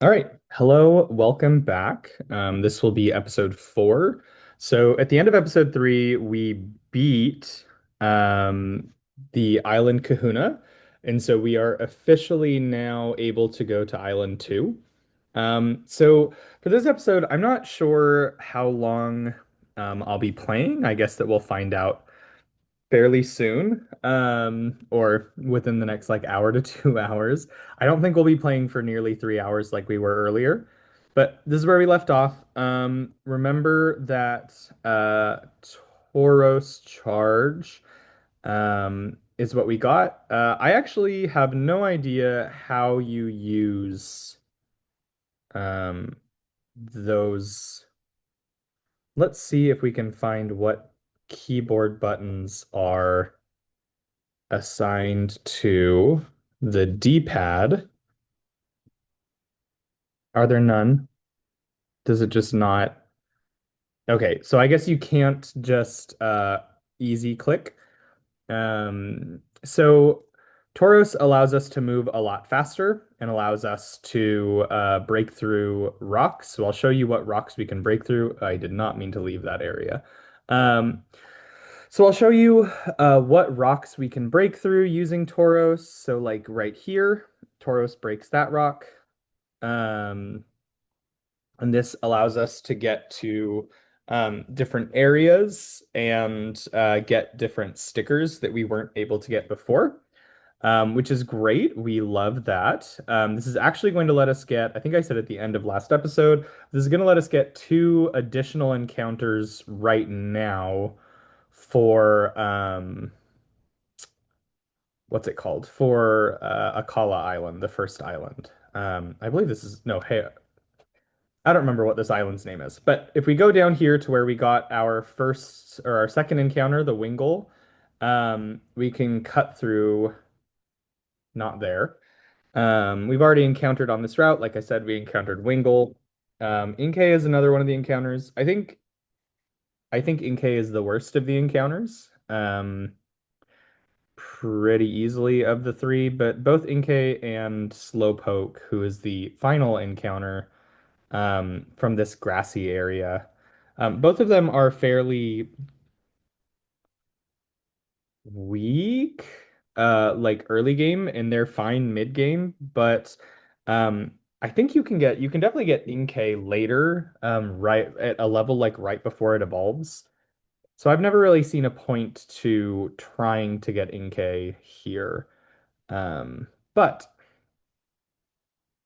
All right. Hello, welcome back. This will be episode 4. So at the end of episode 3, we beat um, the island Kahuna. And so we are officially now able to go to island 2. So for this episode, I'm not sure how long I'll be playing. I guess that we'll find out fairly soon, or within the next like hour to 2 hours. I don't think we'll be playing for nearly 3 hours like we were earlier, but this is where we left off. Remember that Tauros charge is what we got. I actually have no idea how you use um, those. Let's see if we can find what keyboard buttons are assigned to the D-pad. Are there none? Does it just not? Okay, so I guess you can't just easy click. So Tauros allows us to move a lot faster and allows us to break through rocks. So I'll show you what rocks we can break through. I did not mean to leave that area. Um, so I'll show you what rocks we can break through using Tauros. So like right here, Tauros breaks that rock. Um, and this allows us to get to different areas and get different stickers that we weren't able to get before, which is great. We love that. This is actually going to let us get, I think I said at the end of last episode, this is going to let us get 2 additional encounters right now for what's it called? For Akala Island, the first island. I believe this is no, hey, I don't remember what this island's name is. But if we go down here to where we got our first or our second encounter, the Wingle, we can cut through, not there. We've already encountered on this route. Like I said, we encountered Wingle. Inkay is another one of the encounters. I think Inkay is the worst of the encounters. Pretty easily of the three, but both Inkay and Slowpoke, who is the final encounter from this grassy area, both of them are fairly weak, like early game, and they're fine mid game, but I think you can definitely get Inkay later, right at a level like right before it evolves. So I've never really seen a point to trying to get Inkay here. But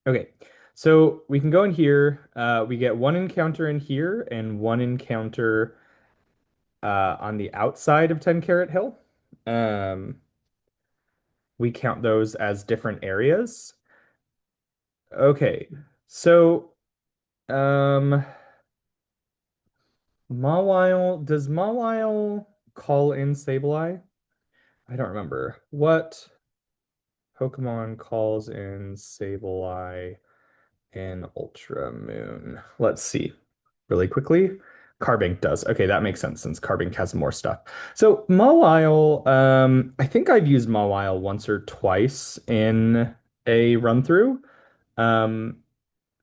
okay, so we can go in here. We get one encounter in here and one encounter on the outside of 10 Carat Hill. Um, we count those as different areas. Okay, so um, Mawile, does Mawile call in Sableye? I don't remember. What Pokemon calls in Sableye in Ultra Moon? Let's see really quickly. Carbink does. Okay, that makes sense since Carbink has more stuff. So Mawile, I think I've used Mawile once or twice in a run through. Um,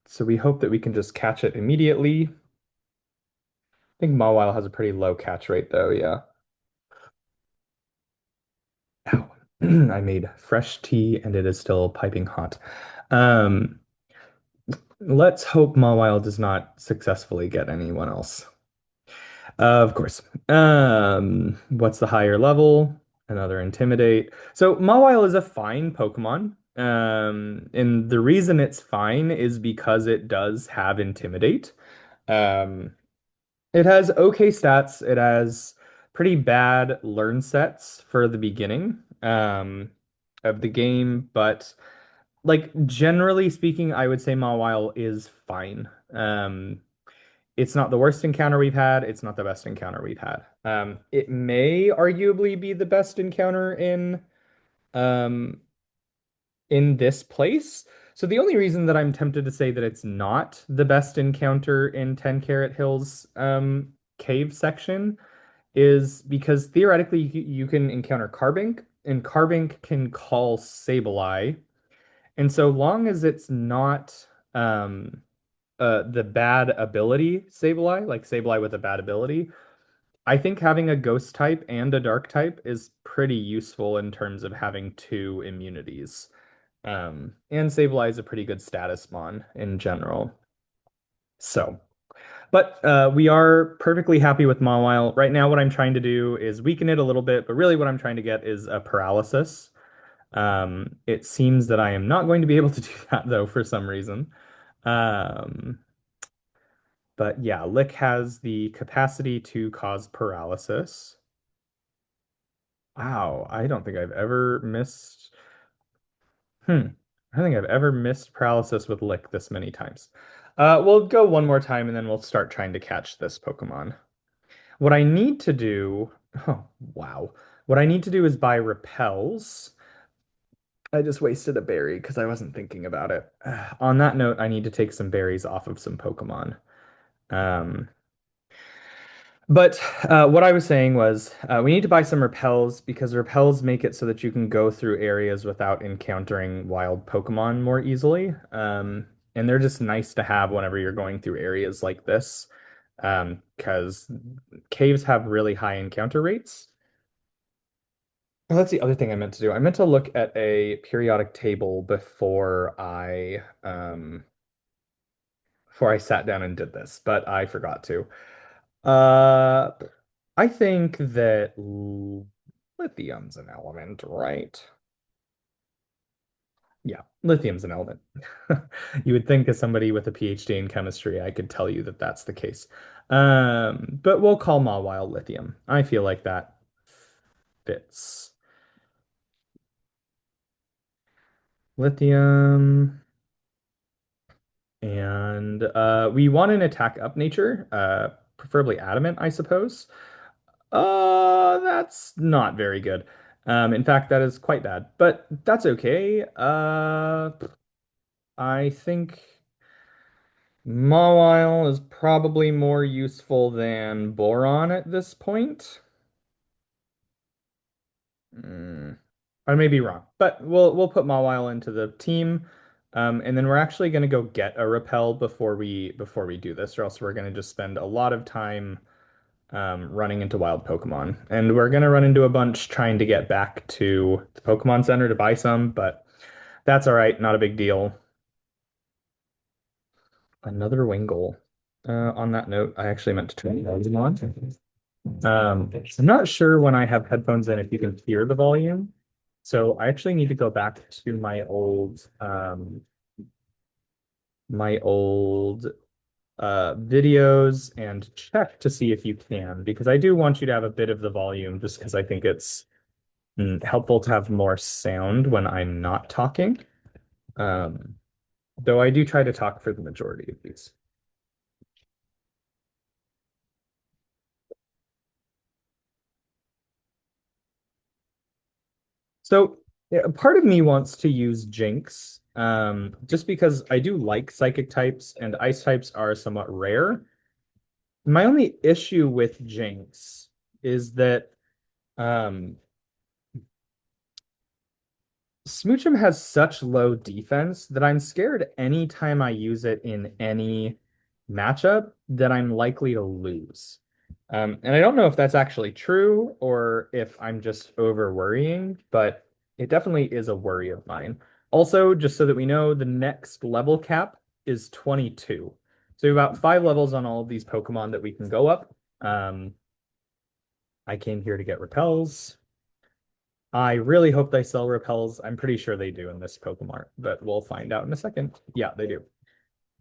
so we hope that we can just catch it immediately. I think Mawile has a pretty low catch rate though, yeah. Ow. I made fresh tea and it is still piping hot. Um, let's hope Mawile does not successfully get anyone else. Of course. What's the higher level? Another Intimidate. So Mawile is a fine Pokemon. And the reason it's fine is because it does have Intimidate. Um, it has okay stats. It has pretty bad learn sets for the beginning of the game, but like generally speaking, I would say Mawile is fine. It's not the worst encounter we've had. It's not the best encounter we've had. It may arguably be the best encounter um, in this place. So the only reason that I'm tempted to say that it's not the best encounter in 10 Carat Hills cave section is because theoretically you can encounter Carbink, and Carbink can call Sableye. And so long as it's not um the bad ability Sableye, like Sableye with a bad ability, I think having a ghost type and a dark type is pretty useful in terms of having two immunities. And Sableye is a pretty good status mon in general. So, but we are perfectly happy with Mawile. Right now, what I'm trying to do is weaken it a little bit, but really what I'm trying to get is a paralysis. It seems that I am not going to be able to do that though for some reason. Um, but yeah, Lick has the capacity to cause paralysis. Wow, I don't think I've ever missed. Hmm. I don't think I've ever missed paralysis with Lick this many times. We'll go one more time and then we'll start trying to catch this Pokemon. What I need to do, oh, wow. What I need to do is buy repels. I just wasted a berry because I wasn't thinking about it. On that note, I need to take some berries off of some Pokemon. Um, but what I was saying was we need to buy some repels because repels make it so that you can go through areas without encountering wild Pokemon more easily. And they're just nice to have whenever you're going through areas like this because caves have really high encounter rates. Oh, that's the other thing I meant to do. I meant to look at a periodic table before I sat down and did this, but I forgot to. Uh, I think that lithium's an element, right? Yeah, lithium's an element. You would think as somebody with a PhD in chemistry, I could tell you that that's the case. But we'll call Mawile lithium. I feel like that fits. Lithium. And we want an attack up nature, preferably adamant, I suppose. That's not very good. In fact, that is quite bad, but that's okay. I think Mawile is probably more useful than Boron at this point. Mm, I may be wrong, but we'll put Mawile into the team. And then we're actually going to go get a repel before we do this, or else we're going to just spend a lot of time running into wild Pokemon. And we're going to run into a bunch trying to get back to the Pokemon Center to buy some, but that's all right, not a big deal. Another Wingull. On that note, I actually meant to turn the volume on. I'm not sure when I have headphones in if you can hear the volume. So I actually need to go back to my old videos and check to see if you can, because I do want you to have a bit of the volume just because I think it's helpful to have more sound when I'm not talking. Um, though I do try to talk for the majority of these. So yeah, part of me wants to use Jinx, just because I do like psychic types and ice types are somewhat rare. My only issue with Jinx is that um, Smoochum has such low defense that I'm scared anytime I use it in any matchup that I'm likely to lose. And I don't know if that's actually true or if I'm just over worrying, but it definitely is a worry of mine. Also, just so that we know, the next level cap is 22. So we have about 5 levels on all of these Pokemon that we can go up. I came here to get repels. I really hope they sell repels. I'm pretty sure they do in this Pokemart, but we'll find out in a second. Yeah, they do.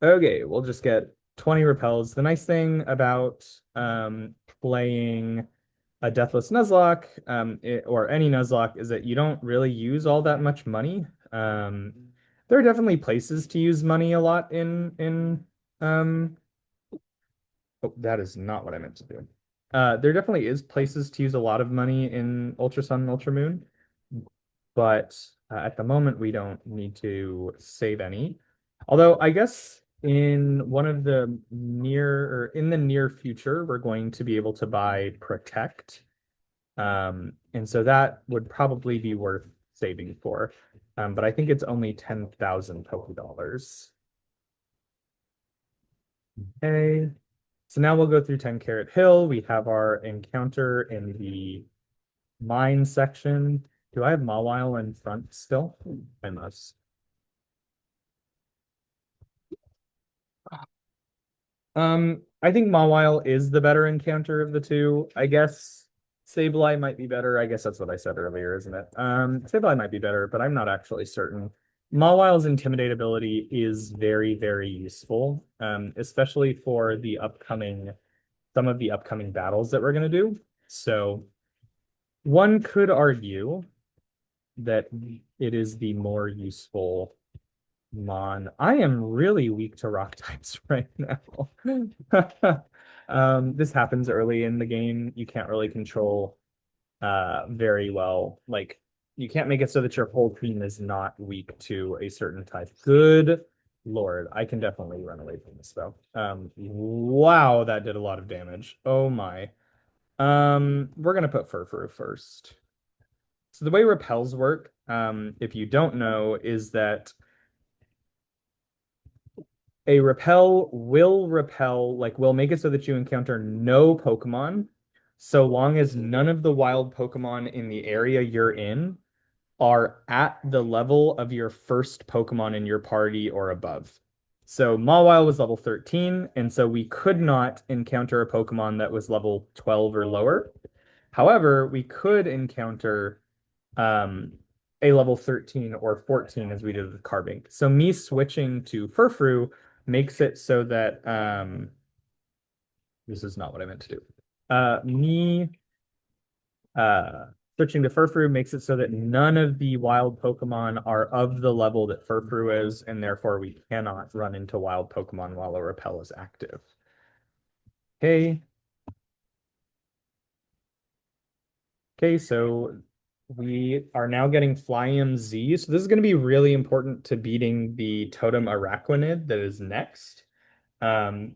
Okay, we'll just get 20 repels. The nice thing about playing a Deathless Nuzlocke or any Nuzlocke is that you don't really use all that much money. There are definitely places to use money a lot in oh, that is not what I meant to do. There definitely is places to use a lot of money in Ultra Sun and Ultra Moon, but at the moment we don't need to save any. Although I guess in the near future, we're going to be able to buy Protect. And so that would probably be worth saving for. But I think it's only 10,000 Poké Dollars. Okay. So now we'll go through 10 Carat Hill. We have our encounter in the mine section. Do I have Mawile in front still? I must. I think Mawile is the better encounter of the two. I guess Sableye might be better. I guess that's what I said earlier, isn't it? Sableye might be better, but I'm not actually certain. Mawile's Intimidate ability is very, very useful, especially for some of the upcoming battles that we're gonna do. So one could argue that it is the more useful Mon. I am really weak to rock types right now. This happens early in the game. You can't really control very well. Like you can't make it so that your whole team is not weak to a certain type. Good Lord, I can definitely run away from this though. Wow, that did a lot of damage. Oh my. We're gonna put Furfuru first. So the way repels work, if you don't know, is that a repel, like will make it so that you encounter no Pokemon, so long as none of the wild Pokemon in the area you're in are at the level of your first Pokemon in your party or above. So Mawile was level 13, and so we could not encounter a Pokemon that was level 12 or lower. However, we could encounter um, a level 13 or 14 as we did with Carbink. So me switching to Furfrou makes it so that this is not what I meant to do. Me uh, switching to Furfrou makes it so that none of the wild Pokemon are of the level that Furfrou is, and therefore we cannot run into wild Pokemon while a repel is active. Okay. Okay, so we are now getting Fly'em Z. So this is going to be really important to beating the Totem Araquanid that is next. Um,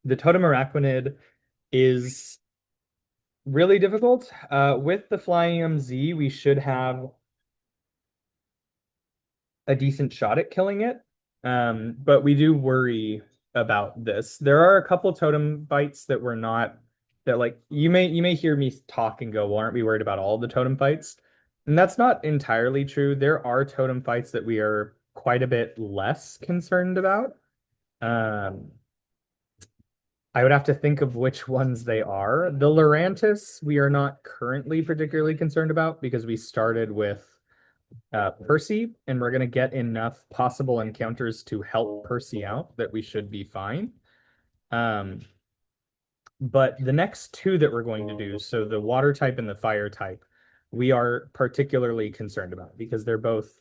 the Totem Araquanid is really difficult. With the Fly'em Z, we should have a decent shot at killing it. But we do worry about this. There are a couple totem fights that we're not that like you may hear me talk and go, well, aren't we worried about all the totem fights? And that's not entirely true. There are totem fights that we are quite a bit less concerned about. Um, I would have to think of which ones they are. The Lurantis, we are not currently particularly concerned about because we started with Percy, and we're going to get enough possible encounters to help Percy out that we should be fine. Um, but the next two that we're going to do, so the water type and the fire type, we are particularly concerned about because they're both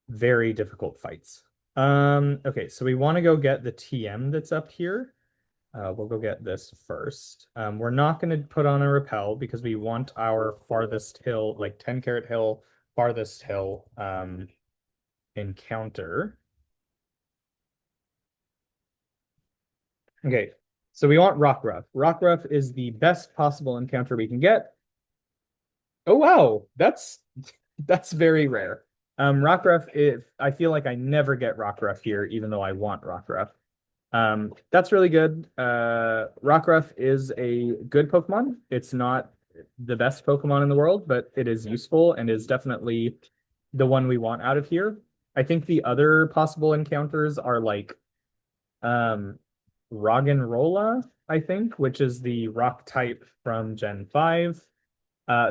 very difficult fights. Okay, so we want to go get the TM that's up here. We'll go get this first. We're not going to put on a repel because we want our farthest hill, like 10 Carat Hill, farthest hill encounter. Okay, so we want Rockruff. Rockruff is the best possible encounter we can get. Oh wow, that's very rare. Rockruff, if I feel like I never get Rockruff here, even though I want Rockruff. That's really good. Rockruff is a good Pokemon. It's not the best Pokemon in the world, but it is useful and is definitely the one we want out of here. I think the other possible encounters are like um Roggenrola, I think, which is the rock type from Gen 5,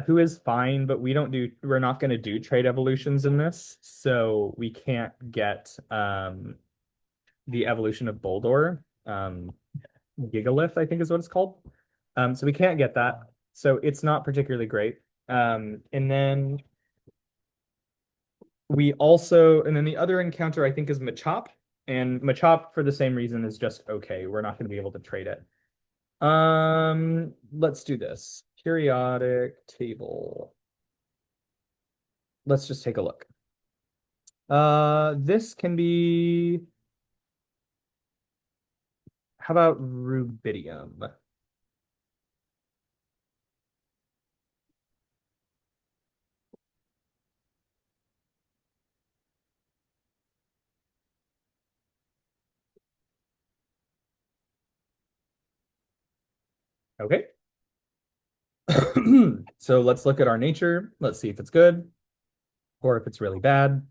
who is fine, but we're not going to do trade evolutions in this, so we can't get the evolution of Boldor. Gigalith, I think is what it's called. So we can't get that. So it's not particularly great. And then the other encounter I think is Machop. And Machop, for the same reason, is just okay. We're not going to be able to trade it. Let's do this. Periodic table. Let's just take a look. This can be. How about Rubidium? Okay. So let's look at our nature. Let's see if it's good or if it's really bad.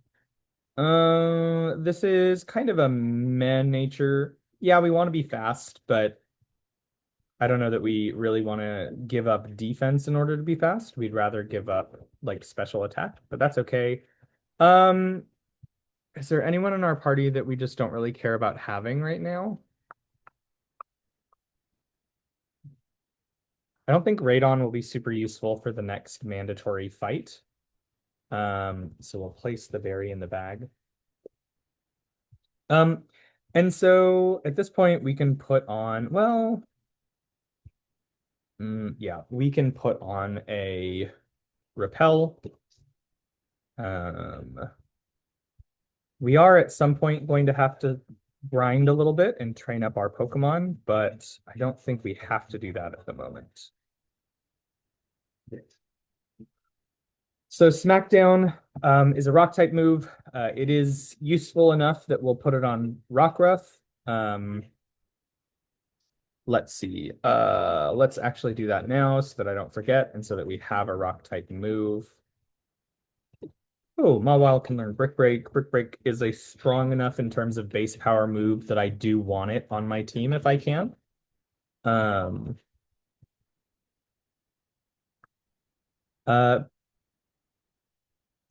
This is kind of a meh nature. Yeah, we want to be fast, but I don't know that we really want to give up defense in order to be fast. We'd rather give up like special attack, but that's okay. Um, is there anyone in our party that we just don't really care about having right now? I don't think Radon will be super useful for the next mandatory fight. So we'll place the berry in the bag. Um, and so at this point we can put on, well, yeah, we can put on a repel. Um, we are at some point going to have to grind a little bit and train up our Pokemon, but I don't think we have to do that at the moment. So Smackdown is a rock type move. It is useful enough that we'll put it on Rockruff. Um, let's see. Let's actually do that now so that I don't forget and so that we have a rock type move. Oh, Mawile can learn Brick Break. Brick Break is a strong enough in terms of base power move that I do want it on my team if I can. Um, uh,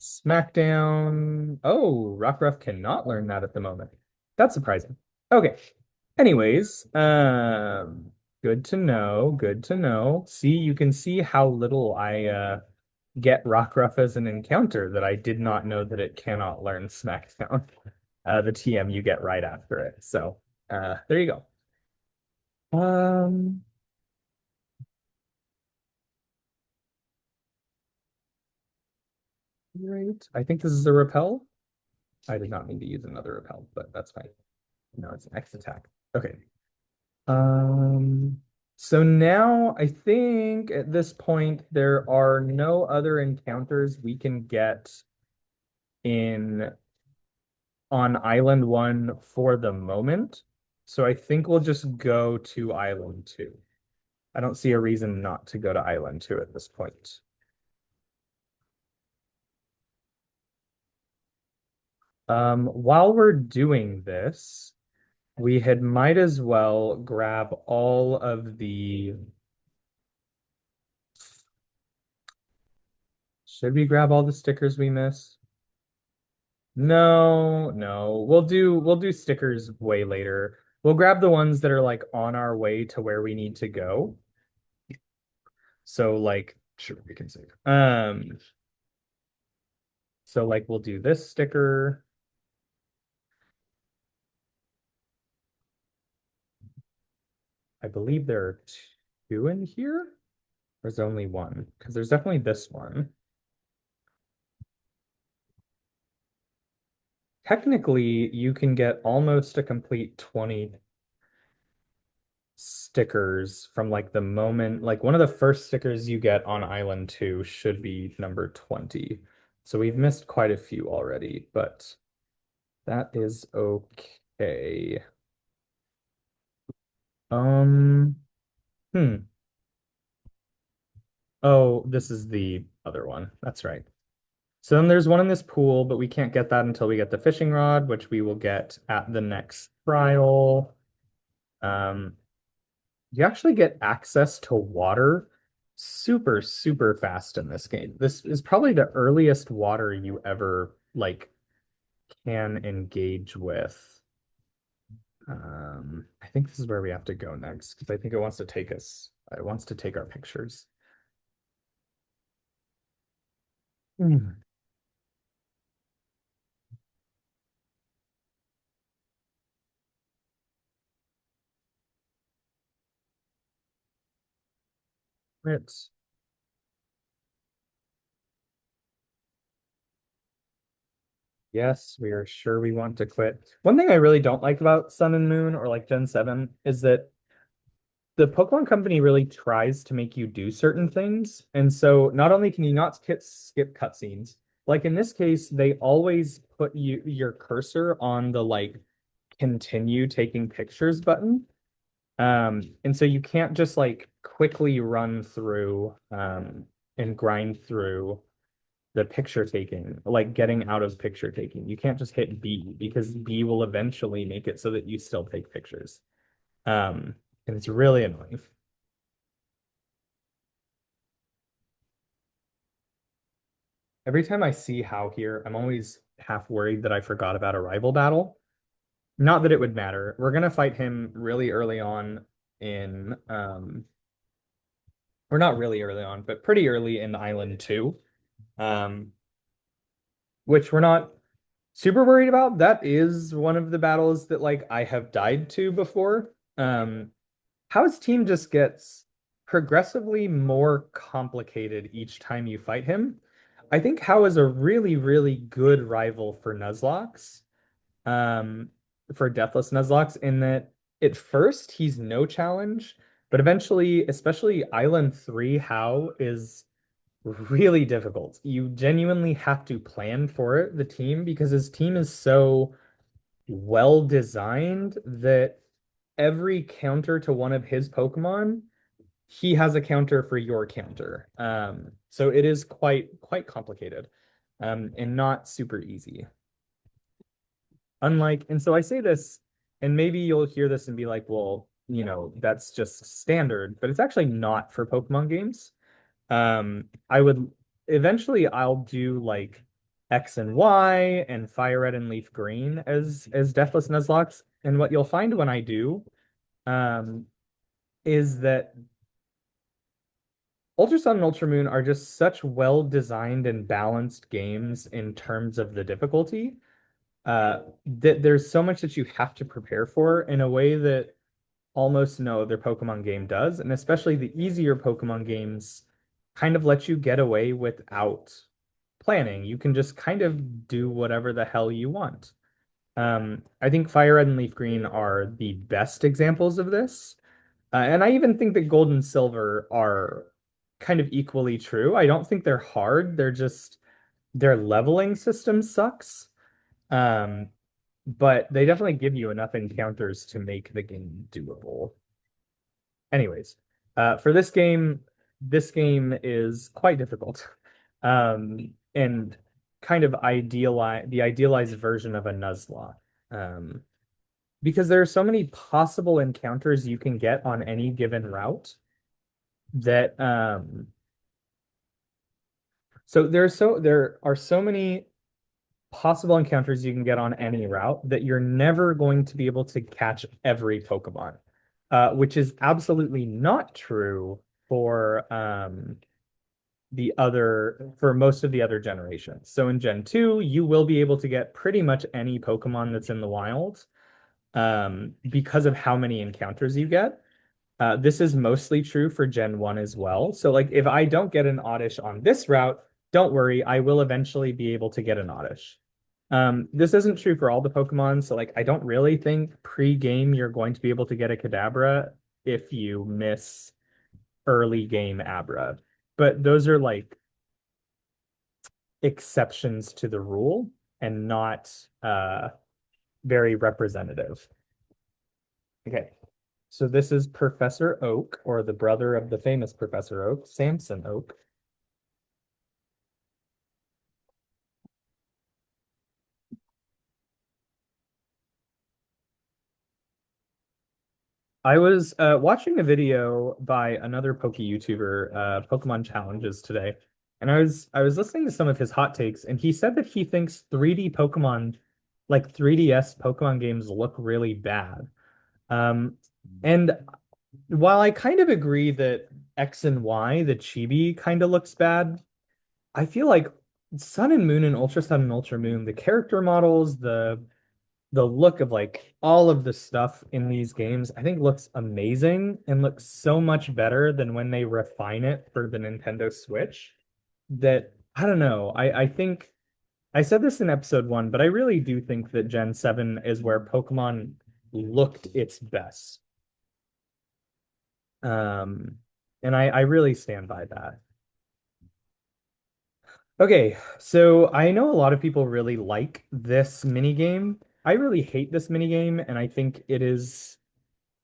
Smackdown. Oh, Rockruff cannot learn that at the moment. That's surprising. Okay. Anyways, good to know. Good to know. See, you can see how little I get Rockruff as an encounter that I did not know that it cannot learn Smackdown. The TM you get right after it. So, there you go. Um, right. I think this is a repel. I did not mean to use another repel, but that's fine. No, it's an X attack. Okay. Um, so now I think at this point there are no other encounters we can get in on Island 1 for the moment. So I think we'll just go to Island 2. I don't see a reason not to go to Island 2 at this point. While we're doing this, we had might as well grab all of the. Should we grab all the stickers we missed? No, no. We'll do stickers way later. We'll grab the ones that are like on our way to where we need to go. So like sure we can save. So like we'll do this sticker. I believe there are two in here. There's only one because there's definitely this one. Technically, you can get almost a complete 20 stickers from like the moment, like one of the first stickers you get on Island 2 should be number 20. So we've missed quite a few already, but that is okay. Um, hmm. Oh, this is the other one. That's right. So then there's one in this pool, but we can't get that until we get the fishing rod, which we will get at the next trial. Um, you actually get access to water super, super fast in this game. This is probably the earliest water you ever like can engage with. I think this is where we have to go next because I think it wants to take us, it wants to take our pictures. Hmm. It's Yes, we are sure we want to quit. One thing I really don't like about Sun and Moon or like Gen 7 is that the Pokemon Company really tries to make you do certain things. And so not only can you not skip cutscenes, like in this case, they always put your cursor on the like continue taking pictures button. And so you can't just like quickly run through and grind through the picture taking, like getting out of picture taking. You can't just hit B because B will eventually make it so that you still take pictures. Um, and it's really annoying. Every time I see How here, I'm always half worried that I forgot about a rival battle. Not that it would matter. We're gonna fight him really early on in or not really early on, but pretty early in Island 2. Um, which we're not super worried about. That is one of the battles that like I have died to before. How's team just gets progressively more complicated each time you fight him. I think How is a really, really good rival for Nuzlocks, um, for Deathless Nuzlocke, in that at first he's no challenge, but eventually, especially Island 3, How is really difficult. You genuinely have to plan for it, the team, because his team is so well designed that every counter to one of his Pokemon, he has a counter for your counter. So it is quite complicated, and not super easy. Unlike, and so I say this, and maybe you'll hear this and be like, well, that's just standard, but it's actually not for Pokemon games. I would eventually I'll do like X and Y and Fire Red and Leaf Green as Deathless Nuzlocke. And what you'll find when I do, um, is that Ultra Sun and Ultra Moon are just such well designed and balanced games in terms of the difficulty, that there's so much that you have to prepare for in a way that almost no other Pokemon game does, and especially the easier Pokemon games kind of let you get away without planning. You can just kind of do whatever the hell you want. I think Fire Red and Leaf Green are the best examples of this. And I even think that Gold and Silver are kind of equally true. I don't think they're hard. They're just their leveling system sucks. Um, but they definitely give you enough encounters to make the game doable. Anyways, for this game is quite difficult. And kind of the idealized version of a Nuzlocke. Because there are so many possible encounters you can get on any given route that so there are so many possible encounters you can get on any route that you're never going to be able to catch every Pokemon, which is absolutely not true for for most of the other generations. So in Gen 2, you will be able to get pretty much any Pokemon that's in the wild, because of how many encounters you get. This is mostly true for Gen 1 as well. So like if I don't get an Oddish on this route, don't worry, I will eventually be able to get an Oddish. This isn't true for all the Pokemon, so like I don't really think pre-game you're going to be able to get a Kadabra if you miss early game Abra. But those are like exceptions to the rule and not very representative. Okay. So this is Professor Oak, or the brother of the famous Professor Oak, Samson Oak. I was watching a video by another Poke YouTuber, Pokemon Challenges today, and I was listening to some of his hot takes, and he said that he thinks 3D Pokemon, like 3DS Pokemon games, look really bad. Um, and while I kind of agree that X and Y, the chibi, kind of looks bad, I feel like Sun and Moon and Ultra Sun and Ultra Moon, the character models, the look of like all of the stuff in these games, I think looks amazing and looks so much better than when they refine it for the Nintendo Switch. That I don't know. I think I said this in episode 1, but I really do think that Gen 7 is where Pokemon looked its best. Um, and I really stand by that. Okay, so I know a lot of people really like this mini game. I really hate this mini game, and I think it is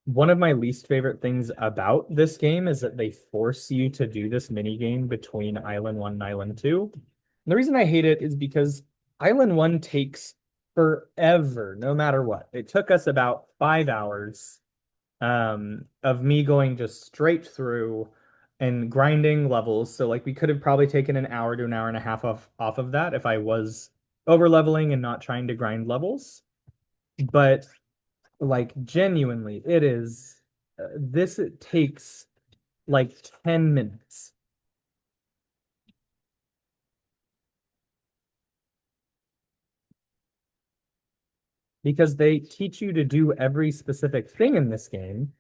One of my least favorite things about this game is that they force you to do this mini game between Island 1 and Island 2. And the reason I hate it is because Island 1 takes forever, no matter what. It took us about 5 hours of me going just straight through and grinding levels. So like we could have probably taken an hour to an hour and a half off of that if I was over leveling and not trying to grind levels. But like genuinely, it is this it takes like 10 minutes because they teach you to do every specific thing in this game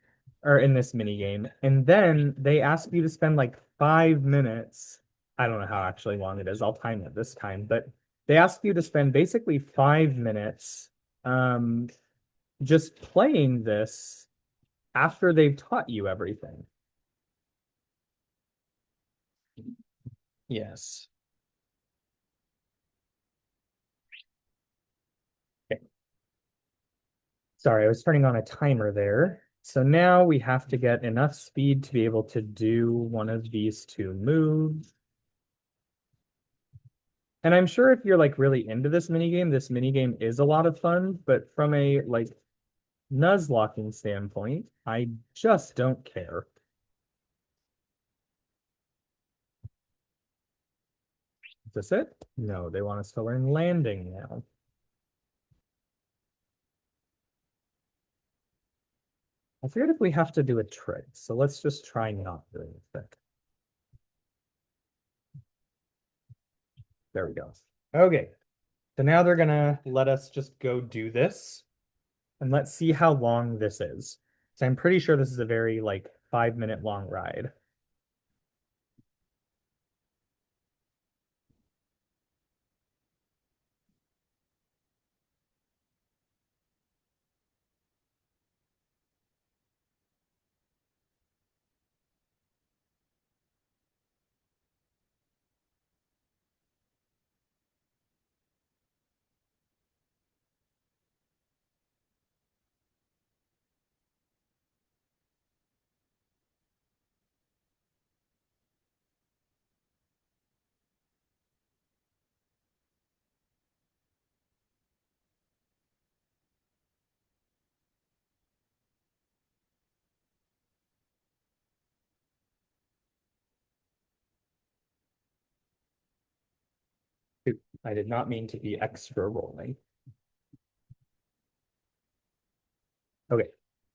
or in this mini game, and then they ask you to spend like 5 minutes. I don't know how actually long it is. I'll time it this time, but they ask you to spend basically 5 minutes um just playing this after they've taught you everything. Yes. Okay. Sorry, I was turning on a timer there. So now we have to get enough speed to be able to do one of these two moves. And I'm sure if you're like really into this minigame is a lot of fun, but from a like Nuzlocking standpoint, I just don't care. Is this it? No, they want us to learn landing now. I forget if we have to do a trick, so let's just try not doing a trick. There we go. Okay, so now they're gonna let us just go do this, and let's see how long this is. So I'm pretty sure this is a very like 5 minute long ride. I did not mean to be extra rolling. Okay.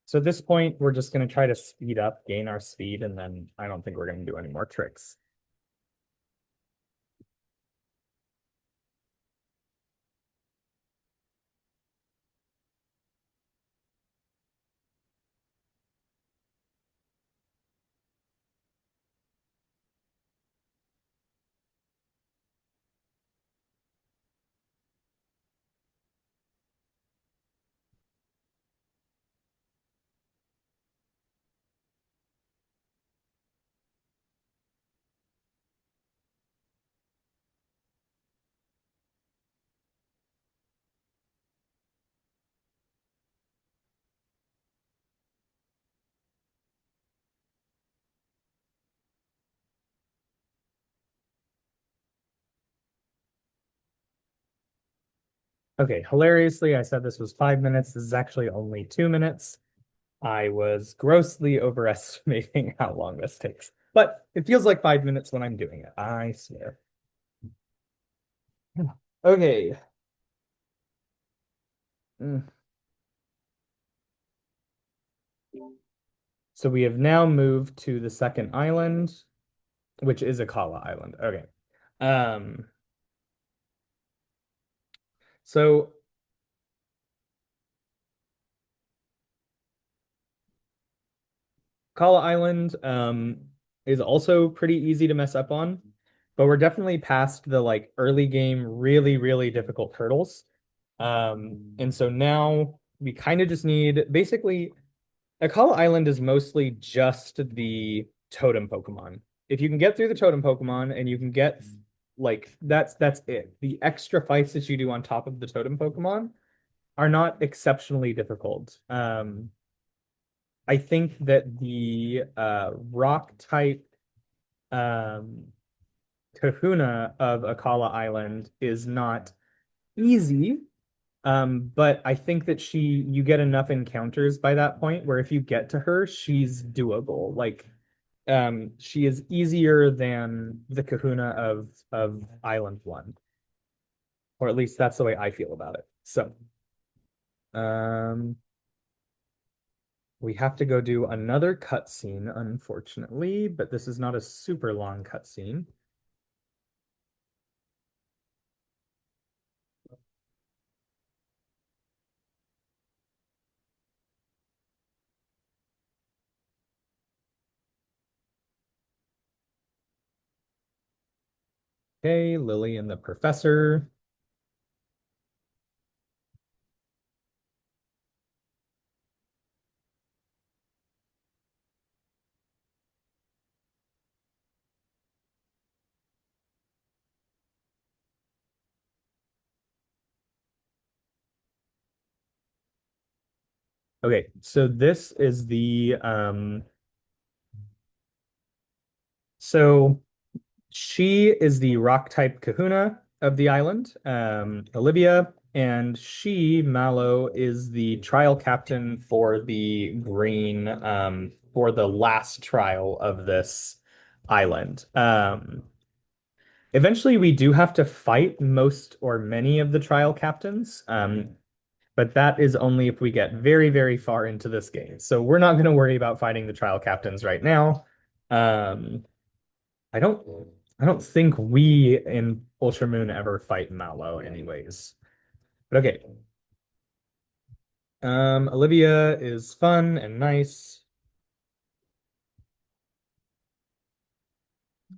So at this point, we're just going to try to speed up, gain our speed, and then I don't think we're going to do any more tricks. Okay, hilariously, I said this was 5 minutes. This is actually only 2 minutes. I was grossly overestimating how long this takes, but it feels like 5 minutes when I'm doing it. I swear. Okay. Mm. So we have now moved to the second island, which is Akala Island. Okay. Um, so Kala Island is also pretty easy to mess up on, but we're definitely past the like early game really, really difficult hurdles. And so now we kind of just need basically Akala Island is mostly just the totem Pokemon. If you can get through the totem Pokemon and you can get like that's it. The extra fights that you do on top of the totem Pokemon are not exceptionally difficult. I think that the rock type um, Kahuna of Akala Island is not easy. But I think that you get enough encounters by that point where if you get to her, she's doable. Like, she is easier than the Kahuna of Island One, or at least that's the way I feel about it. So, um, we have to go do another cutscene, unfortunately, but this is not a super long cutscene. Okay, Lily and the professor. Okay, so this is the so she is the rock type kahuna of the island, Olivia, and Mallow, is the trial captain for the green, for the last trial of this island. Eventually, we do have to fight most or many of the trial captains, but that is only if we get very, very far into this game. So we're not going to worry about fighting the trial captains right now. Um, I don't I don't think we in Ultramoon ever fight Mallow anyways. But okay. Olivia is fun and nice.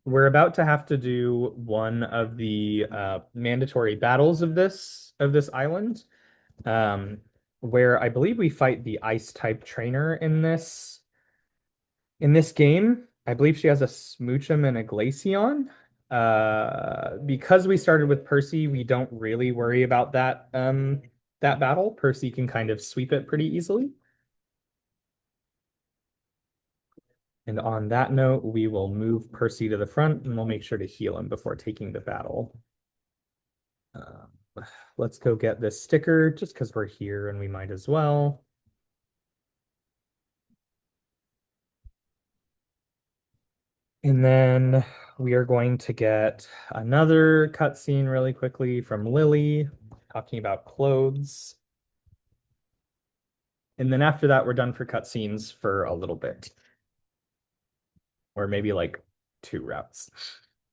We're about to have to do one of the mandatory battles of this island. Um, where I believe we fight the ice type trainer in this game. I believe she has a Smoochum and a Glaceon. Because we started with Percy, we don't really worry about that battle. Percy can kind of sweep it pretty easily. And on that note, we will move Percy to the front and we'll make sure to heal him before taking the battle. Let's go get this sticker just because we're here and we might as well. And then we are going to get another cutscene really quickly from Lily talking about clothes. And then after that, we're done for cutscenes for a little bit, or maybe like two routes.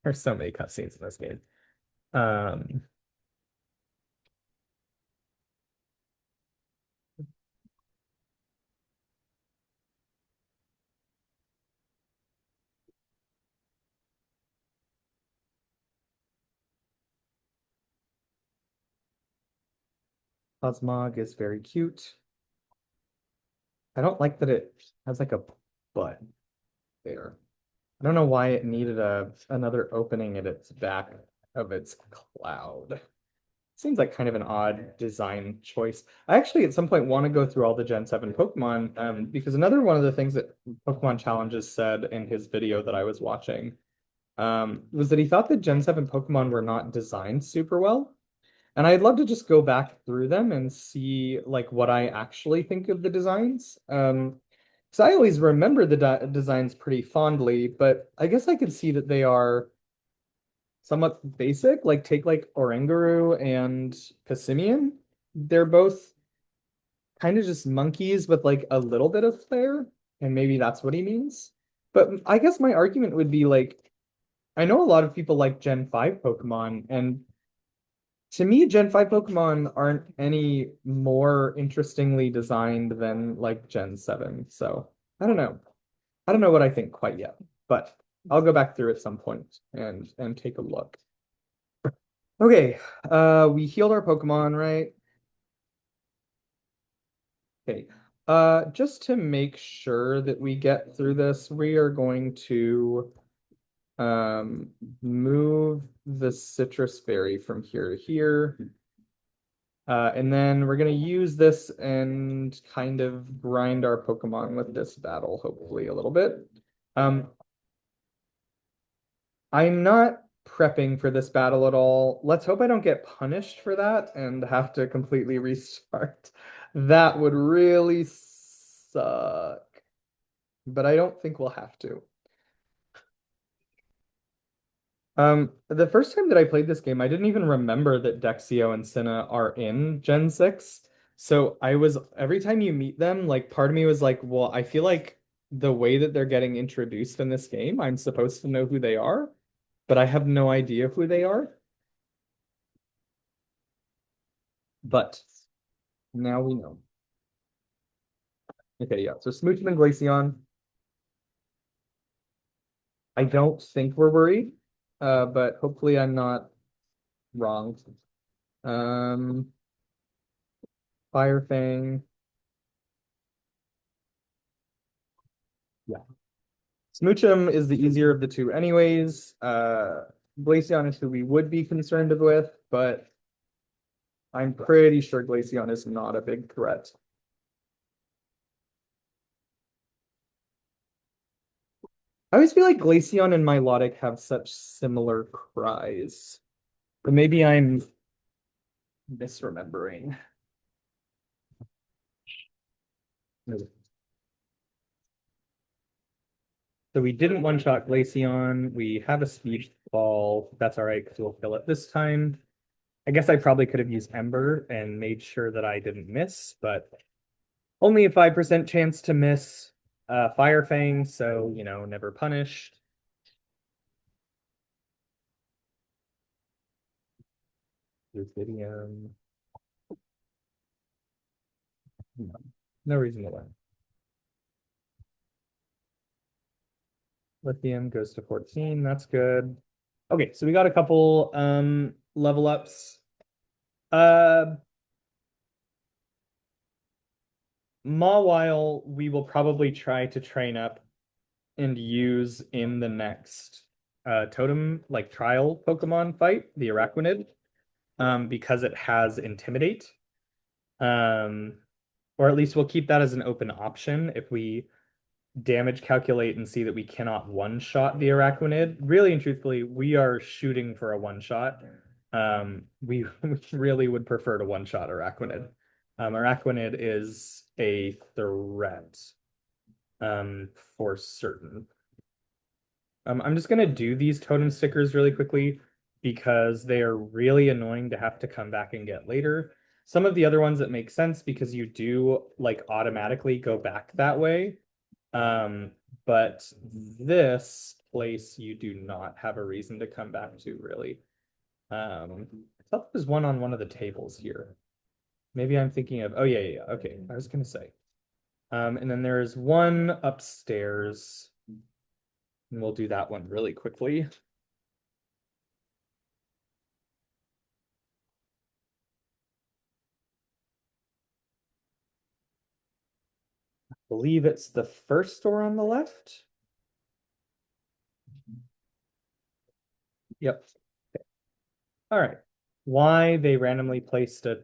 There's so many cutscenes in this game. Um, Cosmog is very cute. I don't like that it has like a butt there. I don't know why it needed another opening at its back of its cloud. Seems like kind of an odd design choice. I actually at some point want to go through all the Gen 7 Pokemon, because another one of the things that Pokemon Challenges said in his video that I was watching, was that he thought that Gen 7 Pokemon were not designed super well. And I'd love to just go back through them and see like what I actually think of the designs. Because I always remember the designs pretty fondly, but I guess I could see that they are somewhat basic. Like take like Oranguru and Passimian. They're both kind of just monkeys with like a little bit of flair, and maybe that's what he means. But I guess my argument would be like, I know a lot of people like Gen 5 Pokemon, and to me, Gen 5 Pokemon aren't any more interestingly designed than like Gen 7. So I don't know. I don't know what I think quite yet, but I'll go back through at some point and take a look. Okay, we healed our Pokemon, right? Okay. Just to make sure that we get through this, we are going to move the citrus berry from here to here. And then we're gonna use this and kind of grind our Pokemon with this battle, hopefully a little bit. Um, I'm not prepping for this battle at all. Let's hope I don't get punished for that and have to completely restart. That would really suck. But I don't think we'll have to. The first time that I played this game, I didn't even remember that Dexio and Cinna are in Gen 6. So I was every time you meet them, like part of me was like, well, I feel like the way that they're getting introduced in this game, I'm supposed to know who they are, but I have no idea who they are. But now we know. Okay, yeah. So Smoochum and Glaceon, I don't think we're worried, but hopefully I'm not wrong. Um, Fire Fang. Yeah. Smoochum is the easier of the two anyways. Glaceon is who we would be concerned with, but I'm pretty sure Glaceon is not a big threat. I always feel like Glaceon and Milotic have such similar cries. But maybe I'm misremembering. So we didn't one-shot Glaceon. We have a Speed Ball. That's all right because we'll kill it this time. I guess I probably could have used Ember and made sure that I didn't miss, but only a 5% chance to miss. Fire Fang, so, never punished. Lucidium. No, no reason to learn. Lithium goes to 14. That's good. Okay, so we got a couple level ups. Uh Mawile, we will probably try to train up and use in the next totem like trial Pokemon fight, the Araquanid, because it has Intimidate. Um, or at least we'll keep that as an open option if we damage calculate and see that we cannot one-shot the Araquanid. Really and truthfully, we are shooting for a one-shot. We really would prefer to one-shot Araquanid. Araquanid is a threat, for certain. I'm just gonna do these totem stickers really quickly because they are really annoying to have to come back and get later. Some of the other ones that make sense because you do like automatically go back that way. Um, but this place you do not have a reason to come back to really. I thought there was one on one of the tables here. Maybe I'm thinking of, oh yeah. Okay, I was gonna say. And then there's one upstairs. And we'll do that one really quickly. I believe it's the first door on the left. Yep. Okay. All right. Why they randomly placed a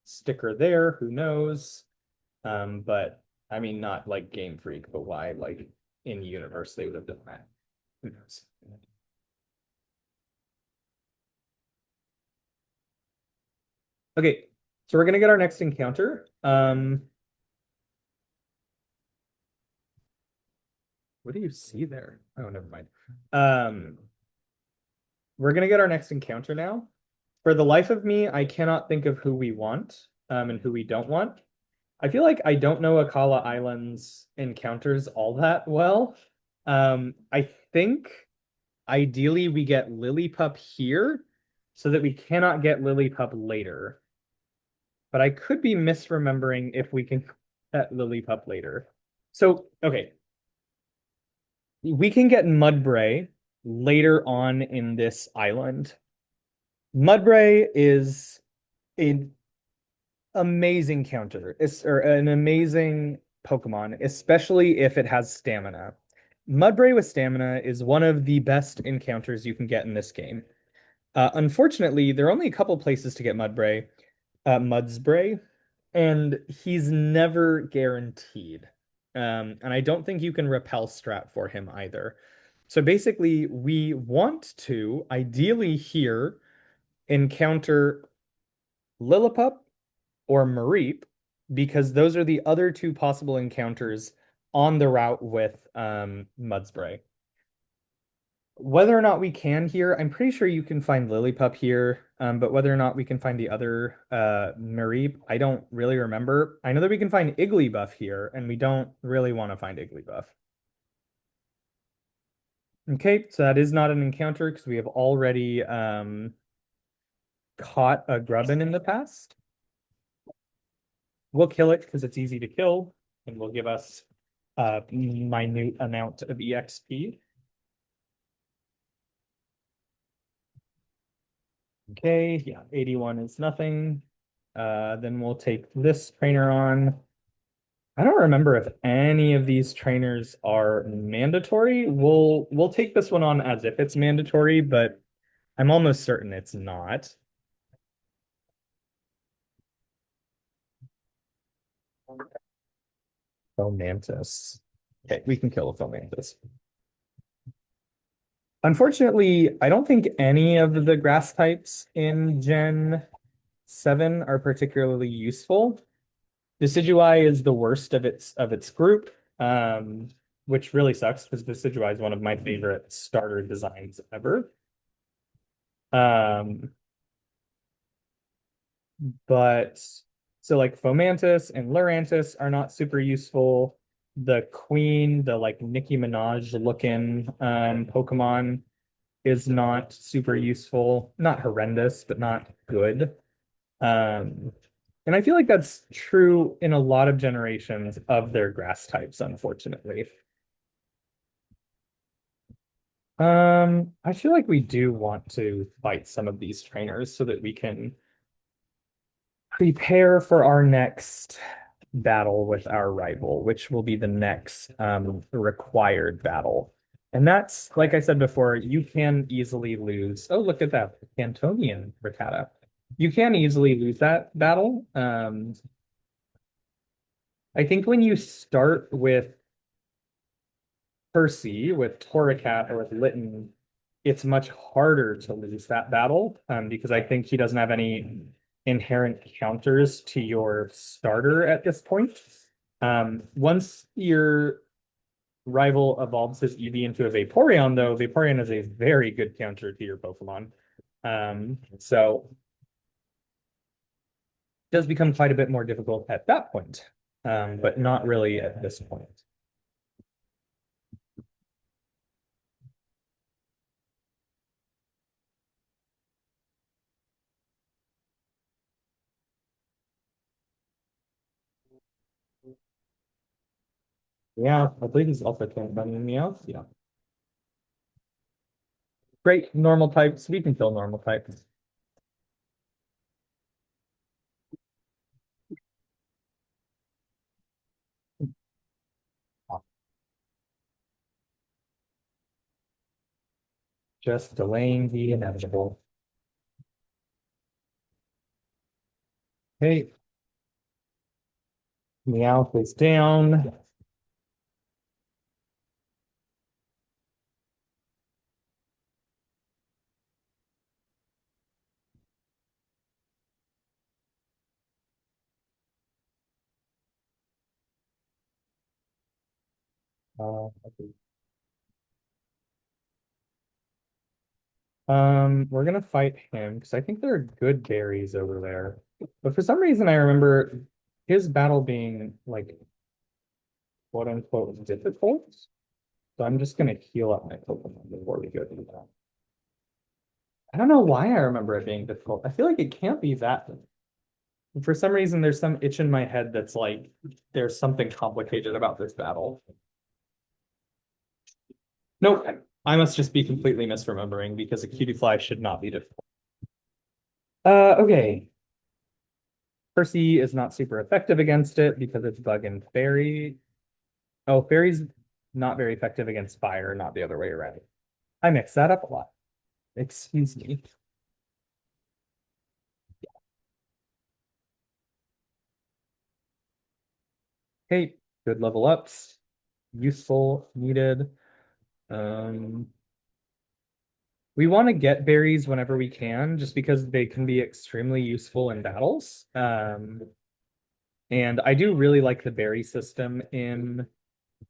sticker there, who knows? But I mean, not like Game Freak, but why, like in universe, they would have done that. Who knows? Okay, so we're gonna get our next encounter. What do you see there? Oh, never mind. We're gonna get our next encounter now. For the life of me, I cannot think of who we want, and who we don't want. I feel like I don't know Akala Island's encounters all that well. I think ideally we get Lillipup here so that we cannot get Lillipup later. But I could be misremembering if we can get Lillipup later. So, okay. We can get Mudbray later on in this island. Mudbray is an amazing counter. It's or an amazing Pokemon, especially if it has stamina. Mudbray with stamina is one of the best encounters you can get in this game. Unfortunately, there are only a couple places to get Mudbray. Mud Spray, and he's never guaranteed. And I don't think you can repel strat for him either. So basically, we want to ideally here encounter Lillipup or Mareep because those are the other two possible encounters on the route with Mudspray. Whether or not we can here, I'm pretty sure you can find Lillipup here, but whether or not we can find the other Mareep, I don't really remember. I know that we can find Igglybuff here, and we don't really want to find Igglybuff. Okay, so that is not an encounter because we have already caught a Grubbin in the past. We'll kill it because it's easy to kill and will give us a minute amount of EXP. Okay, yeah, 81 is nothing. Then we'll take this trainer on. I don't remember if any of these trainers are mandatory. We'll take this one on as if it's mandatory, but I'm almost certain it's not. Fomantis. Okay, we can kill a Fomantis. Unfortunately, I don't think any of the grass types in Gen 7 are particularly useful. Decidueye is the worst of its group, which really sucks because Decidueye is one of my favorite starter designs ever. Um, but so like Fomantis and Lurantis are not super useful. The Queen, the like Nicki Minaj looking Pokemon is not super useful. Not horrendous, but not good. Um, and I feel like that's true in a lot of generations of their grass types, unfortunately. I feel like we do want to fight some of these trainers so that we can prepare for our next battle with our rival, which will be the next required battle. And that's, like I said before, you can easily lose. Oh, look at that, Cantonian Rattata. You can easily lose that battle. I think when you start with Percy, with Torracat, or with Litten, it's much harder to lose that battle because I think he doesn't have any inherent counters to your starter at this point. Once your rival evolves his EV into a Vaporeon, though, Vaporeon is a very good counter to your Pokemon. So it does become quite a bit more difficult at that point, but not really at this point. Yeah, I believe he's also killing Meowth. Yeah. Great, normal types. We can kill normal types. Just delaying the inevitable. Okay, Meowth is down. Okay. We're gonna fight him because I think there are good berries over there. But for some reason, I remember his battle being like quote unquote difficult. So I'm just gonna heal up my Pokemon before we go do that. I don't know why I remember it being difficult. I feel like it can't be that. For some reason, there's some itch in my head that's like there's something complicated about this battle. Nope, I must just be completely misremembering because a cutie fly should not be difficult. Okay. Percy is not super effective against it because it's bug and fairy. Oh, fairy's not very effective against fire, not the other way around. I mix that up a lot. Excuse me. Okay, good level ups. Useful, needed. Um, we want to get berries whenever we can, just because they can be extremely useful in battles. And I do really like the berry system in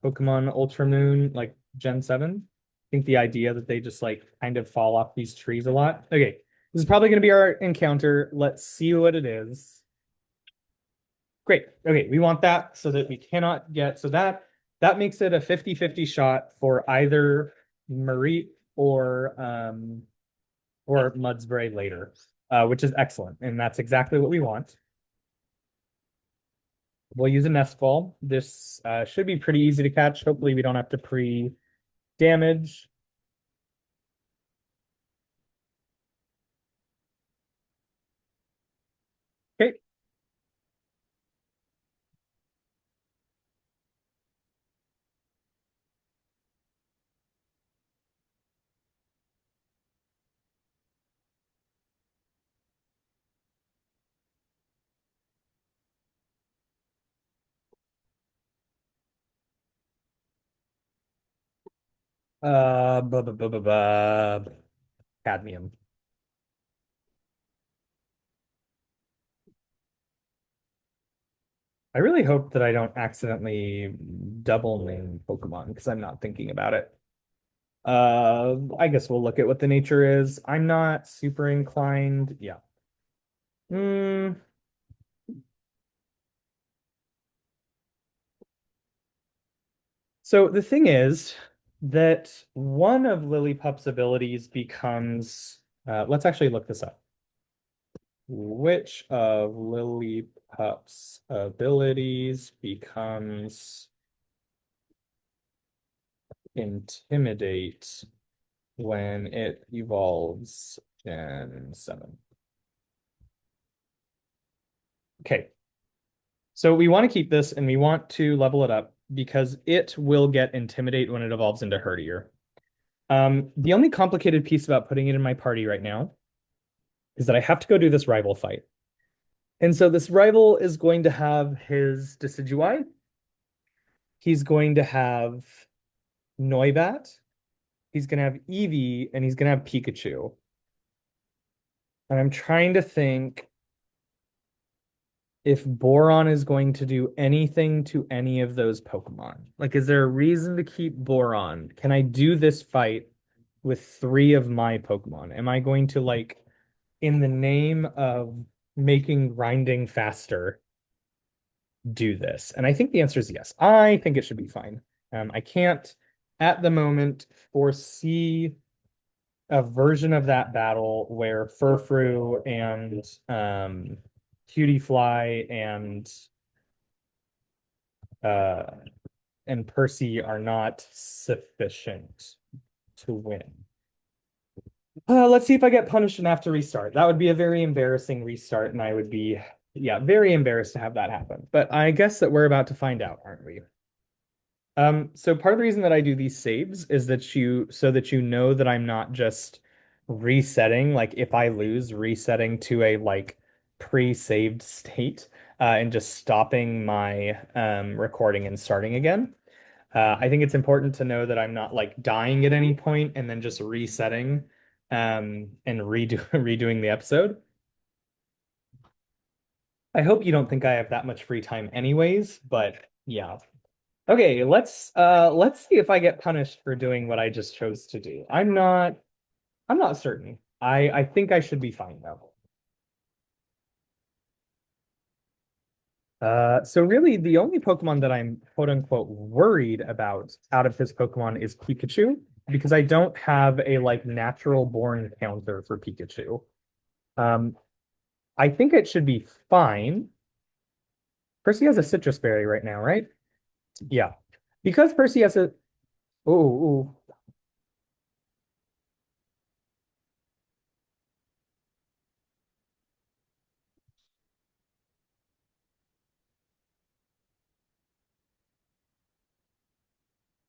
Pokemon Ultra Moon, like Gen 7. I think the idea that they just like kind of fall off these trees a lot. Okay, this is probably going to be our encounter. Let's see what it is. Great. Okay, we want that so that we cannot get, so that makes it a 50-50 shot for either Mareep or Mudspray later, which is excellent. And that's exactly what we want. We'll use a nest ball. This should be pretty easy to catch. Hopefully we don't have to pre-damage. Okay. Blah, blah, blah, blah, blah. Cadmium. I really hope that I don't accidentally double name Pokemon because I'm not thinking about it. I guess we'll look at what the nature is. I'm not super inclined. Yeah. Hmm. So the thing is that one of Lillipup's abilities becomes, let's actually look this up. Which of Lillipup's abilities becomes Intimidate when it evolves in 7? Okay, so we want to keep this and we want to level it up because it will get Intimidate when it evolves into Herdier. The only complicated piece about putting it in my party right now is that I have to go do this rival fight. And so this rival is going to have his Decidueye. He's going to have Noibat. He's going to have Eevee, and he's going to have Pikachu. And I'm trying to think if Boron is going to do anything to any of those Pokemon. Like, is there a reason to keep Boron? Can I do this fight with three of my Pokemon? Am I going to, like, in the name of making grinding faster, do this? And I think the answer is yes. I think it should be fine. I can't at the moment foresee a version of that battle where Furfrou and Cutiefly uh, and Percy are not sufficient to win. Let's see if I get punished and have to restart. That would be a very embarrassing restart, and I would be, yeah, very embarrassed to have that happen. But I guess that we're about to find out, aren't we? So part of the reason that I do these saves is that so that you know that I'm not just resetting, like if I lose, resetting to a like pre-saved state, and just stopping my recording and starting again. I think it's important to know that I'm not like dying at any point and then just resetting and redoing the episode. I hope you don't think I have that much free time anyways, but yeah. Okay, let's see if I get punished for doing what I just chose to do. I'm not certain. I think I should be fine though. So really the only Pokemon that I'm quote unquote worried about out of his Pokemon is Pikachu because I don't have a like natural born counter for Pikachu. Um, I think it should be fine. Percy has a citrus berry right now, right? Yeah. Because Percy has a oh, ooh,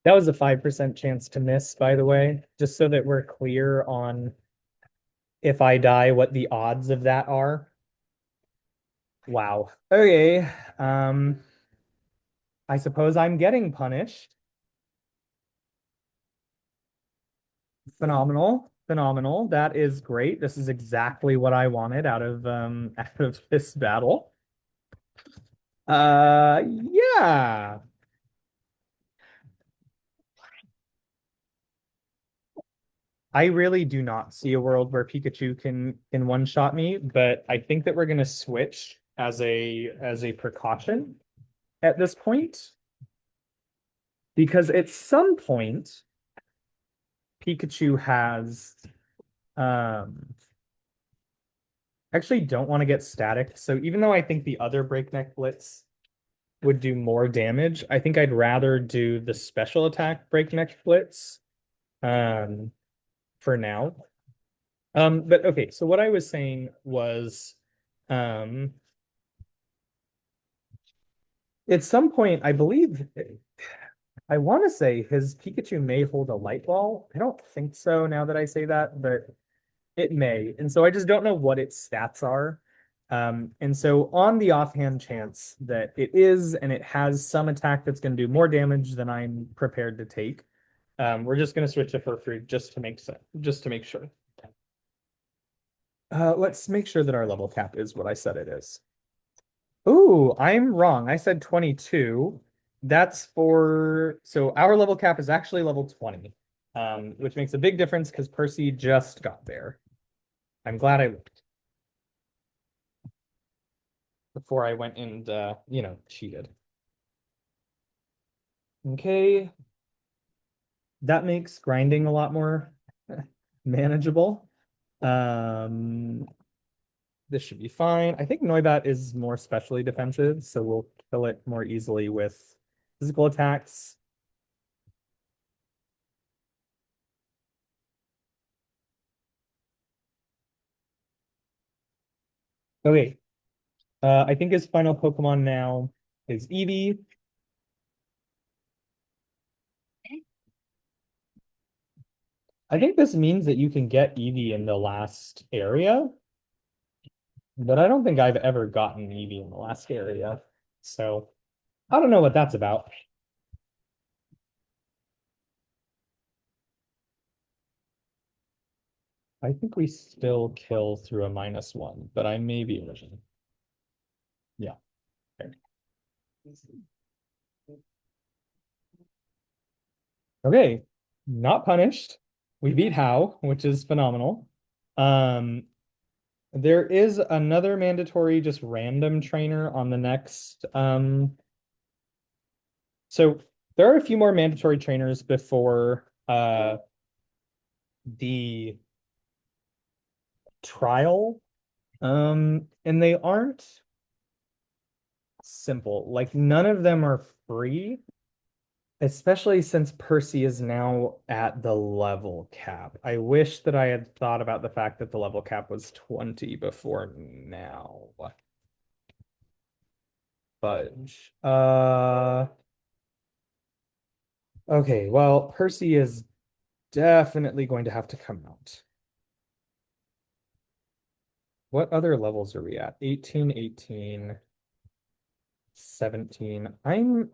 that was a 5% chance to miss, by the way, just so that we're clear on if I die, what the odds of that are. Wow. Okay. Um, I suppose I'm getting punished. Phenomenal. Phenomenal. That is great. This is exactly what I wanted out of out of this battle. Yeah. I really do not see a world where Pikachu can one-shot me, but I think that we're gonna switch as a precaution at this point because at some point Pikachu has actually don't want to get static. So even though I think the other Breakneck Blitz would do more damage, I think I'd rather do the special attack Breakneck Blitz um for now. But okay, so what I was saying was um at some point, I believe I want to say his Pikachu may hold a light ball. I don't think so now that I say that, but it may. And so I just don't know what its stats are. And so on the offhand chance that it is and it has some attack that's going to do more damage than I'm prepared to take, we're just going to switch to Furfrou just to make sense, just to make sure. Let's make sure that our level cap is what I said it is. Ooh, I'm wrong. I said 22. That's for, so our level cap is actually level 20, which makes a big difference because Percy just got there. I'm glad I looked before I went and, cheated. Okay, that makes grinding a lot more manageable. Um, this should be fine. I think Noibat is more specially defensive, so we'll kill it more easily with physical attacks. Okay, I think his final Pokemon now is Eevee. I think this means that you can get Eevee in the last area, but I don't think I've ever gotten Eevee in the last area. So I don't know what that's about. I think we still kill through a -1, but I may be wrong. Yeah. Okay. Okay. Not punished. We beat How, which is phenomenal. Um, there is another mandatory just random trainer on the next so there are a few more mandatory trainers before the trial. And they aren't simple. Like none of them are free, especially since Percy is now at the level cap. I wish that I had thought about the fact that the level cap was 20 before now. Fudge. Okay, well, Percy is definitely going to have to come out. What other levels are we at? 18, 18, 17. I'm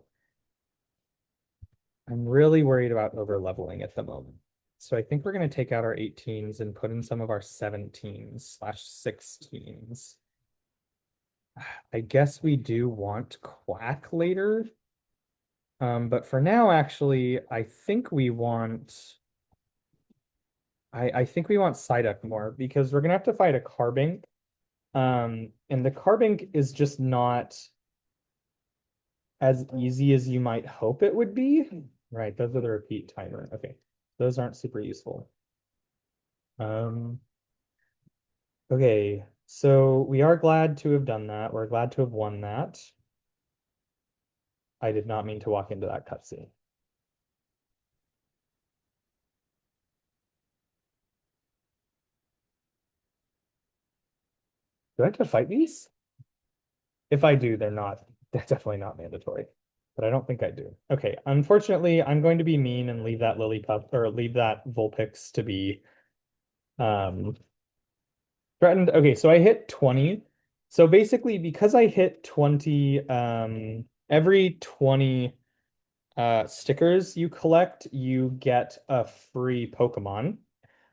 really worried about over leveling at the moment. So I think we're going to take out our 18s and put in some of our 17s/16s. I guess we do want Quack later. But for now, actually, I think we want I think we want Psyduck more because we're gonna have to fight a Carbink. And the Carbink is just not as easy as you might hope it would be. Right, those are the repeat timer. Okay, those aren't super useful. Um, okay, so we are glad to have done that. We're glad to have won that. I did not mean to walk into that cutscene. Do I have to fight these? If I do, they're definitely not mandatory. But I don't think I do. Okay, unfortunately, I'm going to be mean and leave that Lillipup or leave that Vulpix to be um threatened. Okay, so I hit 20. So basically, because I hit 20 every 20 stickers you collect, you get a free Pokemon.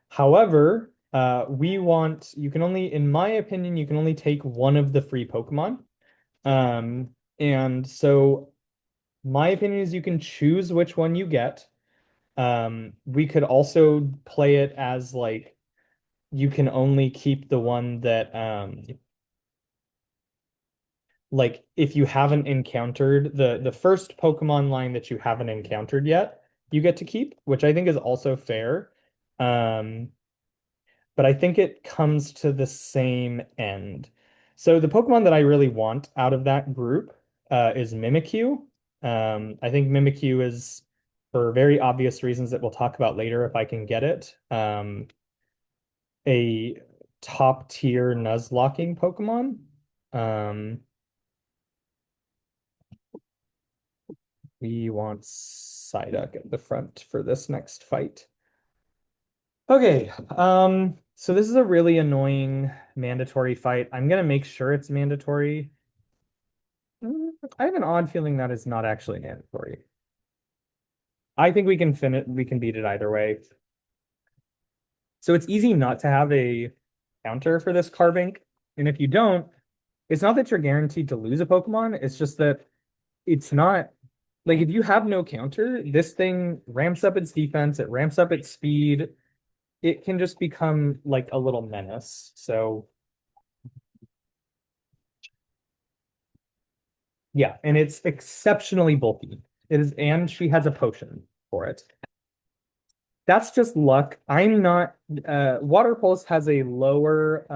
However, you can only, in my opinion, you can only take one of the free Pokemon. And so my opinion is you can choose which one you get. We could also play it as like you can only keep the one that like if you haven't encountered the first Pokemon line that you haven't encountered yet, you get to keep, which I think is also fair. Um, but I think it comes to the same end. So the Pokemon that I really want out of that group is Mimikyu. I think Mimikyu is, for very obvious reasons that we'll talk about later if I can get it, a top tier Nuzlocking Pokemon. Um, we want Psyduck at the front for this next fight. Okay, so this is a really annoying mandatory fight. I'm gonna make sure it's mandatory. I have an odd feeling that is not actually mandatory. I think we can beat it either way. So it's easy not to have a counter for this Carbink. And if you don't, it's not that you're guaranteed to lose a Pokemon, it's just that it's not like if you have no counter, this thing ramps up its defense, it ramps up its speed. It can just become like a little menace. So yeah, and it's exceptionally bulky. It is, and she has a potion for it. That's just luck. I'm not Water Pulse has a lower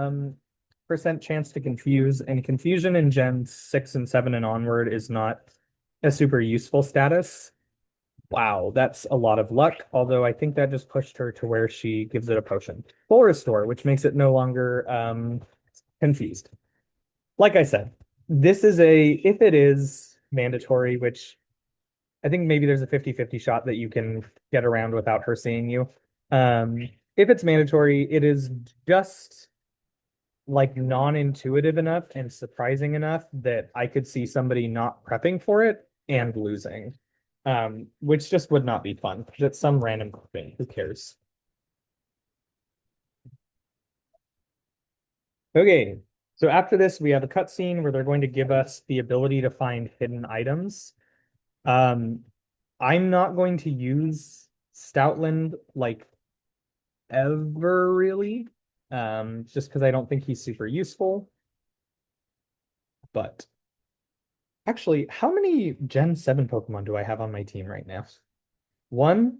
percent chance to confuse, and confusion in Gen 6 and 7 and onward is not a super useful status. Wow, that's a lot of luck, although I think that just pushed her to where she gives it a potion. Full restore, which makes it no longer confused. Like I said, this is if it is mandatory, which I think maybe there's a 50-50 shot that you can get around without her seeing you. If it's mandatory, it is just like non-intuitive enough and surprising enough that I could see somebody not prepping for it and losing. Which just would not be fun. That's some random thing. Who cares? Okay, so after this, we have a cutscene where they're going to give us the ability to find hidden items. Um, I'm not going to use Stoutland like ever really, just because I don't think he's super useful. But actually, how many Gen 7 Pokemon do I have on my team right now? One,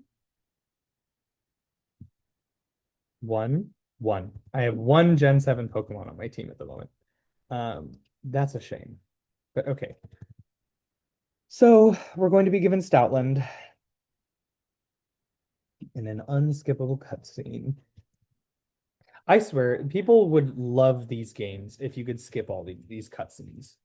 one, one. I have one Gen 7 Pokemon on my team at the moment. That's a shame. But okay. So we're going to be given Stoutland in an unskippable cutscene. I swear, people would love these games if you could skip all these cutscenes.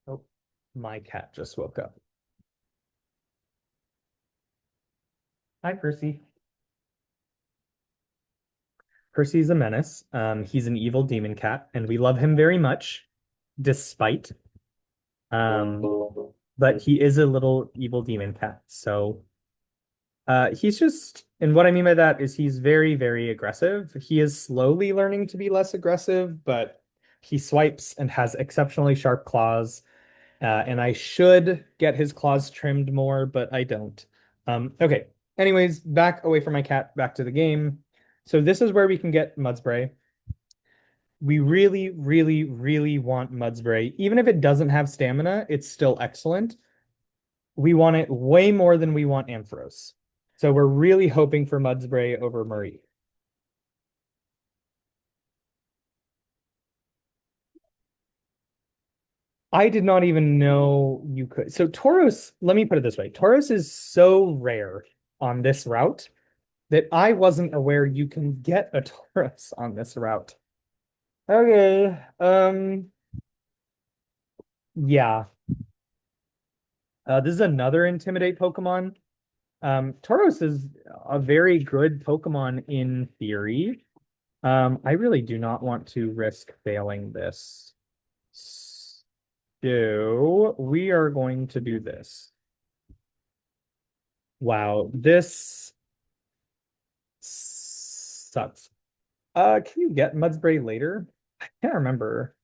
Oh, my cat just woke up. Hi, Percy. Percy's a menace. He's an evil demon cat, and we love him very much, despite. Um, but he is a little evil demon cat. So he's just, and what I mean by that is he's very, very aggressive. He is slowly learning to be less aggressive, but he swipes and has exceptionally sharp claws. And I should get his claws trimmed more, but I don't. Okay. Anyways, back away from my cat, back to the game. So this is where we can get Mudspray. We really, really, really want Mudspray. Even if it doesn't have stamina, it's still excellent. We want it way more than we want Ampharos. So we're really hoping for Mudspray over Marie. I did not even know you could. So Tauros, let me put it this way. Tauros is so rare on this route that I wasn't aware you can get a Tauros on this route. Okay, yeah. This is another Intimidate Pokemon. Tauros is a very good Pokemon in theory. I really do not want to risk failing this. So we are going to do this. Wow, this sucks. Can you get Mudspray later? I can't remember.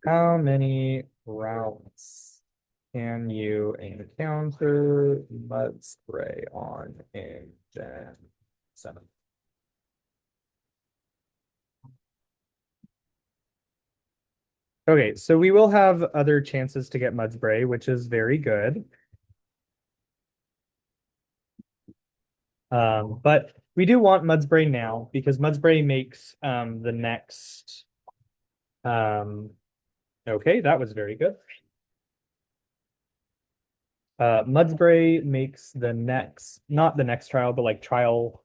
How many rounds can you encounter Mudspray on in Gen 7? Okay, so we will have other chances to get Mudspray, which is very good. But we do want Mudspray now because Mudspray makes the next okay, that was very good. Mudspray makes the next, not the next trial, but like trial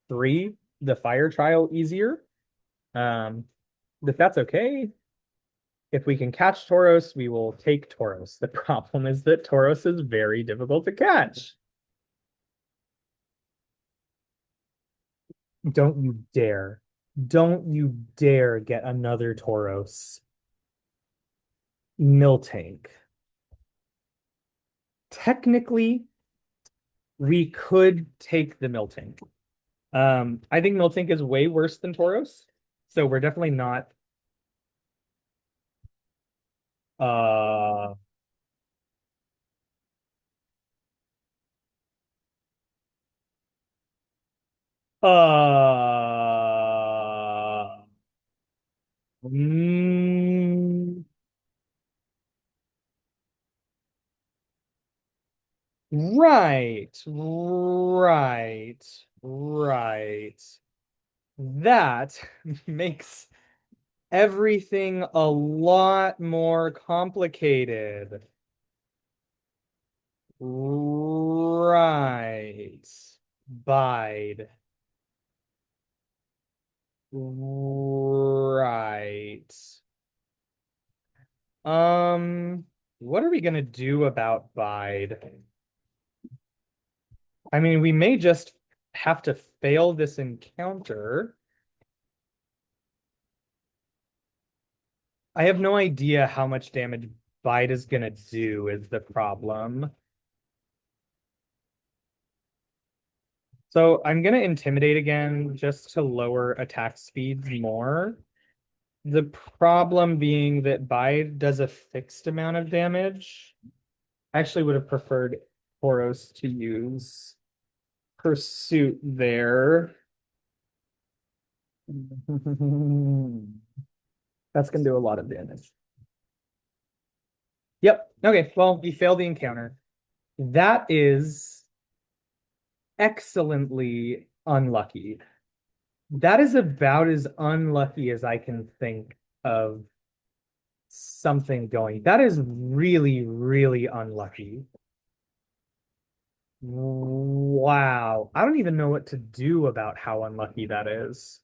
3, the fire trial easier. Um, if that's okay, if we can catch Tauros, we will take Tauros. The problem is that Tauros is very difficult to catch. Don't you dare. Don't you dare get another Tauros. Miltank. Technically, we could take the Miltank. I think Miltank is way worse than Tauros, so we're definitely not uh uh mm, right, right, right. That makes everything a lot more complicated. Right. Bide. Right. What are we gonna do about Bide? I mean, we may just have to fail this encounter. I have no idea how much damage Bide is gonna do is the problem. So I'm gonna Intimidate again just to lower attack speeds more. The problem being that Bide does a fixed amount of damage. I actually would have preferred Tauros to use Pursuit there. That's gonna do a lot of damage. Yep. Okay. Well, we failed the encounter. That is excellently unlucky. That is about as unlucky as I can think of something going. That is really, really unlucky. Wow. I don't even know what to do about how unlucky that is.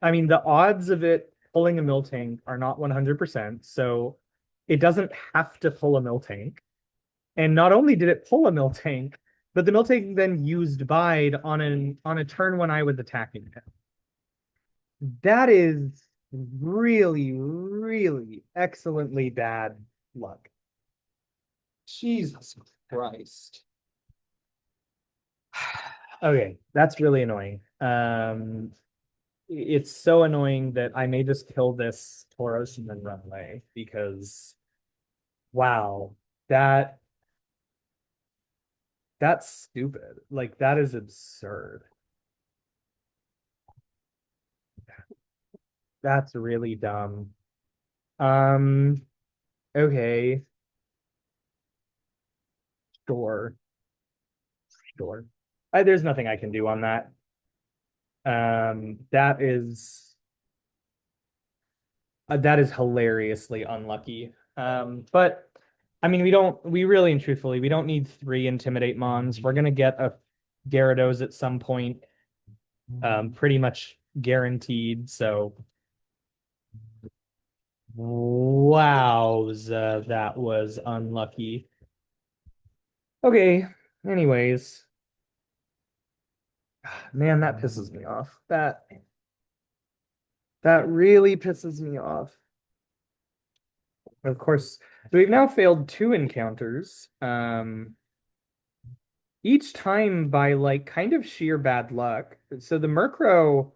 I mean, the odds of it pulling a Miltank are not 100%, so it doesn't have to pull a Miltank. And not only did it pull a Miltank, but the Miltank then used Bide on a turn when I was attacking him. That is really, really excellently bad luck. Jesus Christ. Okay, that's really annoying. It's so annoying that I may just kill this Tauros and then run away because wow, that that's stupid. Like that is absurd. That's really dumb. Um, okay, sure, sure. There's nothing I can do on that. That is hilariously unlucky. But I mean, we really and truthfully, we don't need 3 Intimidate Mons. We're gonna get a Gyarados at some point, pretty much guaranteed. So, wow, that was unlucky. Okay, anyways, man, that pisses me off. That really pisses me off. Of course, so we've now failed two encounters. Each time by like kind of sheer bad luck. So the Murkrow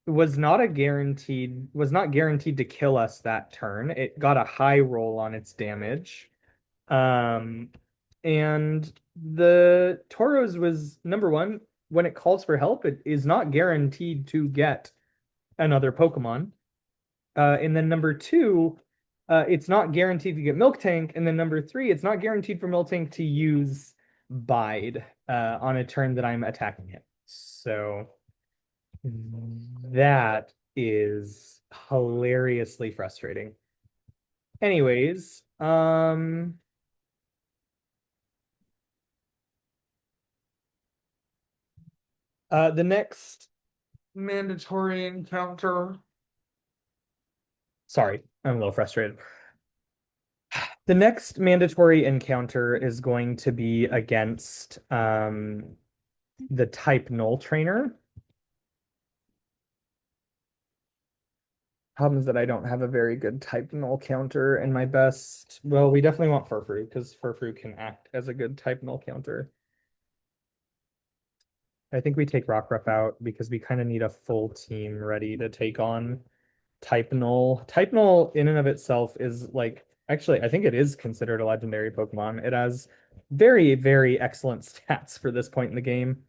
was not guaranteed to kill us that turn. It got a high roll on its damage. Um, and the Tauros was number one, when it calls for help, it is not guaranteed to get another Pokemon. And then number two, it's not guaranteed to get Milk Tank. And then number three, it's not guaranteed for Milk Tank to use Bide on a turn that I'm attacking it. So that is hilariously frustrating. Anyways, the next mandatory encounter. Sorry, I'm a little frustrated. The next mandatory encounter is going to be against the type null trainer. Problem is that I don't have a very good type null counter in my best. Well, we definitely want Furfrou because Furfrou can act as a good type null counter. I think we take Rockruff out because we kind of need a full team ready to take on type null. Type null in and of itself is like, actually, I think it is considered a legendary Pokemon. It has very, very excellent stats for this point in the game.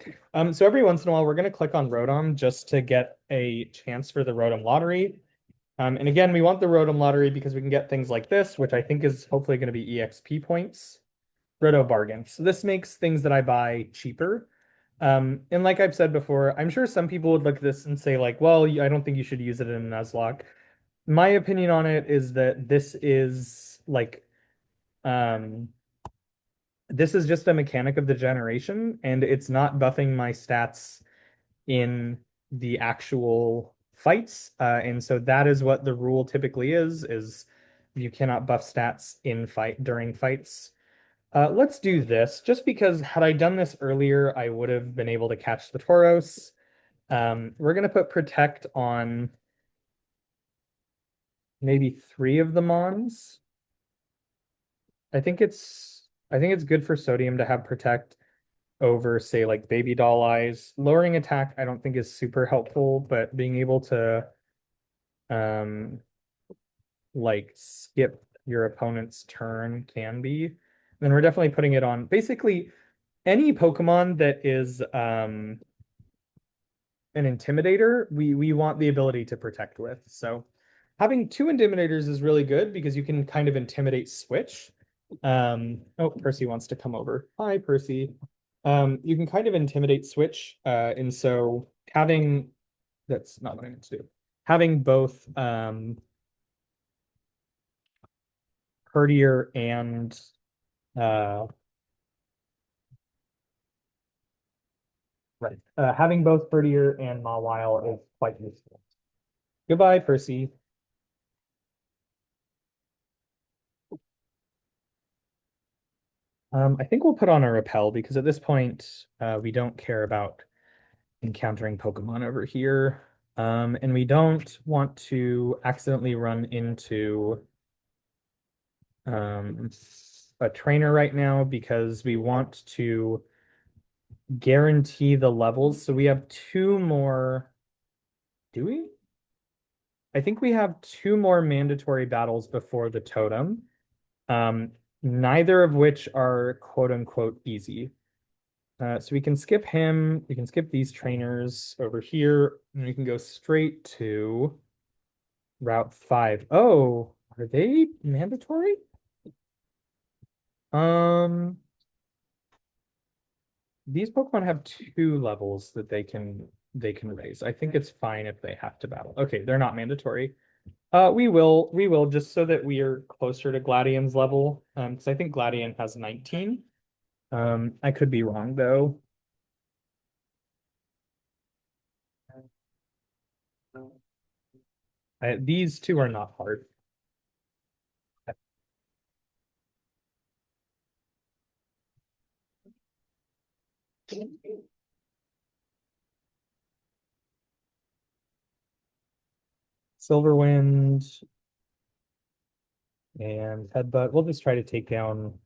So every once in a while, we're going to click on Rotom just to get a chance for the Rotom lottery. And again, we want the Rotom lottery because we can get things like this, which I think is hopefully going to be EXP points. Roto bargain. So this makes things that I buy cheaper. And like I've said before, I'm sure some people would look at this and say like, well, I don't think you should use it in Nuzlocke. My opinion on it is that um, this is just a mechanic of the generation, and it's not buffing my stats in the actual fights. And so that is what the rule typically is you cannot buff stats in fight during fights. Let's do this, just because had I done this earlier, I would have been able to catch the Tauros. We're going to put Protect on maybe three of the Mons. I think it's good for Sodium to have Protect over, say, like Baby Doll Eyes. Lowering attack, I don't think is super helpful, but being able to um like skip your opponent's turn can be. Then we're definitely putting it on basically any Pokemon that is an Intimidator, we want the ability to protect with. So having two Intimidators is really good because you can kind of intimidate switch. Oh, Percy wants to come over. Hi, Percy. You can kind of intimidate switch. And so having, that's not what I meant to do. Having both Herdier and right. Having both Herdier and Mawile is quite useful. Goodbye, Percy. I think we'll put on a repel because at this point, we don't care about encountering Pokemon over here. And we don't want to accidentally run into a trainer right now because we want to guarantee the levels. So we have two more. Do we? I think we have two more mandatory battles before the totem. Um, Neither of which are quote unquote easy. So we can skip him. We can skip these trainers over here, and we can go straight to Route 5. Oh, are they mandatory? Um, these Pokemon have two levels that they can raise. I think it's fine if they have to battle. Okay, they're not mandatory. We will just so that we are closer to Gladian's level. Because I think Gladian has 19. I could be wrong though. These two are not hard. Silverwind and Headbutt. We'll just try to take down.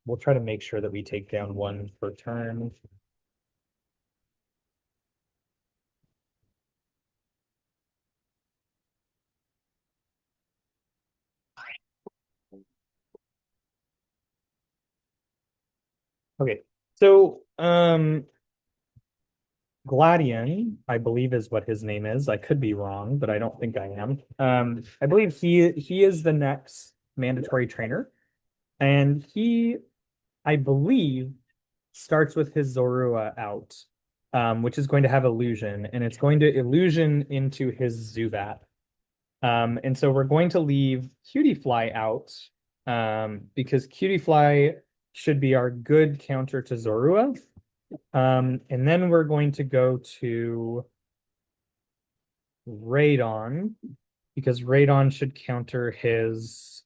We'll try to make sure that we take down one per turn. Okay, so Gladion, I believe is what his name is. I could be wrong, but I don't think I am. I believe he is the next mandatory trainer, and he, I believe, starts with his Zorua out, which is going to have illusion, and it's going to illusion into his Zubat. And so we're going to leave Cutie out, because Cutie should be our good counter to Zorua. And then we're going to go to Radon, because Radon should counter his.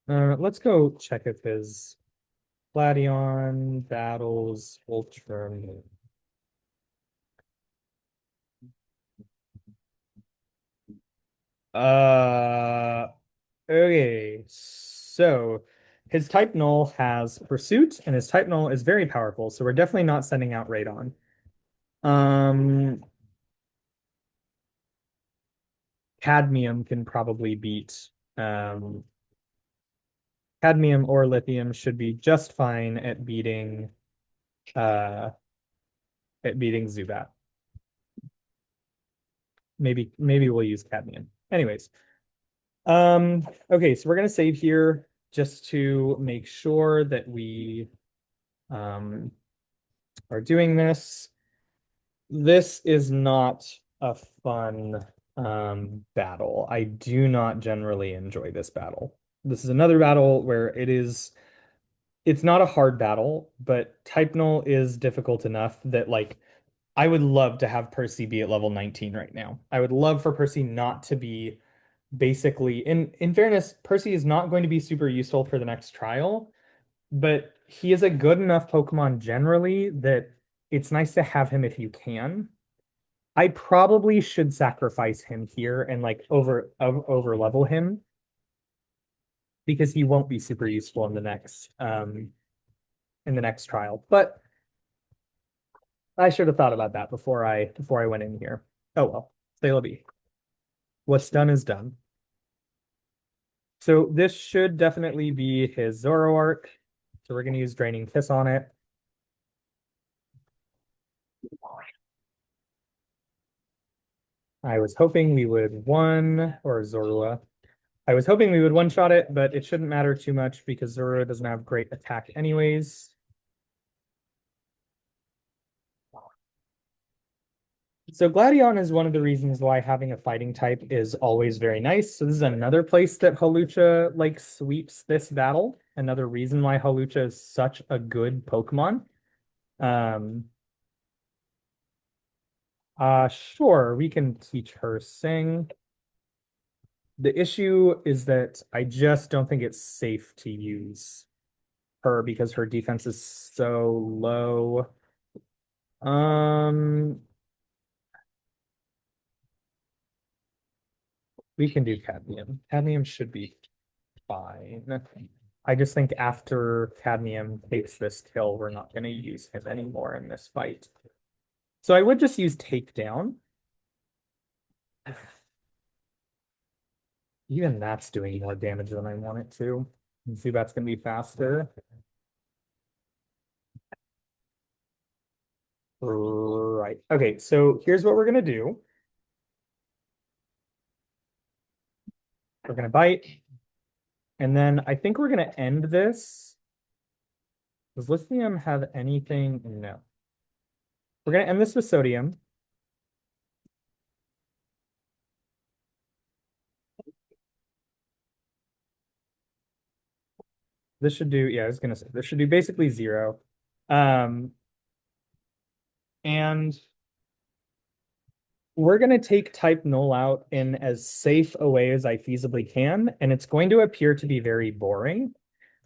Let's go check if his Gladion battles Ultra. Uh, okay. So his type null has Pursuit, and his type null is very powerful. So we're definitely not sending out Radon. Um, Cadmium can probably beat. Cadmium or Lithium should be just fine uh at beating Zubat. Maybe we'll use Cadmium. Anyways, okay, so we're gonna save here just to make sure that we um are doing this. This is not a fun battle. I do not generally enjoy this battle. This is another battle where it's not a hard battle, but type null is difficult enough that like I would love to have Percy be at level 19 right now. I would love for Percy not to be basically in fairness, Percy is not going to be super useful for the next trial, but he is a good enough Pokemon generally that it's nice to have him if you can. I probably should sacrifice him here and like over level him because he won't be super useful in the next trial. But I should have thought about that before I went in here. Oh well, say la vie. What's done is done. So this should definitely be his Zoroark. So we're gonna use Draining Kiss on it. I was hoping we would one or Zorua. I was hoping we would one-shot it, but it shouldn't matter too much because Zorua doesn't have great attack anyways. So Gladion is one of the reasons why having a fighting type is always very nice. So this is another place that Hawlucha like sweeps this battle. Another reason why Hawlucha is such a good Pokemon. Um, sure, we can teach her Sing. The issue is that I just don't think it's safe to use her because her defense is so low. Um, we can do Cadmium. Cadmium should be fine. I just think after Cadmium takes this kill, we're not going to use him anymore in this fight. So I would just use Takedown. Even that's doing more damage than I want it to. Zubat's going to be faster. Right. Okay, so here's what we're going to do. We're going to bite. And then I think we're going to end this. Does Lithium have anything? No. We're going to end this with Sodium. This should do, yeah, I was going to say, this should do basically 0. And we're going to take type null out in as safe a way as I feasibly can, and it's going to appear to be very boring.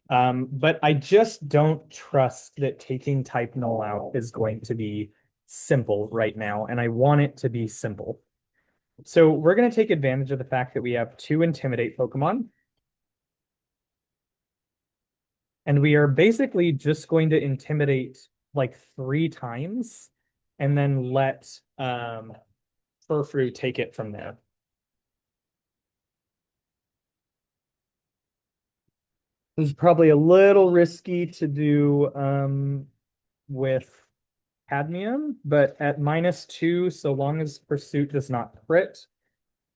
But I just don't trust that taking type null out is going to be simple right now, and I want it to be simple. So we're going to take advantage of the fact that we have two Intimidate Pokemon, and we are basically just going to Intimidate like 3 times, and then let Furfrou take it from there. This is probably a little risky to do with cadmium, but at -2, so long as Pursuit does not crit,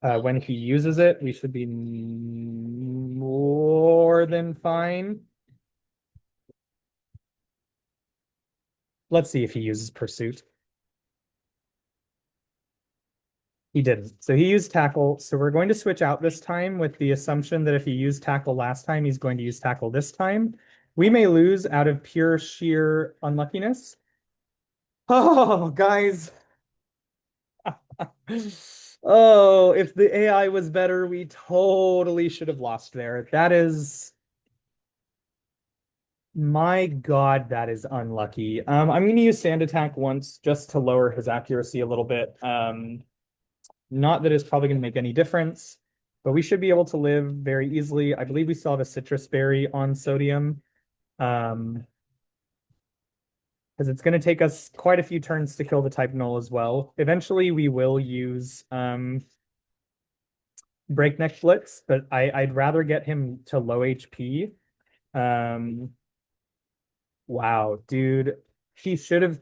when he uses it, we should be more than fine. Let's see if he uses Pursuit. He didn't. So he used Tackle. So we're going to switch out this time with the assumption that if he used Tackle last time, he's going to use Tackle this time. We may lose out of pure sheer unluckiness. Oh, guys. Oh, if the AI was better, we totally should have lost there. That is, my God, that is unlucky. I'm going to use Sand Attack once just to lower his accuracy a little bit. Not that it's probably going to make any difference, but we should be able to live very easily. I believe we still have a Citrus Berry on Sodium. Because it's going to take us quite a few turns to kill the type null as well. Eventually, we will use Breakneck Blitz, but I'd rather get him to low HP. Wow, dude, he should have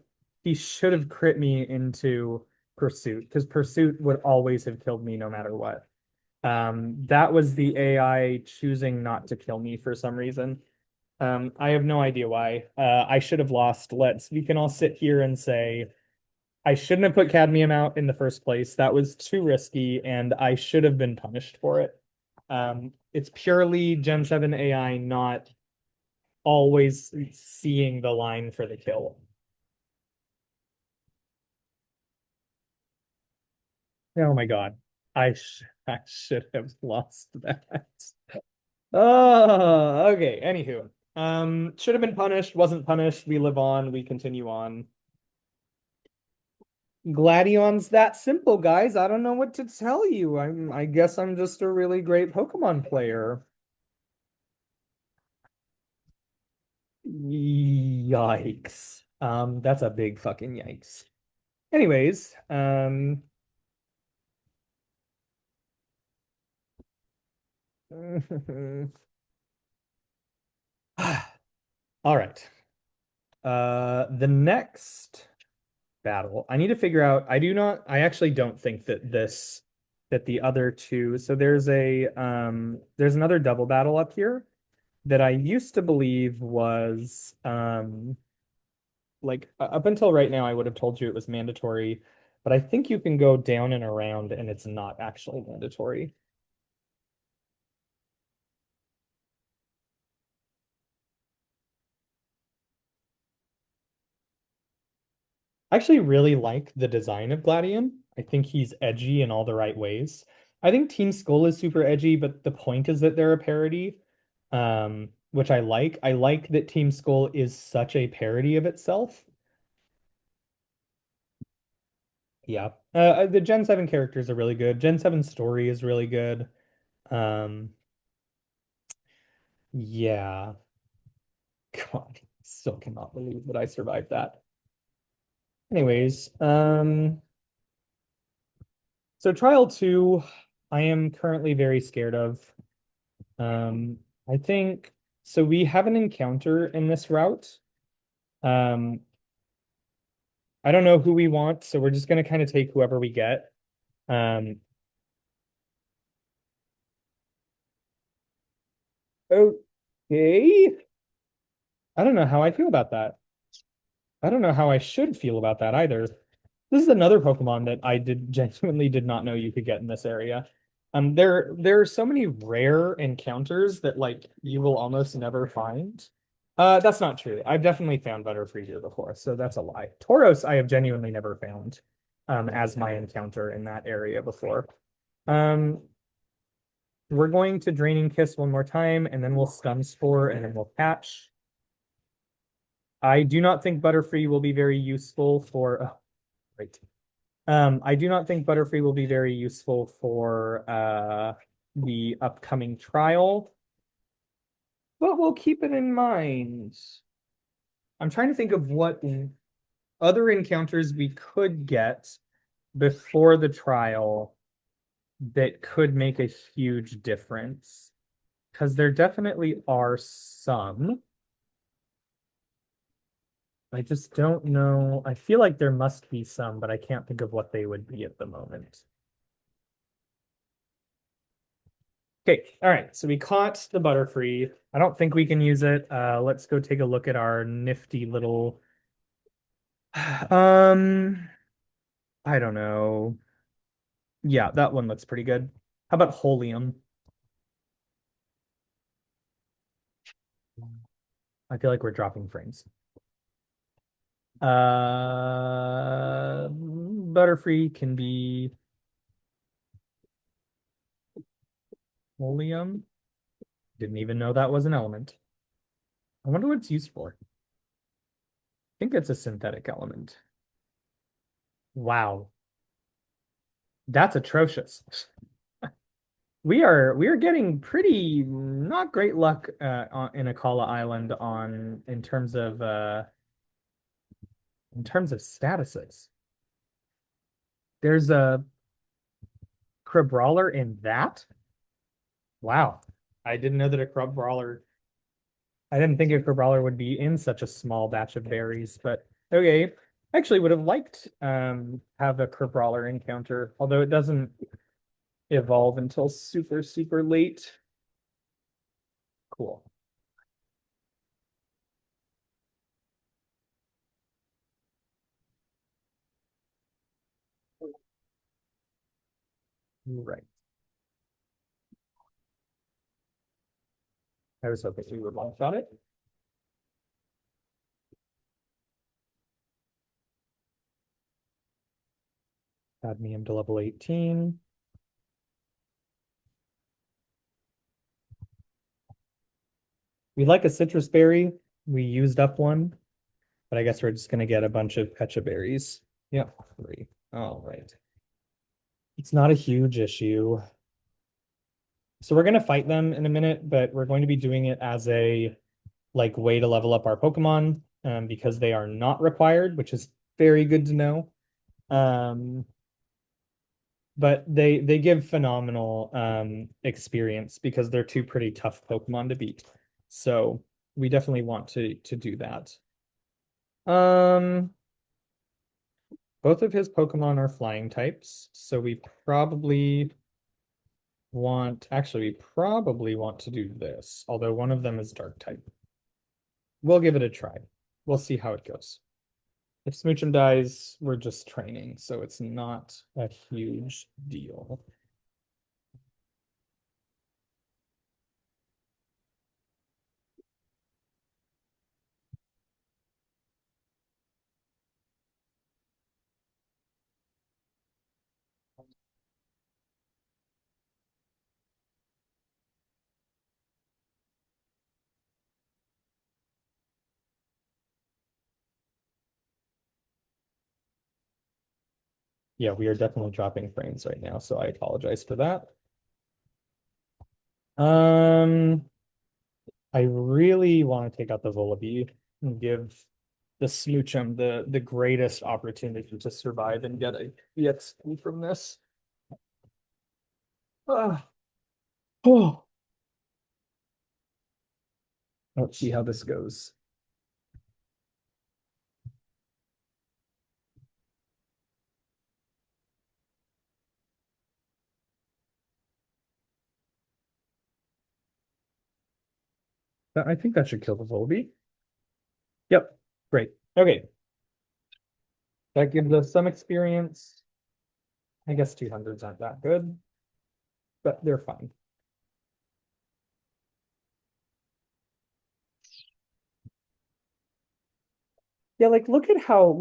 crit me into Pursuit because Pursuit would always have killed me no matter what. That was the AI choosing not to kill me for some reason. I have no idea why. I should have lost. We can all sit here and say, I shouldn't have put cadmium out in the first place. That was too risky, and I should have been punished for it. It's purely Gen 7 AI not always seeing the line for the kill. Oh my God. I should have lost that. Oh, okay. Anywho, should have been punished, wasn't punished. We live on, we continue on. Gladion's that simple, guys. I don't know what to tell you. I guess I'm just a really great Pokemon player. Yikes. That's a big fucking yikes. Anyways, all right. The next battle, I need to figure out. I actually don't think that the other two. So there's another double battle up here that I used to believe was like up until right now, I would have told you it was mandatory, but I think you can go down and around and it's not actually mandatory. I actually really like the design of Gladion. I think he's edgy in all the right ways. I think Team Skull is super edgy, but the point is that they're a parody, which I like. I like that Team Skull is such a parody of itself. Yeah. The Gen 7 characters are really good. Gen 7 story is really good. Um, yeah. God, still cannot believe that I survived that. Anyways, so trial 2, I am currently very scared of. Um, I think so. We have an encounter in this route. Um, I don't know who we want, so we're just gonna kind of take whoever we get. Um, okay. I don't know how I feel about that. I don't know how I should feel about that either. This is another Pokemon that I genuinely did not know you could get in this area. There are so many rare encounters that like you will almost never find. That's not true. I've definitely found Butterfree here before, so that's a lie. Tauros, I have genuinely never found. as my encounter in that area before. Um, we're going to Draining Kiss one more time, and then we'll Stun Spore, and then we'll catch. I do not think Butterfree will be very useful for. Oh, right. I do not think Butterfree will be very useful for the upcoming trial, but we'll keep it in mind. I'm trying to think of what other encounters we could get before the trial that could make a huge difference. Because there definitely are some. I just don't know. I feel like there must be some, but I can't think of what they would be at the moment. Okay, all right. So we caught the Butterfree. I don't think we can use it. Let's go take a look at our nifty little. Um, I don't know. Yeah, that one looks pretty good. How about Holium? I feel like we're dropping frames. Butterfree can be Holium. Didn't even know that was an element. I wonder what it's used for. I think it's a synthetic element. Wow. That's atrocious. We are getting pretty not great luck in Akala Island on in terms of statuses. There's a Crabrawler in that? Wow. I didn't know that a Crabrawler I didn't think a Crabrawler would be in such a small batch of berries, but okay. I actually would have liked have a Crabrawler encounter, although it doesn't evolve until super, super late. Cool. Right. I was hoping we would one shot it. Cadmium to level 18. We like a citrus berry. We used up one, but I guess we're just gonna get a bunch of pecha berries. Yep, 3. All right. It's not a huge issue. So we're gonna fight them in a minute, but we're going to be doing it as a like way to level up our Pokemon, because they are not required, which is very good to know. Um, but they give phenomenal experience because they're two pretty tough Pokemon to beat. So we definitely want to do that. Um, both of his Pokemon are flying types, so we probably want to do this, although one of them is dark type. We'll give it a try. We'll see how it goes. If Smoochum dies, we're just training, so it's not a huge deal. Yeah, we are definitely dropping frames right now, so I apologize for that. Um, I really want to take out the Volibee and give the Smoochum the greatest opportunity to survive and get a EXP from this. Ah. Oh, let's see how this goes. I think that should kill the Volibee. Yep, great. Okay, that gives us some experience. I guess 200s aren't that good, but they're fine. Yeah, like look at how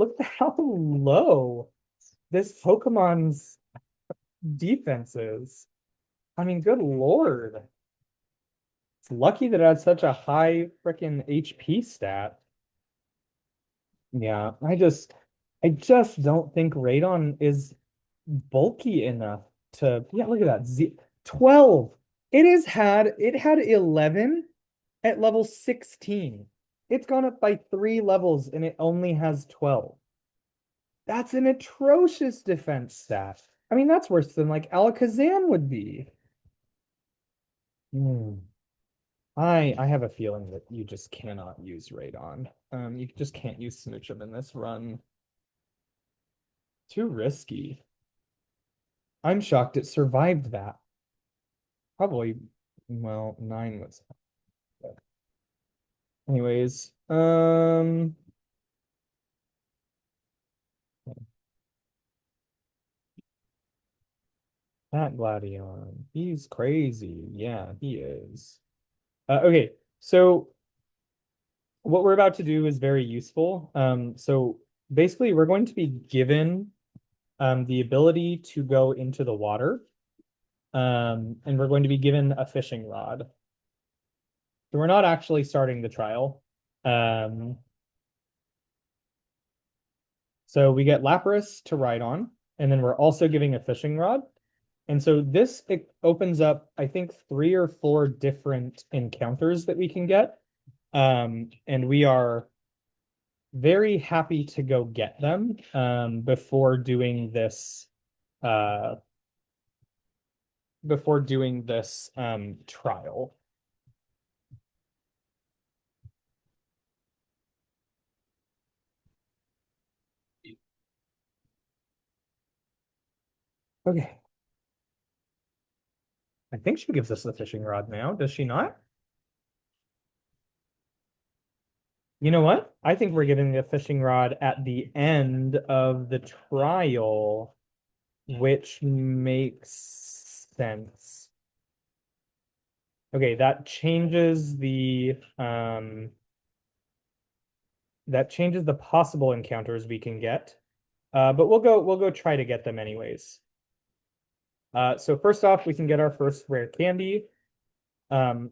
low this Pokemon's defenses. I mean, good Lord. It's lucky that it had such a high freaking HP stat. Yeah, I just don't think Radon is bulky enough to, yeah, look at that. 12. It had 11 at level 16. It's gone up by 3 levels and it only has 12. That's an atrocious defense stat. I mean, that's worse than like Alakazam would be. Hmm. I have a feeling that you just cannot use Radon. You just can't use Smoochum in this run. Too risky. I'm shocked it survived that. Probably, well, 9 was. Anyways, that Gladion, he's crazy. Yeah, he is. Okay, so what we're about to do is very useful. So basically, we're going to be given the ability to go into the water, and we're going to be given a fishing rod. So we're not actually starting the trial. Um, so we get Lapras to ride on, and then we're also giving a fishing rod. And so this it opens up, I think, 3 or 4 different encounters that we can get. And we are very happy to go get them uh before doing this trial. Okay. I think she gives us the fishing rod now, does she not? You know what? I think we're giving the fishing rod at the end of the trial, which makes sense. Okay, that changes the possible encounters we can get. But we'll go try to get them anyways. So first off, we can get our first rare candy. Um,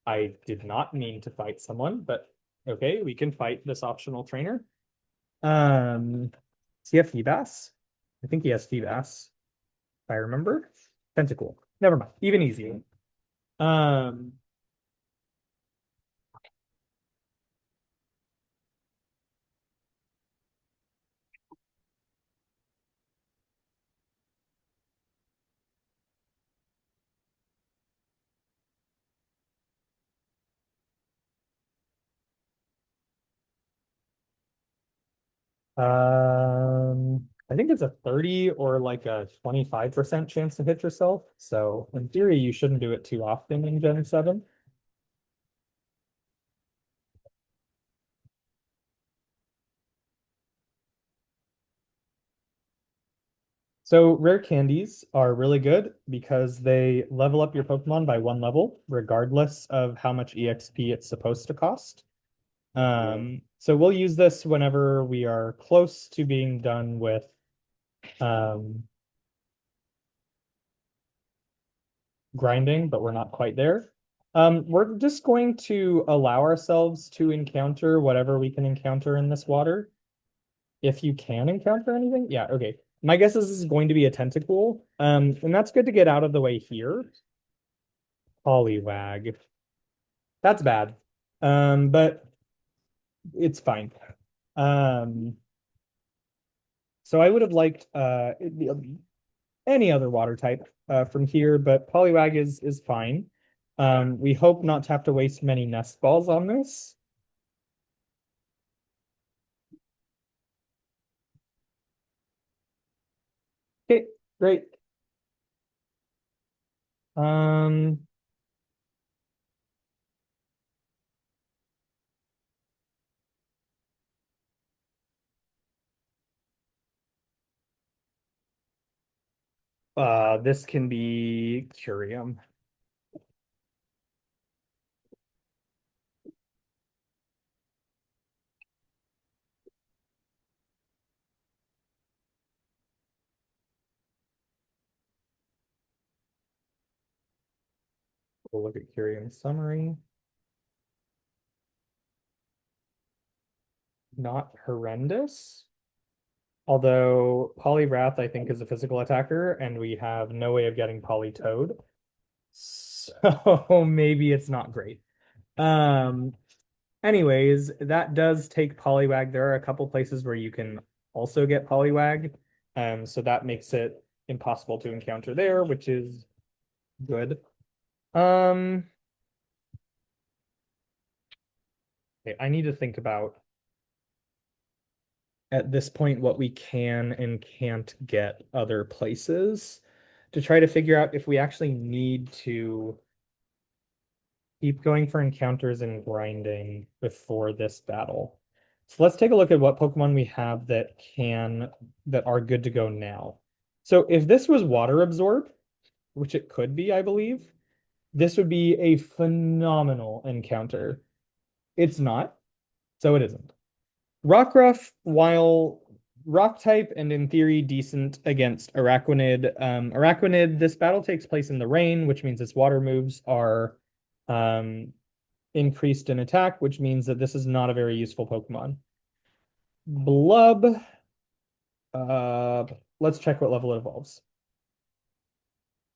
I did not mean to fight someone, but okay, we can fight this optional trainer. Does he have Feebas? I think he has Feebas, if I remember. Tentacle. Never mind. Even easier. Um, I think it's a 30 or like a 25% chance to hit yourself. So in theory, you shouldn't do it too often in Gen 7. So rare candies are really good because they level up your Pokemon by 1 level, regardless of how much EXP it's supposed to cost. So we'll use this whenever we are close to being done with um, grinding, but we're not quite there. We're just going to allow ourselves to encounter whatever we can encounter in this water. If you can encounter anything, yeah, okay. My guess is this is going to be a tentacle. And that's good to get out of the way here. Poliwag. That's bad. But it's fine. Um, so I would have liked any other water type from here, but Poliwag is fine. We hope not to have to waste many nest balls on this. Okay, great. Um, this can be Curium. We'll look at Kyrian summary. Not horrendous. Although Poliwrath, I think, is a physical attacker, and we have no way of getting Politoed. So maybe it's not great. Um, Anyways, that does take Poliwag. There are a couple places where you can also get Poliwag. So that makes it impossible to encounter there, which is good. Um, okay, I need to think about at this point what we can and can't get other places to try to figure out if we actually need to keep going for encounters and grinding before this battle. So let's take a look at what Pokemon we have that are good to go now. So if this was Water Absorb, which it could be, I believe, this would be a phenomenal encounter. It's not, so it isn't. Rockruff, while rock type and in theory decent against Araquanid. Araquanid, this battle takes place in the rain, which means its water moves are um, increased in attack, which means that this is not a very useful Pokemon. Blub, let's check what level it evolves.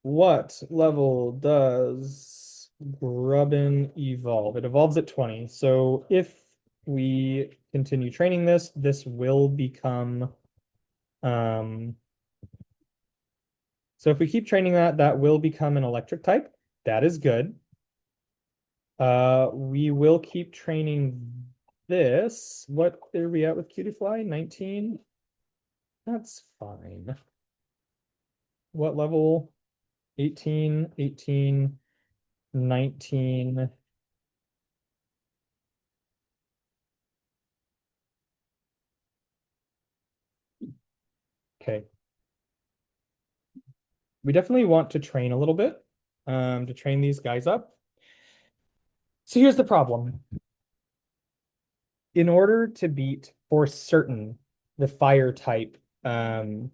What level does Grubbin evolve? It evolves at 20. So if we continue training this, this will become so if we keep training that, that will become an electric type. That is good. We will keep training this. What are we at with Cutiefly? 19? That's fine. What level? 18, 18, 19. Okay. We definitely want to train a little bit to train these guys up. So here's the problem. In order to beat for certain the fire type, um,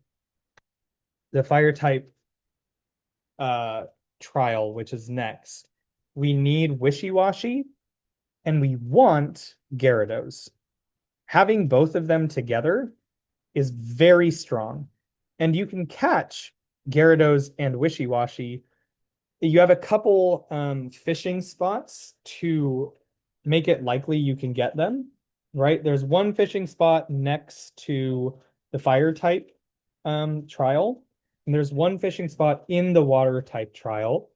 the fire type trial, which is next, we need Wishy-Washy and we want Gyarados. Having both of them together is very strong. And you can catch Gyarados and Wishy-Washy. You have a couple fishing spots to make it likely you can get them, right? There's one fishing spot next to the fire type trial, and there's one fishing spot in the water type trial.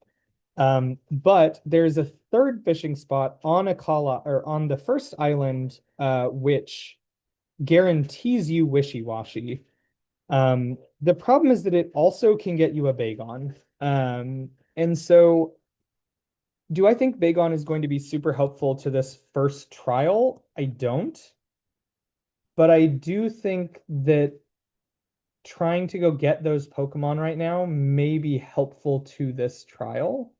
But there's a third fishing spot on Akala or on the first island, which guarantees you Wishy-Washy. The problem is that it also can get you a Bagon. And so do I think Bagon is going to be super helpful to this first trial? I don't. But I do think that trying to go get those Pokemon right now may be helpful to this trial.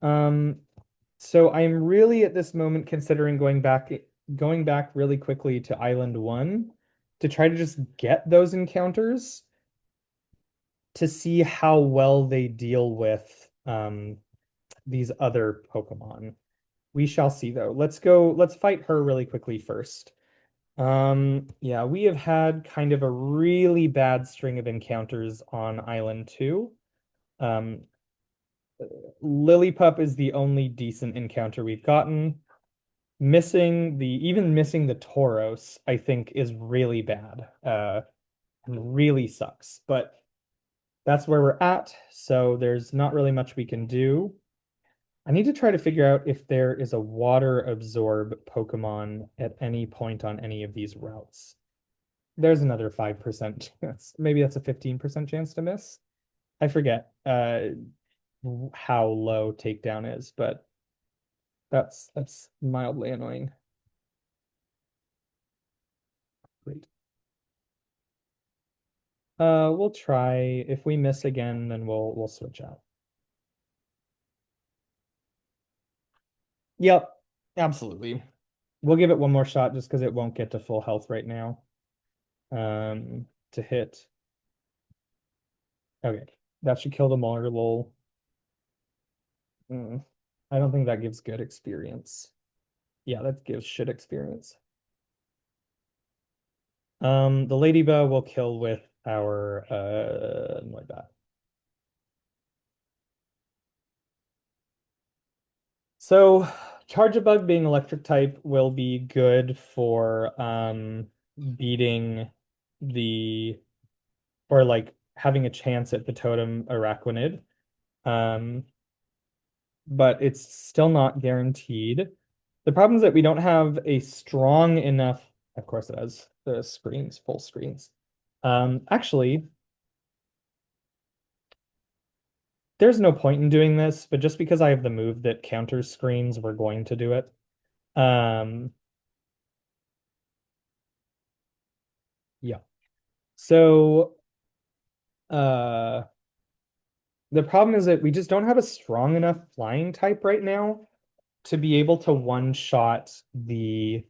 So I'm really at this moment considering going back really quickly to Island 1 to try to just get those encounters to see how well they deal with these other Pokemon. We shall see though. Let's fight her really quickly first. Yeah, we have had kind of a really bad string of encounters on Island 2. Um, Lillipup is the only decent encounter we've gotten. Even missing the Tauros, I think, is really bad. And really sucks. But that's where we're at, so there's not really much we can do. I need to try to figure out if there is a water absorb Pokemon at any point on any of these routes. There's another 5% chance. Maybe that's a 15% chance to miss. I forget how low takedown is, but that's mildly annoying. Great. We'll try. If we miss again, then we'll switch out. Yep, absolutely. We'll give it one more shot just because it won't get to full health right now. To hit. Okay, that should kill the Molar lol. I don't think that gives good experience. Yeah, that gives shit experience. The ladybug will kill with our like that. So Charge-a-Bug being electric type will be good for beating the or like having a chance at the Totem Araquanid. Um, but it's still not guaranteed. The problem is that we don't have a strong enough, of course it has the screens, full screens. Actually, there's no point in doing this, but just because I have the move that counters screens, we're going to do it. Um, yeah. So, uh, the problem is that we just don't have a strong enough flying type right now to be able to one-shot the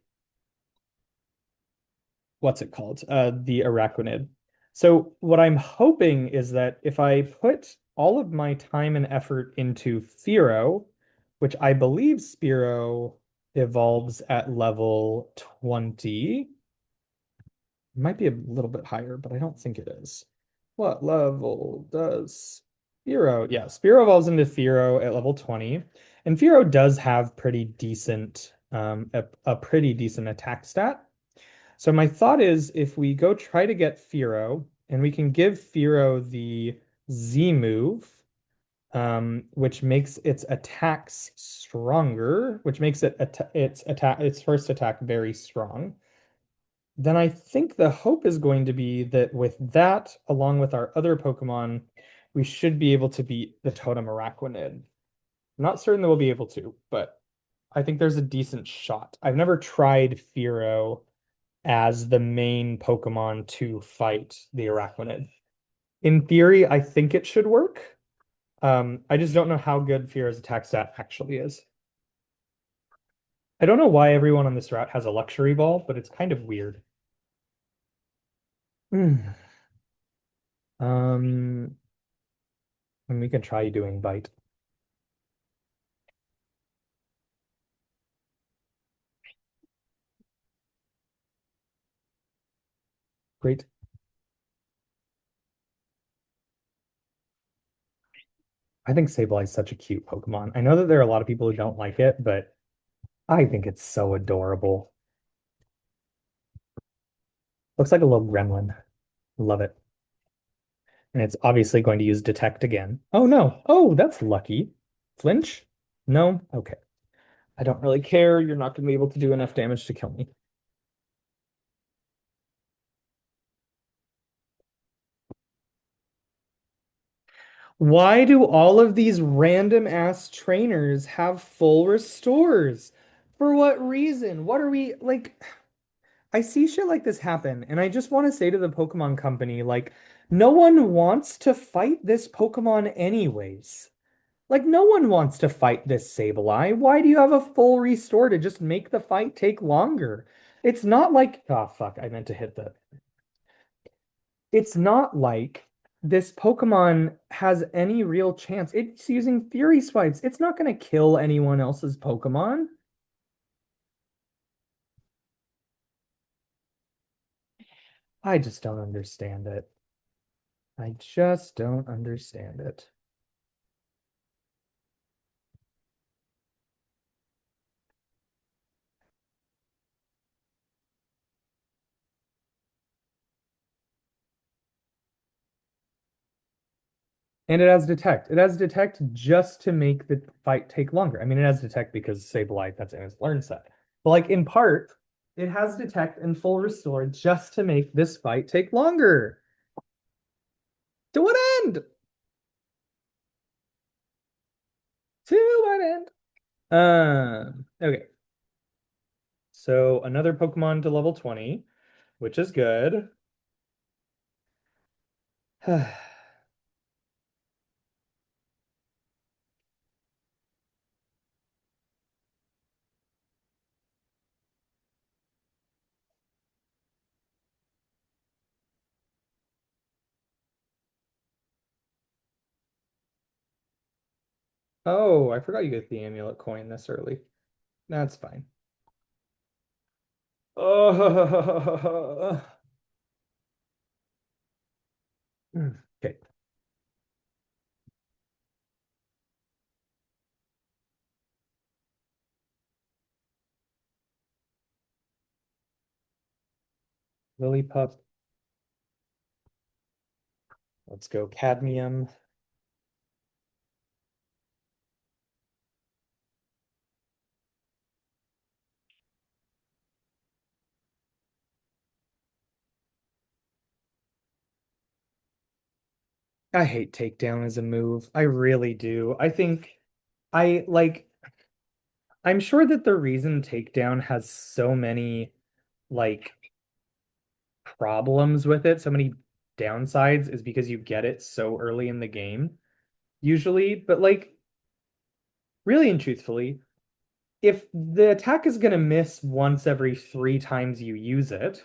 what's it called? The Araquanid. So what I'm hoping is that if I put all of my time and effort into Fearow, which I believe Spearow evolves at level 20, it might be a little bit higher, but I don't think it is. What level does Spearow? Yeah, Spearow evolves into Fearow at level 20. And Fearow does have pretty decent a pretty decent attack stat. So my thought is if we go try to get Fearow and we can give Fearow the Z move, which makes its attacks stronger, which makes its first attack very strong, then I think the hope is going to be that with that, along with our other Pokemon, we should be able to beat the Totem Araquanid. I'm not certain that we'll be able to, but I think there's a decent shot. I've never tried Fearow as the main Pokemon to fight the Araquanid. In theory, I think it should work. I just don't know how good Fear's attack stat actually is. I don't know why everyone on this route has a luxury ball, but it's kind of weird. Hmm. Um, and we can try doing bite. Great. I think Sableye is such a cute Pokemon. I know that there are a lot of people who don't like it, but I think it's so adorable. Looks like a little gremlin. Love it. And it's obviously going to use Detect again. Oh no. Oh, that's lucky. Flinch? No? Okay. I don't really care. You're not going to be able to do enough damage to kill me. Why do all of these random ass trainers have full restores? For what reason? What are we like? I see shit like this happen, and I just want to say to the Pokemon Company, like, no one wants to fight this Pokemon anyways. Like, no one wants to fight this Sableye. Why do you have a full restore to just make the fight take longer? It's not like, oh fuck, I meant to hit the. It's not like this Pokemon has any real chance. It's using Fury Swipes. It's not going to kill anyone else's Pokemon. I just don't understand it. I just don't understand it. And it has Detect. It has Detect just to make the fight take longer. I mean, it has Detect because Sableye, that's in its learn set. But like in part, it has Detect and Full Restore just to make this fight take longer. To what end? To what end? Okay. So another Pokemon to level 20, which is good. Oh, I forgot you get the amulet coin this early. That's fine. Oh, okay. Lily Pup. Let's go cadmium. I hate takedown as a move. I really do. I think I like I'm sure that the reason takedown has so many like problems with it, so many downsides is because you get it so early in the game, usually. But like really and truthfully, if the attack is gonna miss once every 3 times you use it,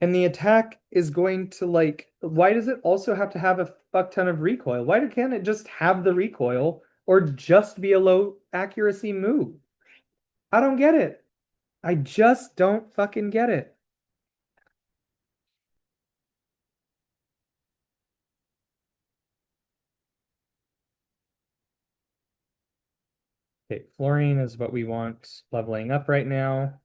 and the attack is going to like, why does it also have to have a fuck ton of recoil? Why can't it just have the recoil or just be a low accuracy move? I don't get it. I just don't fucking get it. Okay, fluorine is what we want leveling up right now.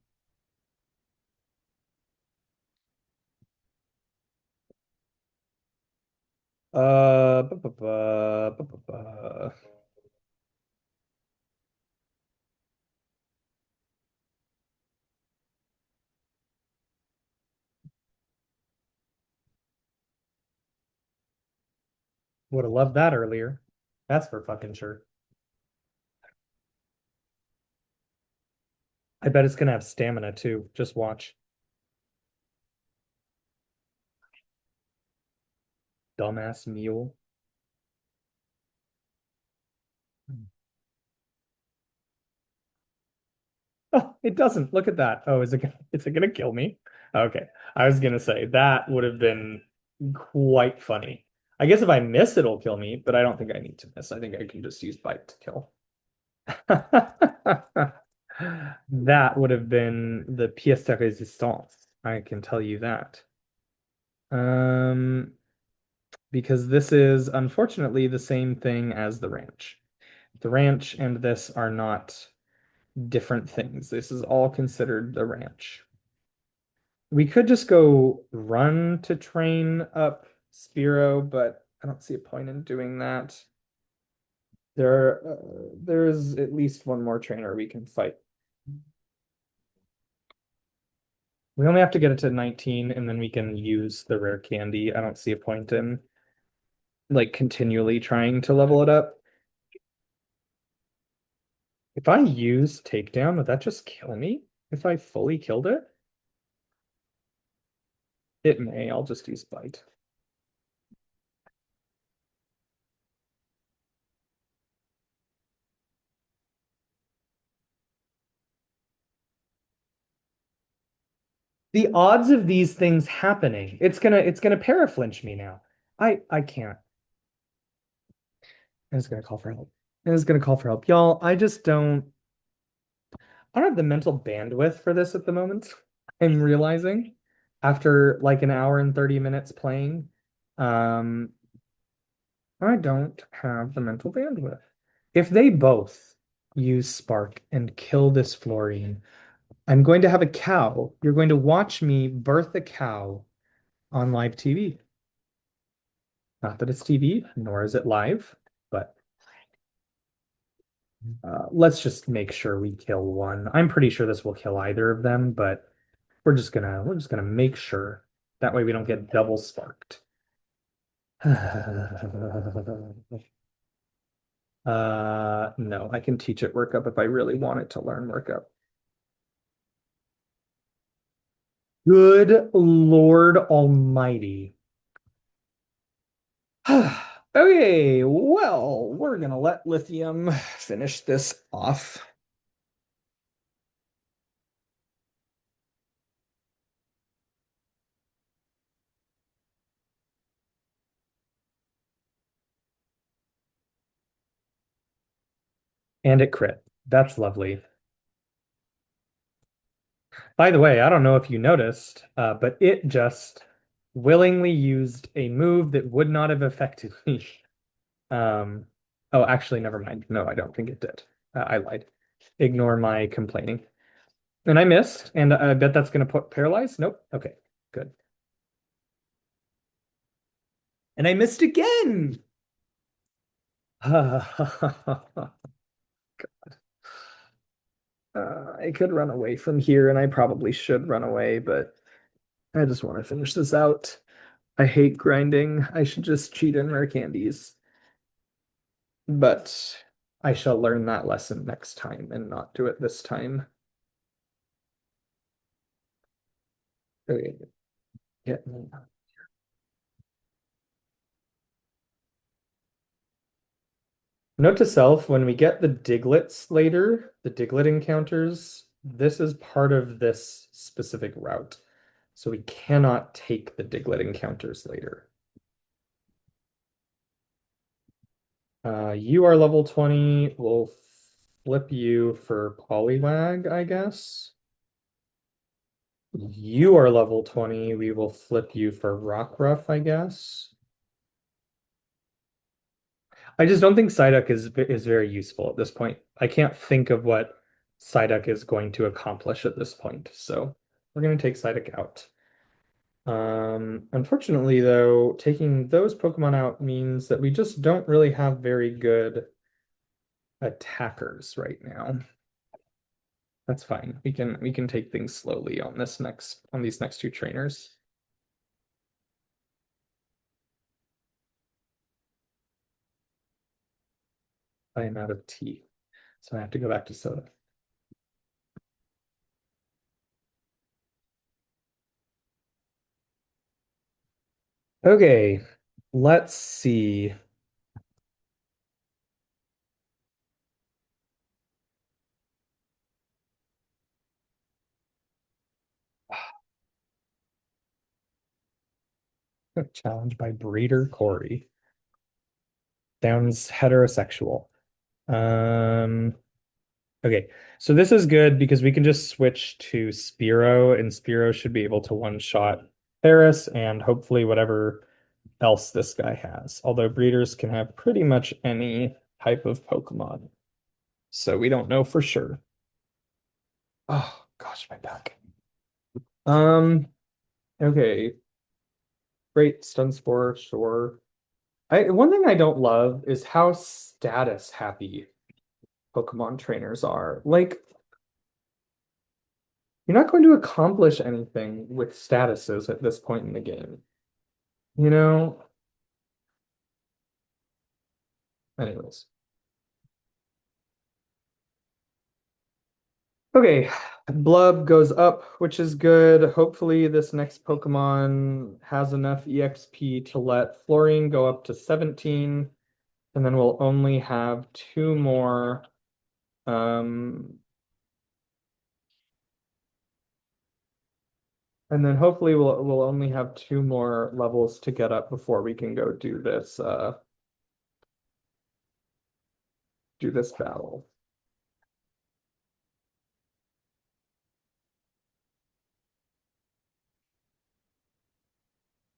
Would have loved that earlier. That's for fucking sure. I bet it's gonna have stamina too. Just watch. Dumbass mule. Oh, it doesn't. Look at that. Oh, is it gonna kill me? Okay. I was gonna say that would have been quite funny. I guess if I miss, it'll kill me, but I don't think I need to miss. I think I can just use bite to kill. That would have been the pièce de résistance. I can tell you that. Um, because this is unfortunately the same thing as the ranch. The ranch and this are not different things. This is all considered the ranch. We could just go run to train up Spiro, but I don't see a point in doing that. There is at least one more trainer we can fight. We only have to get it to 19 and then we can use the rare candy. I don't see a point in like continually trying to level it up. If I use takedown, would that just kill me if I fully killed it? It may. I'll just use bite. The odds of these things happening, it's gonna paraflinch me now. I can't. It's gonna call for help. It's gonna call for help. Y'all, I don't have the mental bandwidth for this at the moment. I'm realizing after like an hour and 30 minutes playing. Um, I don't have the mental bandwidth. If they both use Spark and kill this fluorine, I'm going to have a cow. You're going to watch me birth a cow on live TV. Not that it's TV, nor is it live, but let's just make sure we kill one. I'm pretty sure this will kill either of them, but we're just gonna make sure. That way we don't get double sparked. No, I can teach it workup if I really want it to learn workup. Good Lord Almighty. Okay, well, we're gonna let Lithium finish this off. And it crit. That's lovely. By the way, I don't know if you noticed, but it just willingly used a move that would not have affected me. Um, oh, actually, never mind. No, I don't think it did. I lied. Ignore my complaining. And I missed, and I bet that's going to put paralyze. Nope. Okay, good. And I missed again. I could run away from here, and I probably should run away, but I just want to finish this out. I hate grinding. I should just cheat in rare candies. But I shall learn that lesson next time and not do it this time. Okay, get me. Note to self, when we get the Diglets later, the Diglet encounters, this is part of this specific route. So we cannot take the Diglet encounters later. You are level 20. We'll flip you for Poliwag, I guess. You are level 20. We will flip you for Rockruff, I guess. I just don't think Psyduck is very useful at this point. I can't think of what Psyduck is going to accomplish at this point, so we're going to take Psyduck out. Unfortunately, though, taking those Pokemon out means that we just don't really have very good attackers right now. That's fine. We can take things slowly on these next two trainers. I am out of tea, so I have to go back to soda. Okay, let's see. Challenged by Breeder Corey. Sounds heterosexual. Um, okay, so this is good because we can just switch to Spearow, and Spearow should be able to one-shot Paris and hopefully whatever else this guy has. Although breeders can have pretty much any type of Pokemon, so we don't know for sure. Oh gosh, my back. Um, okay, great Stun Spore, sure. One thing I don't love is how status happy Pokemon trainers are. Like, you're not going to accomplish anything with statuses at this point in the game. You know? Anyways. Okay, Blub goes up, which is good. Hopefully, this next Pokemon has enough EXP to let Florine go up to 17, and then we'll only have two more. And then hopefully we'll only have two more levels to get up before we can go do this battle.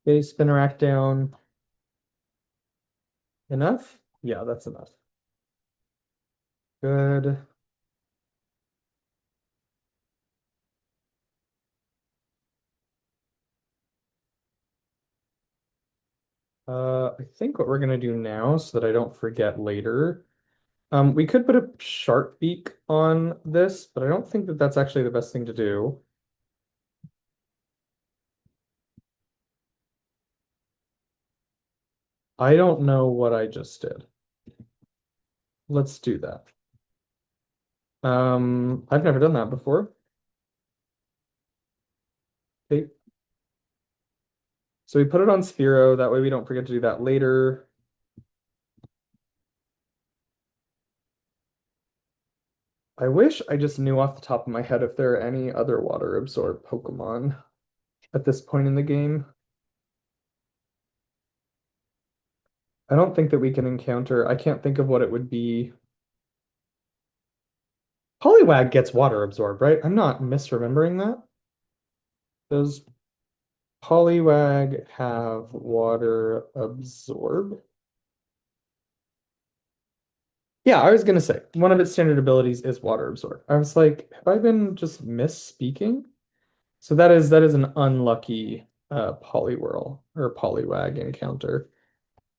Okay, Spinnerack down. Enough? Yeah, that's enough. Good. I think what we're gonna do now, so that I don't forget later, we could put a sharp beak on this, but I don't think that that's actually the best thing to do. I don't know what I just did. Let's do that. I've never done that before. Okay, so we put it on Spearow, that way we don't forget to do that later. I wish I just knew off the top of my head if there are any other water absorb Pokemon at this point in the game. I don't think that we can encounter, I can't think of what it would be. Poliwag gets water absorb, right? I'm not misremembering that. Does Poliwag have water absorb? Yeah, I was gonna say one of its standard abilities is water absorb. I was like, have I been just misspeaking? So that is an unlucky Poliwhirl or Poliwag encounter,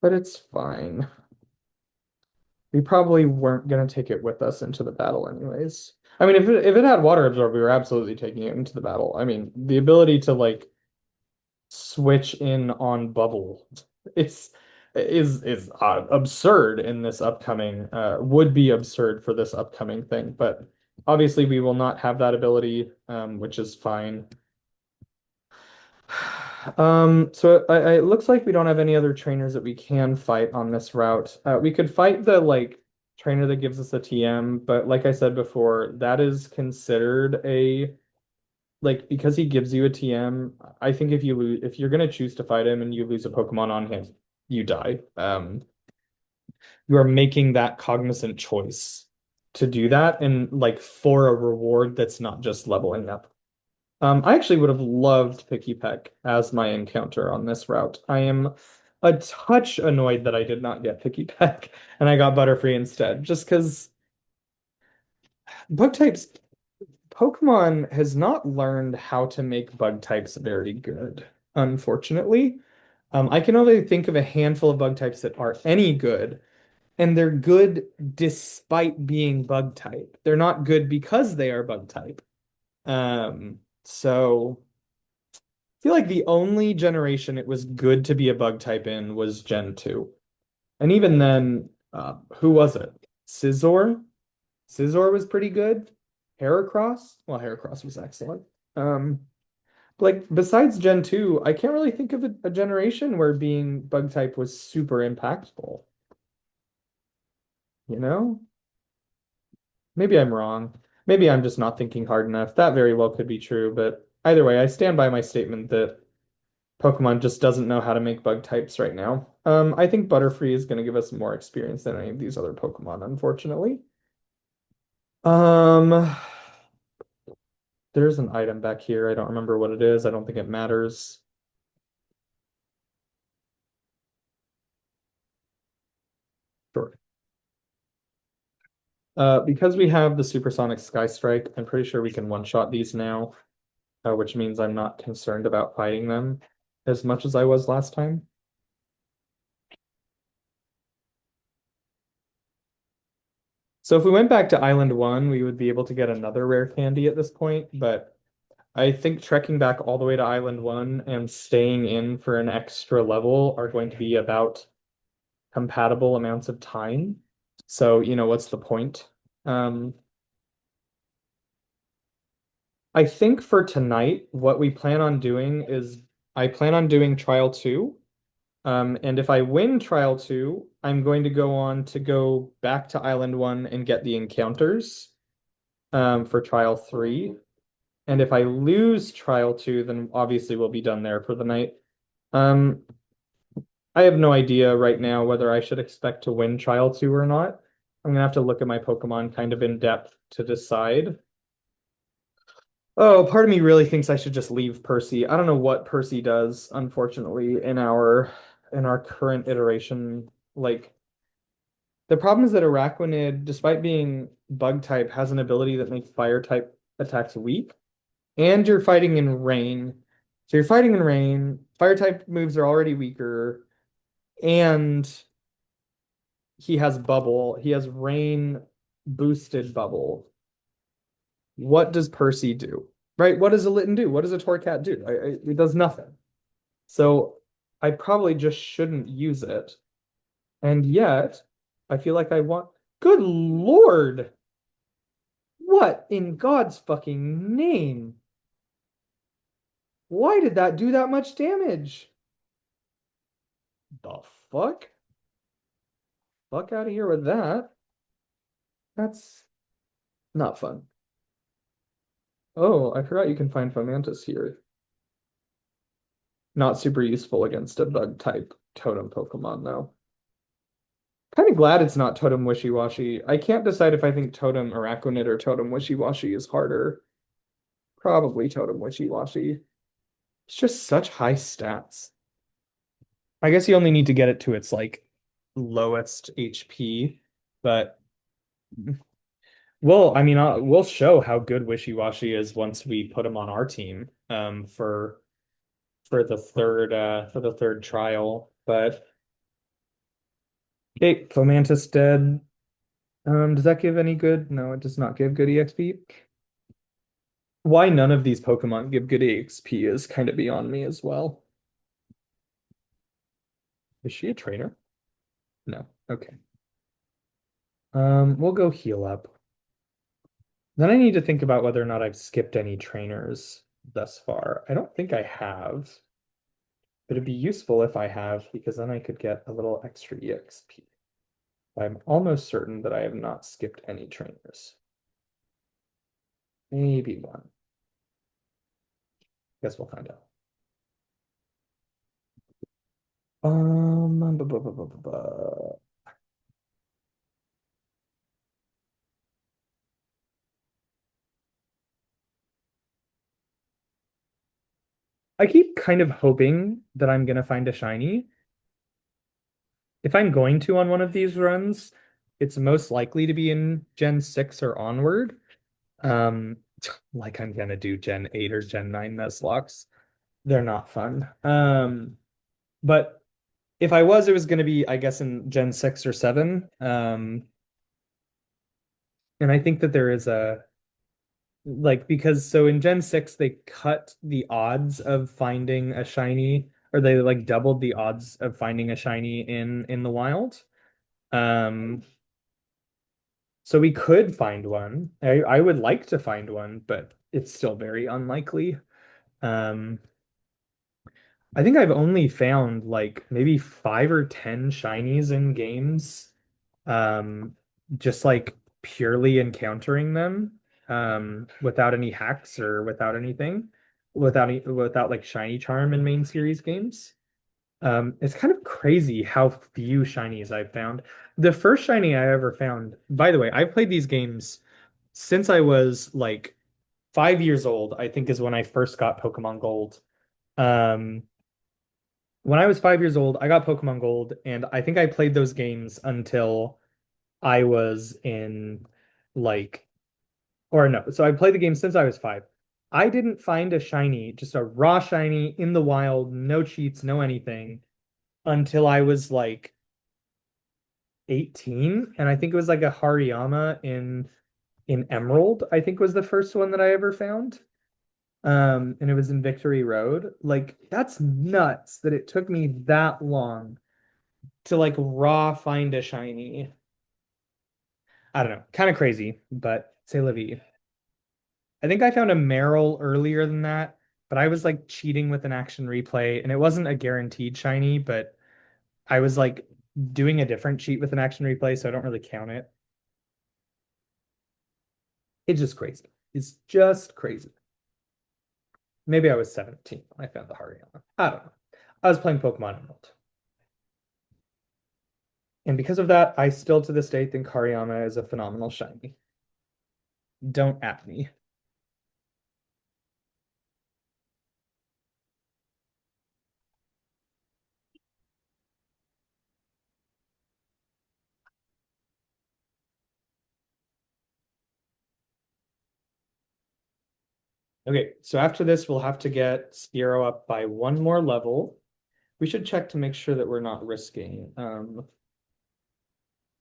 but it's fine. We probably weren't gonna take it with us into the battle anyways. I mean, if it had water absorb, we were absolutely taking it into the battle. I mean, the ability to like switch in on bubble it's is absurd in this upcoming would be absurd for this upcoming thing, but obviously we will not have that ability, which is fine. So it looks like we don't have any other trainers that we can fight on this route. We could fight the like trainer that gives us a TM, but like I said before, that is considered a like because he gives you a TM. I think if you're gonna choose to fight him and you lose a Pokemon on him, you die. You are making that cognizant choice to do that and like for a reward that's not just leveling up. I actually would have loved Picky Peck as my encounter on this route. I am a touch annoyed that I did not get Picky Peck and I got Butterfree instead, just because bug types, Pokemon has not learned how to make bug types very good, unfortunately. I can only think of a handful of bug types that are any good, and they're good despite being bug type. They're not good because they are bug type. So I feel like the only generation it was good to be a bug type in was Gen 2. And even then, who was it? Scizor? Scizor was pretty good. Heracross? Well, Heracross was excellent. Like besides Gen 2, I can't really think of a generation where being bug type was super impactful. You know? Maybe I'm wrong. Maybe I'm just not thinking hard enough. That very well could be true, but either way, I stand by my statement that Pokemon just doesn't know how to make bug types right now. I think Butterfree is going to give us more experience than any of these other Pokemon, unfortunately. Um, there's an item back here. I don't remember what it is. I don't think it matters. Sure. Because we have the Supersonic Sky Strike, I'm pretty sure we can one-shot these now, which means I'm not concerned about fighting them as much as I was last time. So if we went back to Island 1, we would be able to get another rare candy at this point, but I think trekking back all the way to Island 1 and staying in for an extra level are going to be about compatible amounts of time. So, what's the point? Um, I think for tonight, what we plan on doing is I plan on doing Trial 2. And if I win Trial 2, I'm going to go on to go back to Island 1 and get the encounters for Trial 3. And if I lose Trial 2, then obviously we'll be done there for the night. Um, I have no idea right now whether I should expect to win Trial 2 or not. I'm gonna have to look at my Pokemon kind of in depth to decide. Oh, part of me really thinks I should just leave Percy. I don't know what Percy does, unfortunately, in our current iteration. Like the problem is that Araquanid, despite being bug type, has an ability that makes fire type attacks weak. And you're fighting in rain. So you're fighting in rain. Fire type moves are already weaker. And he has bubble. He has rain boosted bubble. What does Percy do? Right? What does a Litten do? What does a Torcat do? It does nothing. So I probably just shouldn't use it. And yet, I feel like I want. Good Lord! What in God's fucking name? Why did that do that much damage? The fuck? Fuck out of here with that. That's not fun. Oh, I forgot you can find Fomantis here. Not super useful against a bug type totem Pokemon, though. Kind of glad it's not Totem Wishy-Washy. I can't decide if I think Totem Araquanid or Totem Wishy-Washy is harder. Probably Totem Wishy-Washy. It's just such high stats. I guess you only need to get it to its like lowest HP, but well, I mean, we'll show how good Wishy-Washy is once we put him on our team for the third trial. But okay, Fomantis dead. Does that give any good? No, it does not give good EXP. Why none of these Pokemon give good EXP is kind of beyond me as well. Is she a trainer? No. Okay. We'll go heal up. Then I need to think about whether or not I've skipped any trainers thus far. I don't think I have, but it'd be useful if I have because then I could get a little extra EXP. I'm almost certain that I have not skipped any trainers. Maybe one. Guess we'll find out. Bu- bu- bu- bu- bu- bu- I keep kind of hoping that I'm gonna find a shiny. If I'm going to on one of these runs, it's most likely to be in Gen 6 or onward. Um, like I'm gonna do Gen 8 or Gen 9 Nuzlocks. They're not fun. But if I was, it was gonna be, I guess, in Gen 6 or 7. And I think that there is a like because so in Gen 6 they cut the odds of finding a shiny, or they like doubled the odds of finding a shiny in the wild. Um, so we could find one. I would like to find one, but it's still very unlikely. Um, I think I've only found like maybe 5 or 10 shinies in games, um, just like purely encountering them, without any hacks or without anything, without like shiny charm in main series games. It's kind of crazy how few shinies I've found. The first shiny I ever found, by the way, I've played these games since I was like 5 years old, I think is when I first got Pokemon Gold. Um, when I was 5 years old, I got Pokemon Gold, and I think I played those games until I was in like, or no, so I played the game since I was 5. I didn't find a shiny, just a raw shiny in the wild, no cheats, no anything, until I was like 18. And I think it was like a Hariyama in Emerald, I think was the first one that I ever found. And it was in Victory Road. Like, that's nuts that it took me that long to like raw find a shiny. I don't know, kind of crazy, but say la vie. I think I found a Meryl earlier than that, but I was like cheating with an action replay, and it wasn't a guaranteed shiny, but I was like doing a different cheat with an action replay, so I don't really count it. It's just crazy. It's just crazy. Maybe I was 17 when I found the Hariyama. I don't know. I was playing Pokemon Emerald. And because of that, I still to this day think Hariyama is a phenomenal shiny. Don't at me. Okay, so after this, we'll have to get Spearow up by one more level. We should check to make sure that we're not risking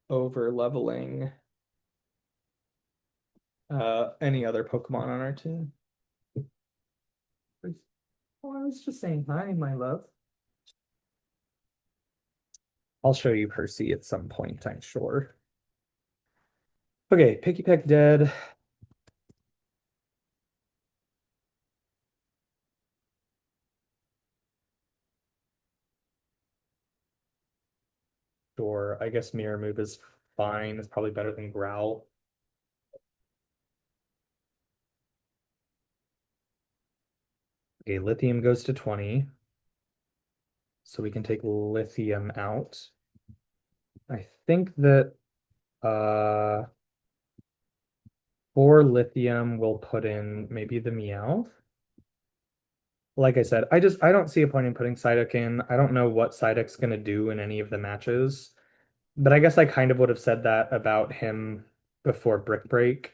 over leveling any other Pokemon on our team. Oh, I was just saying hi, my love. I'll show you Percy at some point, I'm sure. Okay, Picky Peck dead. Sure, I guess Mirror Move is fine. It's probably better than Growl. Okay, Lithium goes to 20. So we can take Lithium out. I think that uh for lithium we'll put in maybe the Meowth. Like I said, I don't see a point in putting Psyduck in. I don't know what Psyduck's gonna do in any of the matches. But I guess I kind of would have said that about him before Brick Break.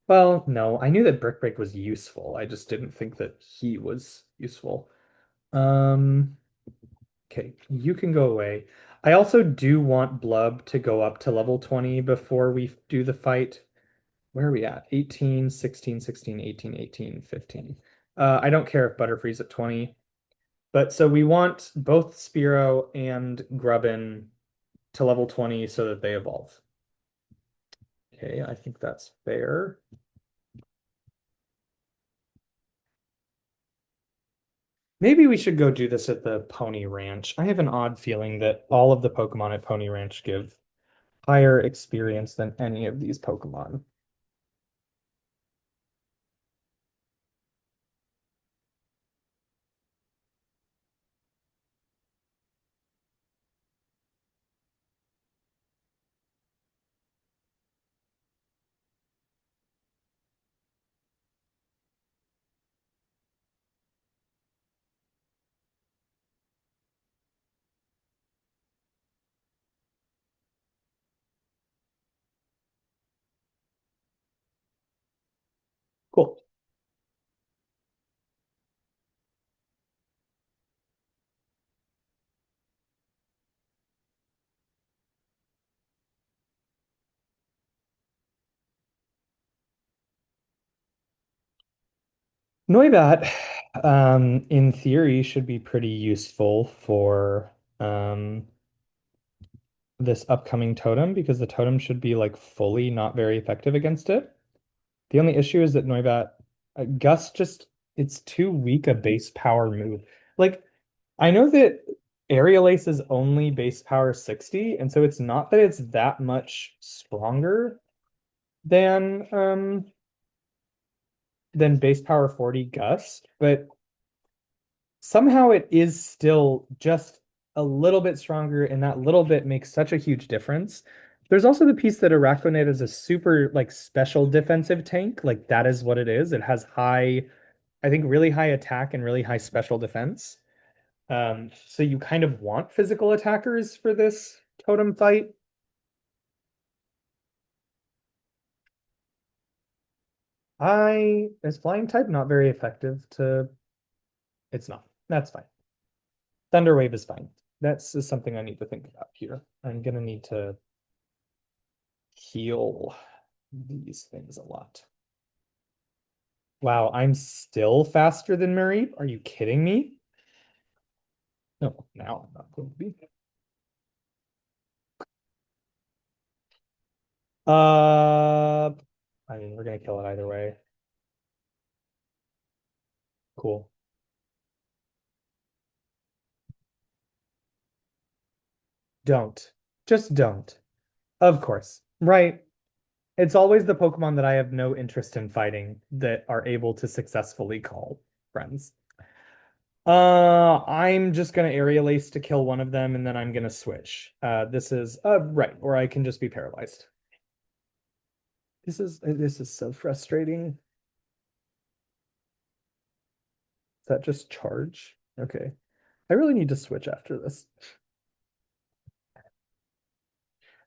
Well, no, I knew that Brick Break was useful. I just didn't think that he was useful. Um, okay, you can go away. I also do want Blub to go up to level 20 before we do the fight. Where are we at? 18, 16, 16, 18, 18, 15. I don't care if Butterfree's at 20. But so we want both Spearow and Grubbin to level 20 so that they evolve. Okay, I think that's fair. Maybe we should go do this at the Pony Ranch. I have an odd feeling that all of the Pokemon at Pony Ranch give higher experience than any of these Pokemon. Cool. Noibat, in theory, should be pretty useful for this upcoming totem because the totem should be like fully not very effective against it. The only issue is that Noibat, Gus just, it's too weak a base power move. Like, I know that Aerial Ace is only base power 60, and so it's not that it's that much stronger than base power 40 Gust, but somehow it is still just a little bit stronger, and that little bit makes such a huge difference. There's also the piece that Araquanid is a super like special defensive tank. Like that is what it is. It has high, I think really high attack and really high special defense. So you kind of want physical attackers for this totem fight. I is flying type not very effective to it's not. That's fine. Thunder Wave is fine. That's just something I need to think about here. I'm gonna need to heal these things a lot. Wow, I'm still faster than Mareep. Are you kidding me? No, now I'm not going to be. I mean, we're gonna kill it either way. Cool. Don't. Just don't. Of course. Right. It's always the Pokemon that I have no interest in fighting that are able to successfully call friends. I'm just gonna Aerial Ace to kill one of them, and then I'm gonna switch. This is right, or I can just be paralyzed. This is so frustrating. Is that just charge? Okay. I really need to switch after this.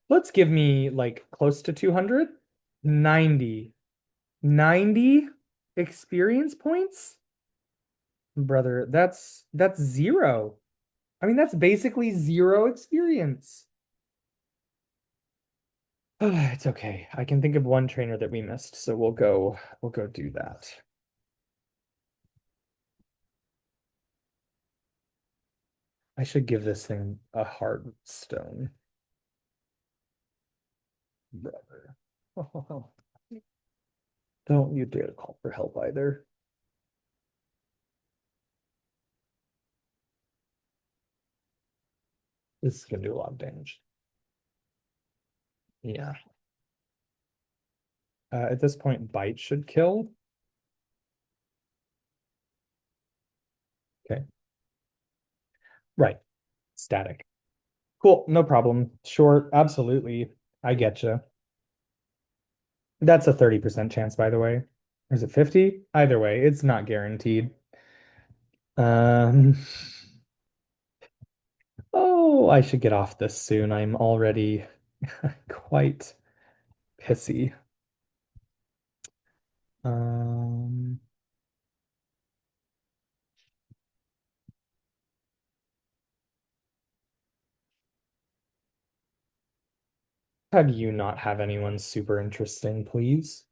Let's give me like close to 200. 90. 90 experience points? Brother, that's zero. I mean, that's basically zero experience. It's okay. I can think of one trainer that we missed, so we'll go do that. I should give this thing a hard stone. Brother. Don't you dare call for help either. This is gonna do a lot of damage. Yeah. At this point, bite should kill. Okay. Right. Static. Cool, no problem. Sure, absolutely. I get you. That's a 30% chance, by the way. Or is it 50? Either way, it's not guaranteed. Um, oh, I should get off this soon. I'm already quite pissy. Um, have you not have anyone super interesting, please?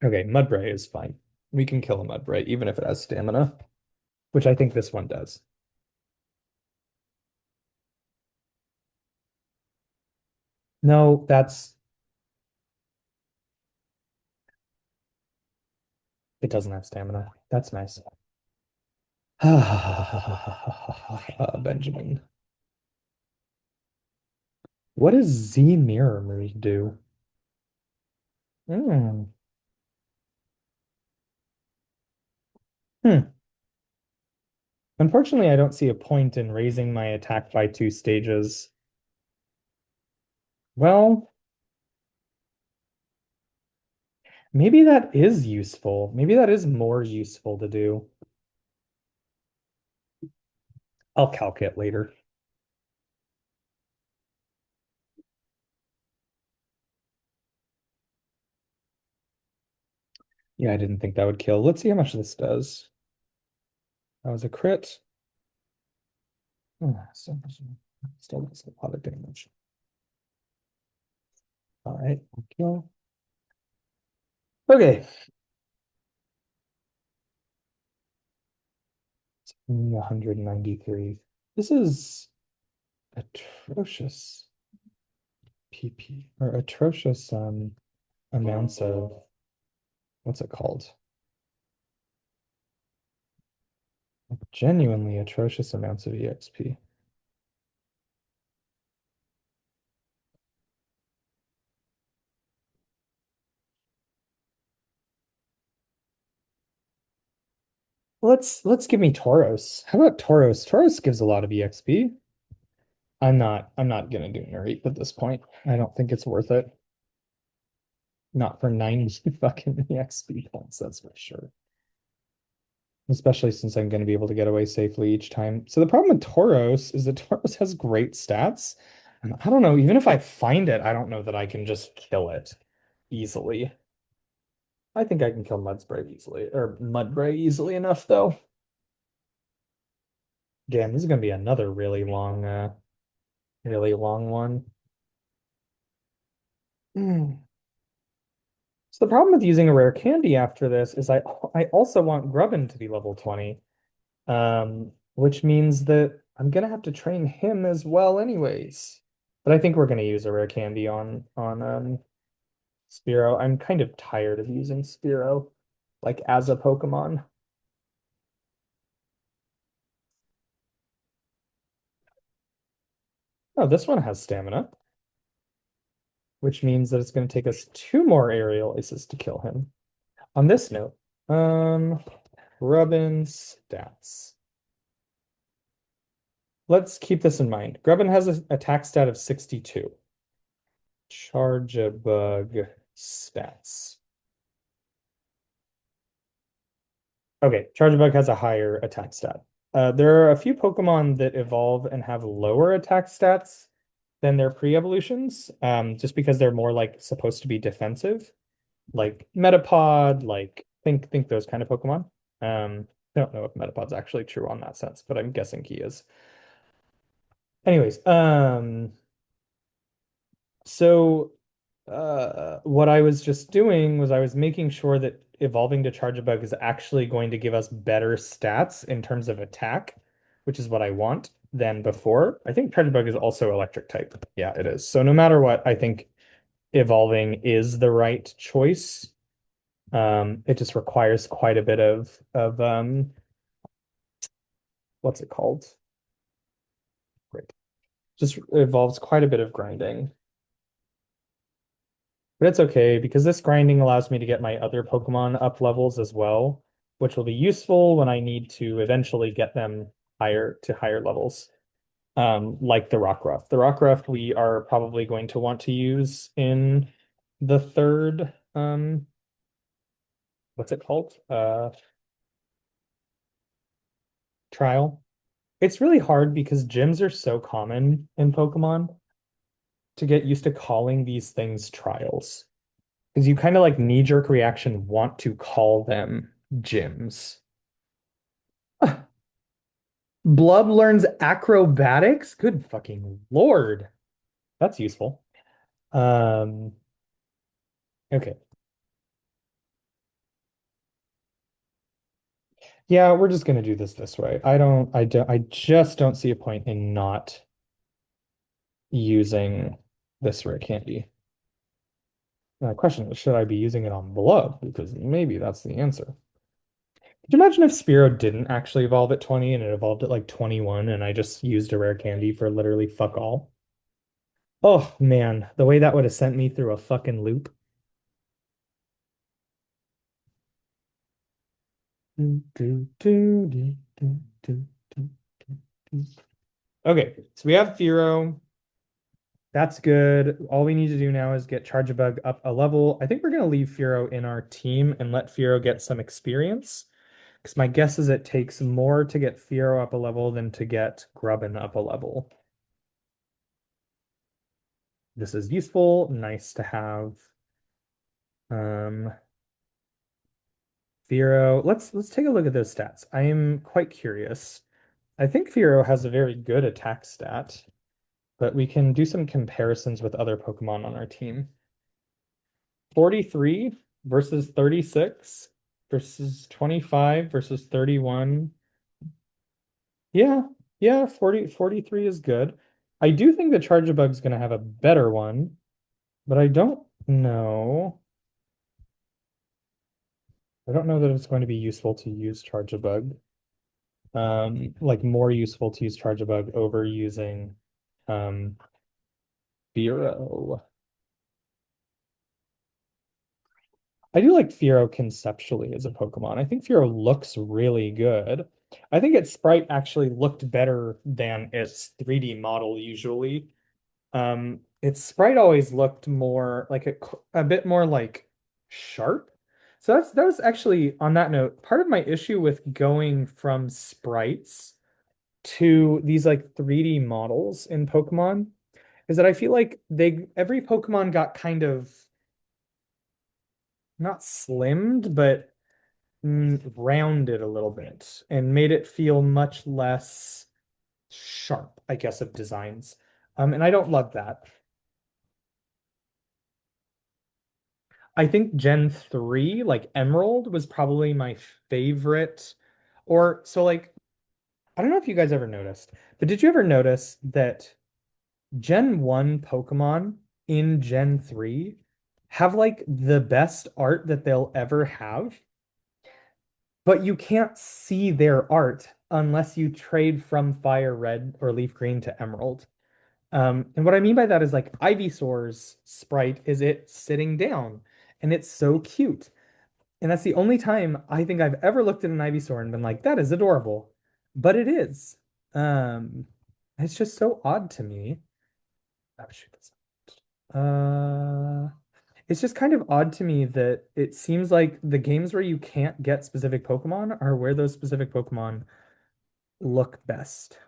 Okay, Mudbray is fine. We can kill a Mudbray, even if it has stamina, which I think this one does. No, it doesn't have stamina. That's nice. Benjamin. What does Z Mirror Mood do? Hmm. Hmm. Unfortunately, I don't see a point in raising my attack by 2 stages. Well, maybe that is useful. Maybe that is more useful to do. I'll calc it later. Yeah, I didn't think that would kill. Let's see how much this does. That was a crit. Oh, still does a lot of damage. All right, kill. Okay, 193. This is atrocious PP or atrocious amounts of what's it called? Genuinely atrocious amounts of EXP. Let's give me Tauros. How about Tauros? Tauros gives a lot of EXP. I'm not gonna do Nuri at this point. I don't think it's worth it. Not for 90 fucking EXP points, that's for sure. Especially since I'm going to be able to get away safely each time. So the problem with Tauros is that Tauros has great stats. And I don't know, even if I find it, I don't know that I can just kill it easily. I think I can kill Mudspray easily, or Mudbray easily enough, though. Damn, this is going to be another really long one. Hmm. So the problem with using a rare candy after this is I also want Grubbin to be level 20. Which means that I'm gonna have to train him as well anyways. But I think we're gonna use a rare candy on Spearow. I'm kind of tired of using Spearow like as a Pokemon. Oh, this one has stamina, which means that it's gonna take us 2 more aerial aces to kill him. On this note, um, Grubbin stats. Let's keep this in mind. Grubbin has an attack stat of 62. Charge a bug stats. Okay, Chargebug has a higher attack stat. There are a few Pokemon that evolve and have lower attack stats than their pre-evolutions, just because they're more like supposed to be defensive, like Metapod, like think those kind of Pokemon. I don't know if Metapod's actually true on that sense, but I'm guessing he is. Anyways, so what I was just doing was I was making sure that evolving to Charjabug is actually going to give us better stats in terms of attack, which is what I want than before. I think Charjabug is also electric type. Yeah, it is. So no matter what, I think evolving is the right choice. It just requires quite a bit of what's it called? Great. Just involves quite a bit of grinding. But it's okay because this grinding allows me to get my other Pokemon up levels as well, which will be useful when I need to eventually get them higher levels. Like the Rockruff. The Rockruff we are probably going to want to use in the third what's it called? Trial. It's really hard because gyms are so common in Pokemon to get used to calling these things trials. Because you kind of like knee-jerk reaction want to call them gyms. Blub learns acrobatics? Good fucking lord. That's useful. Um, okay. Yeah, we're just gonna do this way. I just don't see a point in not using this rare candy. The question is, should I be using it on Blub? Because maybe that's the answer. Could you imagine if Spearow didn't actually evolve at 20 and it evolved at like 21 and I just used a rare candy for literally fuck all? Oh man, the way that would have sent me through a fucking loop. Do, do, do, do, do, do, do, do. Okay, so we have Fearow. That's good. All we need to do now is get Charjabug up a level. I think we're going to leave Fearow in our team and let Fearow get some experience. Because my guess is it takes more to get Fearow up a level than to get Grubbin up a level. This is useful, nice to have. Um, Fearow, let's take a look at those stats. I am quite curious. I think Fearow has a very good attack stat, but we can do some comparisons with other Pokemon on our team. 43 versus 36 versus 25 versus 31. Yeah, yeah, 43 is good. I do think the Charjabug's going to have a better one, but I don't know. I don't know that it's going to be useful to use Charjabug. Like more useful to use Charjabug over using um Fearow. I do like Fearow conceptually as a Pokemon. I think Fearow looks really good. I think its sprite actually looked better than its 3D model usually. Its sprite always looked more like a bit more like sharp. So that was actually on that note, part of my issue with going from sprites to these like 3D models in Pokemon is that I feel like they every Pokemon got kind of not slimmed, but rounded a little bit and made it feel much less sharp, I guess, of designs. And I don't love that. I think Gen 3, like Emerald, was probably my favorite. Or so like, I don't know if you guys ever noticed, but did you ever notice that Gen 1 Pokemon in Gen 3 have like the best art that they'll ever have? But you can't see their art unless you trade from Fire Red or Leaf Green to Emerald. And what I mean by that is like Ivysaur's sprite is it sitting down, and it's so cute. And that's the only time I think I've ever looked at an Ivysaur and been like, that is adorable. But it is. Um, it's just so odd to me. Oh, shoot, uh, it's just kind of odd to me that it seems like the games where you can't get specific Pokemon are where those specific Pokemon look best.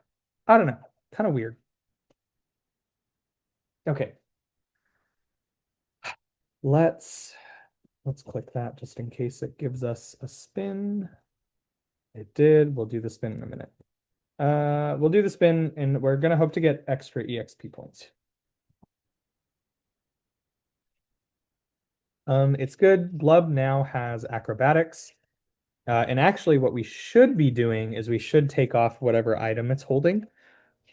I don't know. Kind of weird. Okay, let's let's click that just in case it gives us a spin. It did. We'll do the spin in a minute. We'll do the spin and we're gonna hope to get extra EXP points. It's good. Glub now has acrobatics. And actually, what we should be doing is we should take off whatever item it's holding,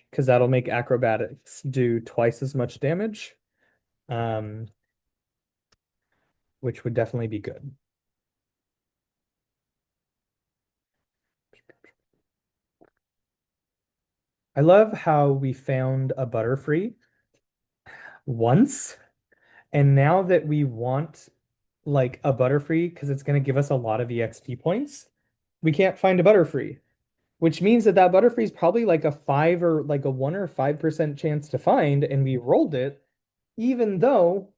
because that'll make acrobatics do twice as much damage, um, which would definitely be good. I love how we found a Butterfree once And now that we want like a Butterfree, because it's going to give us a lot of EXP points, we can't find a Butterfree, which means that that Butterfree is probably like a 5 or like a 1 or 5% chance to find, and we rolled it, even though,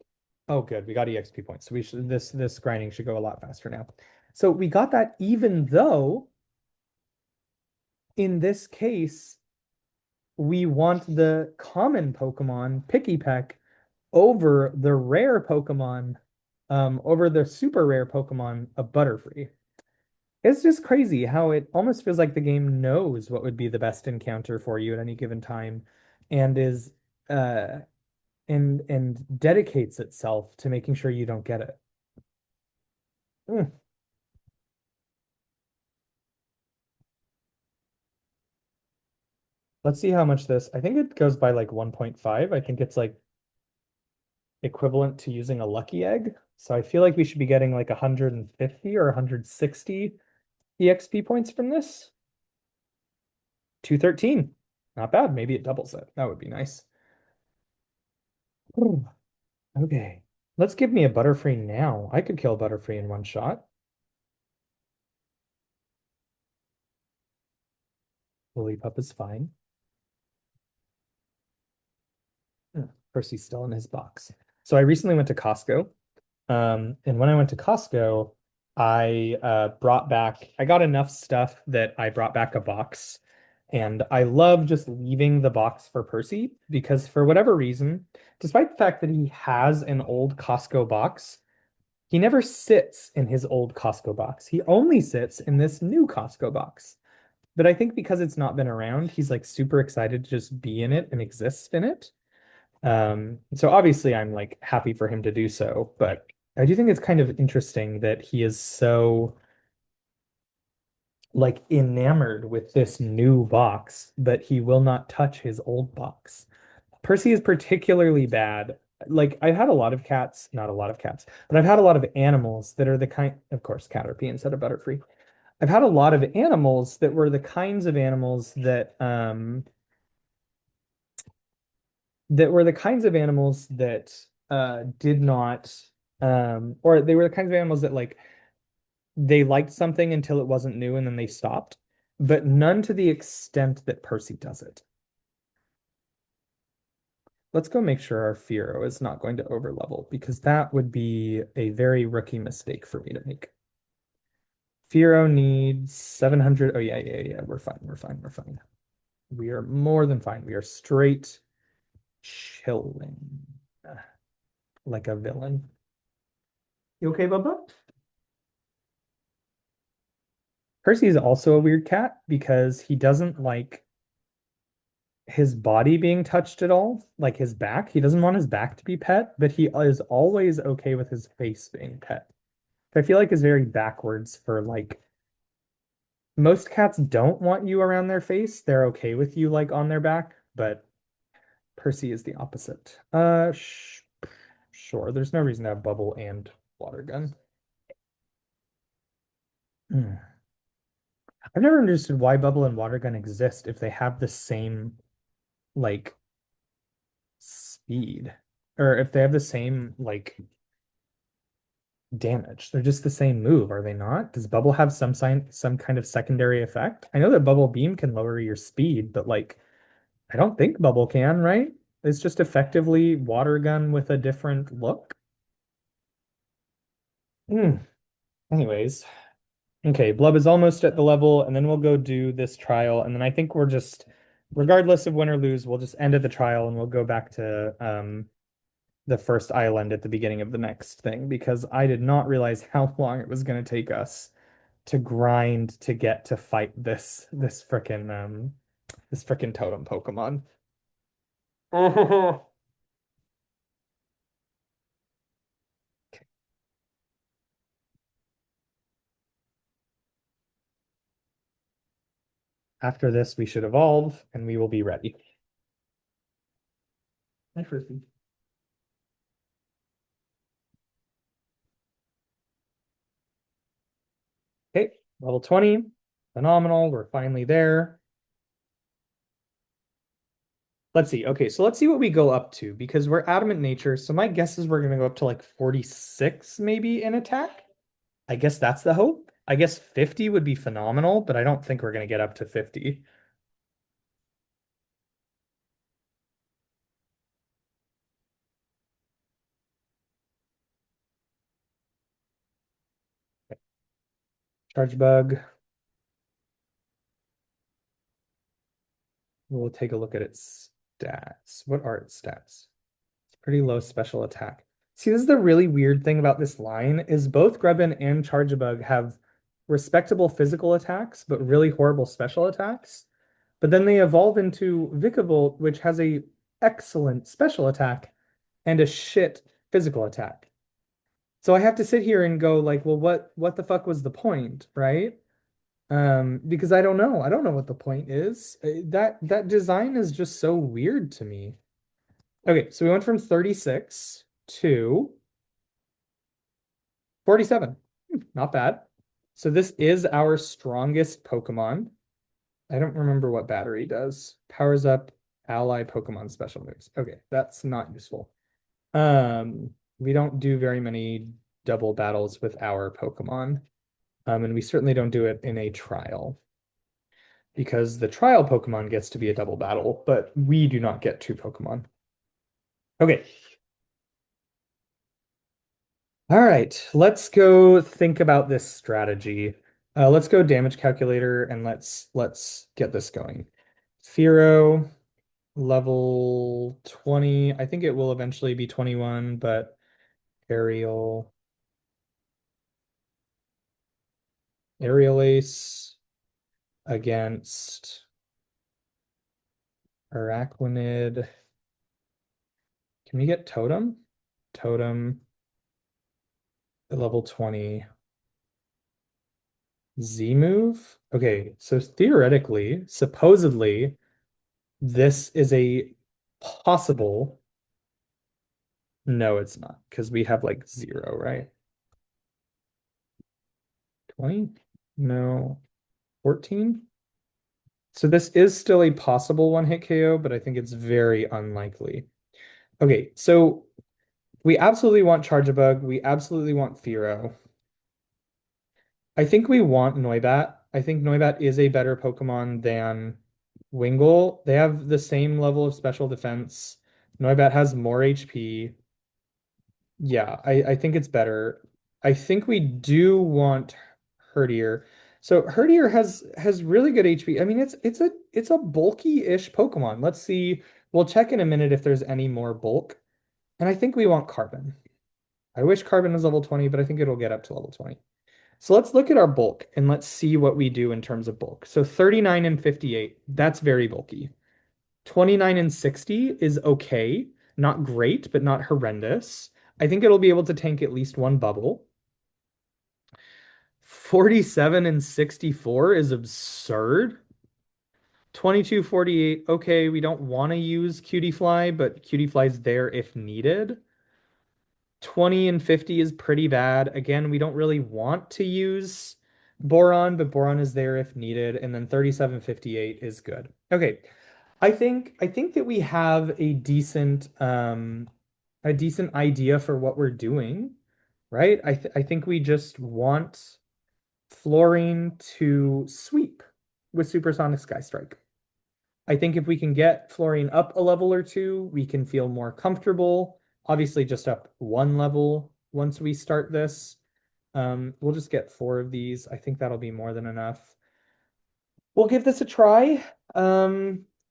oh good, we got EXP points. So we should this grinding should go a lot faster now. So we got that even though in this case we want the common Pokemon, Picky Peck, over the rare Pokemon, over the super rare Pokemon of Butterfree. It's just crazy how it almost feels like the game knows what would be the best encounter for you at any given time and is uh and dedicates itself to making sure you don't get it. Mm. Let's see how much this. I think it goes by like 1.5. I think it's like equivalent to using a lucky egg. So I feel like we should be getting like 150 or 160 EXP points from this. 213. Not bad. Maybe it doubles it. That would be nice. Ooh, okay. Let's give me a Butterfree now. I could kill Butterfree in one shot. Lillipup is fine. Percy's still in his box. So I recently went to Costco. And when I went to Costco, I brought back, I got enough stuff that I brought back a box. And I love just leaving the box for Percy because for whatever reason, despite the fact that he has an old Costco box, he never sits in his old Costco box. He only sits in this new Costco box. But I think because it's not been around, he's like super excited to just be in it and exist in it. So obviously I'm like happy for him to do so, but I do think it's kind of interesting that he is so like enamored with this new box, but he will not touch his old box. Percy is particularly bad. Like I've had a lot of cats, not a lot of cats, but I've had a lot of animals that are the kind, of course, Caterpie instead of Butterfree. I've had a lot of animals that were the kinds of animals that did not or they were the kinds of animals that like they liked something until it wasn't new and then they stopped, but none to the extent that Percy does it. Let's go make sure our Fearow is not going to overlevel because that would be a very rookie mistake for me to make. Fearow needs 700. Oh yeah, yeah, yeah. We're fine. We're fine. We're fine. We are more than fine. We are straight chilling like a villain. You okay, Bubba? Percy is also a weird cat because he doesn't like his body being touched at all, like his back. He doesn't want his back to be pet, but he is always okay with his face being pet. I feel like is very backwards for like most cats don't want you around their face. They're okay with you like on their back, but Percy is the opposite. Sh Sure. There's no reason to have bubble and water gun. Hmm. I've never understood why bubble and water gun exist if they have the same like speed or if they have the same like damage. They're just the same move, are they not? Does bubble have some kind of secondary effect? I know that bubble beam can lower your speed, but like I don't think bubble can, right? It's just effectively water gun with a different look. Hmm. Anyways, okay, Blub is almost at the level, and then we'll go do this trial, and then I think we're just, regardless of win or lose, we'll just end at the trial and we'll go back to the first island at the beginning of the next thing because I did not realize how long it was going to take us to grind to get to fight this frickin' totem Pokemon. After this, we should evolve and we will be ready. Hi, Frisbee. Okay, level 20. Phenomenal. We're finally there. Let's see. Okay, so let's see what we go up to because we're adamant nature. So my guess is we're gonna go up to like 46 maybe in attack. I guess that's the hope. I guess 50 would be phenomenal, but I don't think we're gonna get up to 50. Charge bug. We'll take a look at its stats. What are its stats? It's pretty low special attack. See, this is the really weird thing about this line is both Grubbin and Chargebug have respectable physical attacks, but really horrible special attacks. But then they evolve into Vikavolt, which has a excellent special attack and a shit physical attack. So I have to sit here and go like, well, what the fuck was the point, right? Because I don't know. I don't know what the point is. That design is just so weird to me. Okay, so we went from 36 to 47. Not bad. So this is our strongest Pokemon. I don't remember what battery does. Powers up ally Pokemon special moves. Okay, that's not useful. We don't do very many double battles with our Pokemon. And we certainly don't do it in a trial because the trial Pokemon gets to be a double battle, but we do not get two Pokemon. Okay. All right, let's go think about this strategy. Let's go damage calculator and let's get this going. Firo, level 20. I think it will eventually be 21, but aerial, aerial ace against Araquanid. Can we get Totem? Totem, level 20. Z move? Okay, so theoretically, supposedly, this is a possible. No, it's not, because we have like 0, right? 20? No. 14? So this is still a possible one-hit KO, but I think it's very unlikely. Okay, so we absolutely want Charjabug. We absolutely want Fearow. I think we want Noibat. I think Noibat is a better Pokemon than Wingull. They have the same level of special defense. Noibat has more HP. Yeah, I think it's better. I think we do want Herdier. So Herdier has really good HP. I mean, it's a bulky-ish Pokemon. Let's see. We'll check in a minute if there's any more bulk. And I think we want Carbon. I wish Carbon was level 20, but I think it'll get up to level 20. So let's look at our bulk and let's see what we do in terms of bulk. So 39 and 58, that's very bulky. 29 and 60 is okay. Not great, but not horrendous. I think it'll be able to tank at least one bubble. 47 and 64 is absurd. 22, 48, okay, we don't want to use Cutie Fly, but Cutie Fly's there if needed. 20 and 50 is pretty bad. Again, we don't really want to use Boron, but Boron is there if needed. And then 3758 is good. Okay. I think that we have a decent idea for what we're doing, right? I think we just want Fluorine to sweep with Supersonic Sky Strike. I think if we can get Fluorine up a level or two, we can feel more comfortable. Obviously, just up one level once we start this. We'll just get 4 of these. I think that'll be more than enough. We'll give this a try.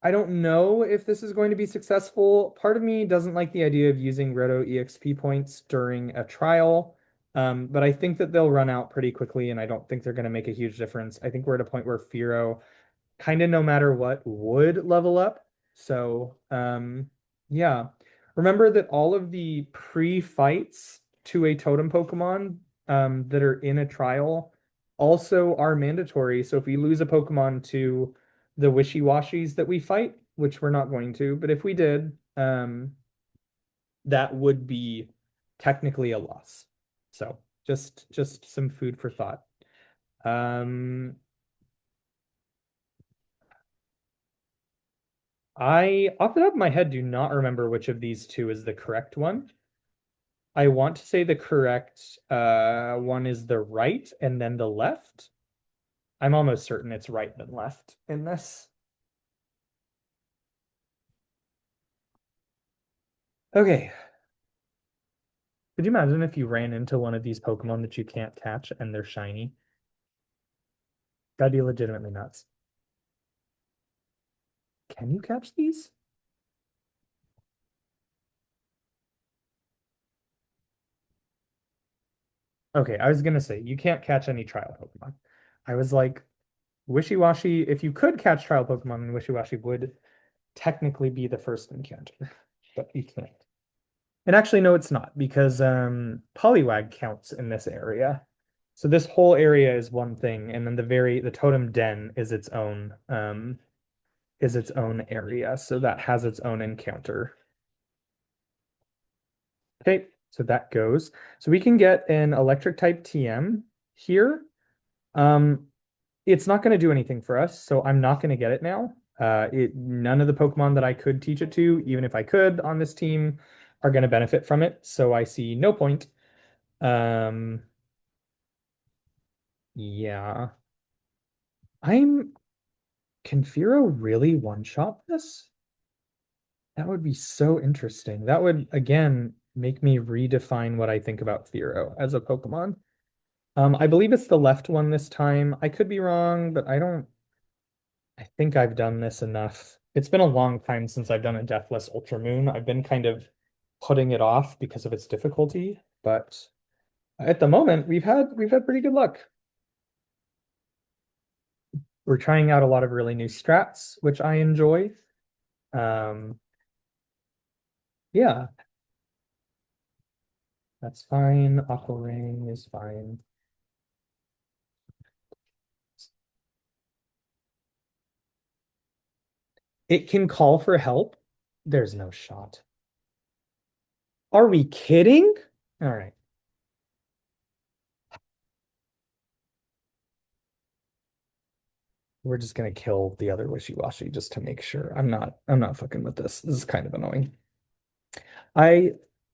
I don't know if this is going to be successful. Part of me doesn't like the idea of using Roto EXP points during a trial, but I think that they'll run out pretty quickly, and I don't think they're going to make a huge difference. I think we're at a point where Firo kind of no matter what would level up. So, yeah. Remember that all of the pre-fights to a totem Pokemon that are in a trial also are mandatory. So if we lose a Pokemon to the Wishy-Washies that we fight, which we're not going to, but if we did, that would be technically a loss. So just some food for thought. Um, I, off the top of my head, do not remember which of these two is the correct one. I want to say the correct one is the right and then the left. I'm almost certain it's right then left in this. Okay. Could you imagine if you ran into one of these Pokemon that you can't catch and they're shiny? That'd be legitimately nuts. Can you catch these? Okay, I was gonna say you can't catch any trial Pokemon. I was like, Wishy-Washy, if you could catch trial Pokemon, then Wishy-Washy would technically be the first encounter, but you can't. And actually, no, it's not because Poliwag counts in this area. So this whole area is one thing, and then the Totem Den is its own area, so that has its own encounter. Okay, so that goes. So we can get an electric type TM here. Um, it's not going to do anything for us, so I'm not going to get it now. None of the Pokemon that I could teach it to, even if I could on this team, are going to benefit from it. So I see no point. Um, yeah. I'm Can Firo really one-shot this? That would be so interesting. That would again make me redefine what I think about Firo as a Pokemon. I believe it's the left one this time. I could be wrong, but I think I've done this enough. It's been a long time since I've done a Deathless Ultra Moon. I've been kind of putting it off because of its difficulty, but at the moment we've had pretty good luck. We're trying out a lot of really new strats, which I enjoy. Um, yeah, that's fine. Aqua Ring is fine. It can call for help. There's no shot. Are we kidding? All right. We're just gonna kill the other wishy-washy just to make sure. I'm not fucking with this. This is kind of annoying. I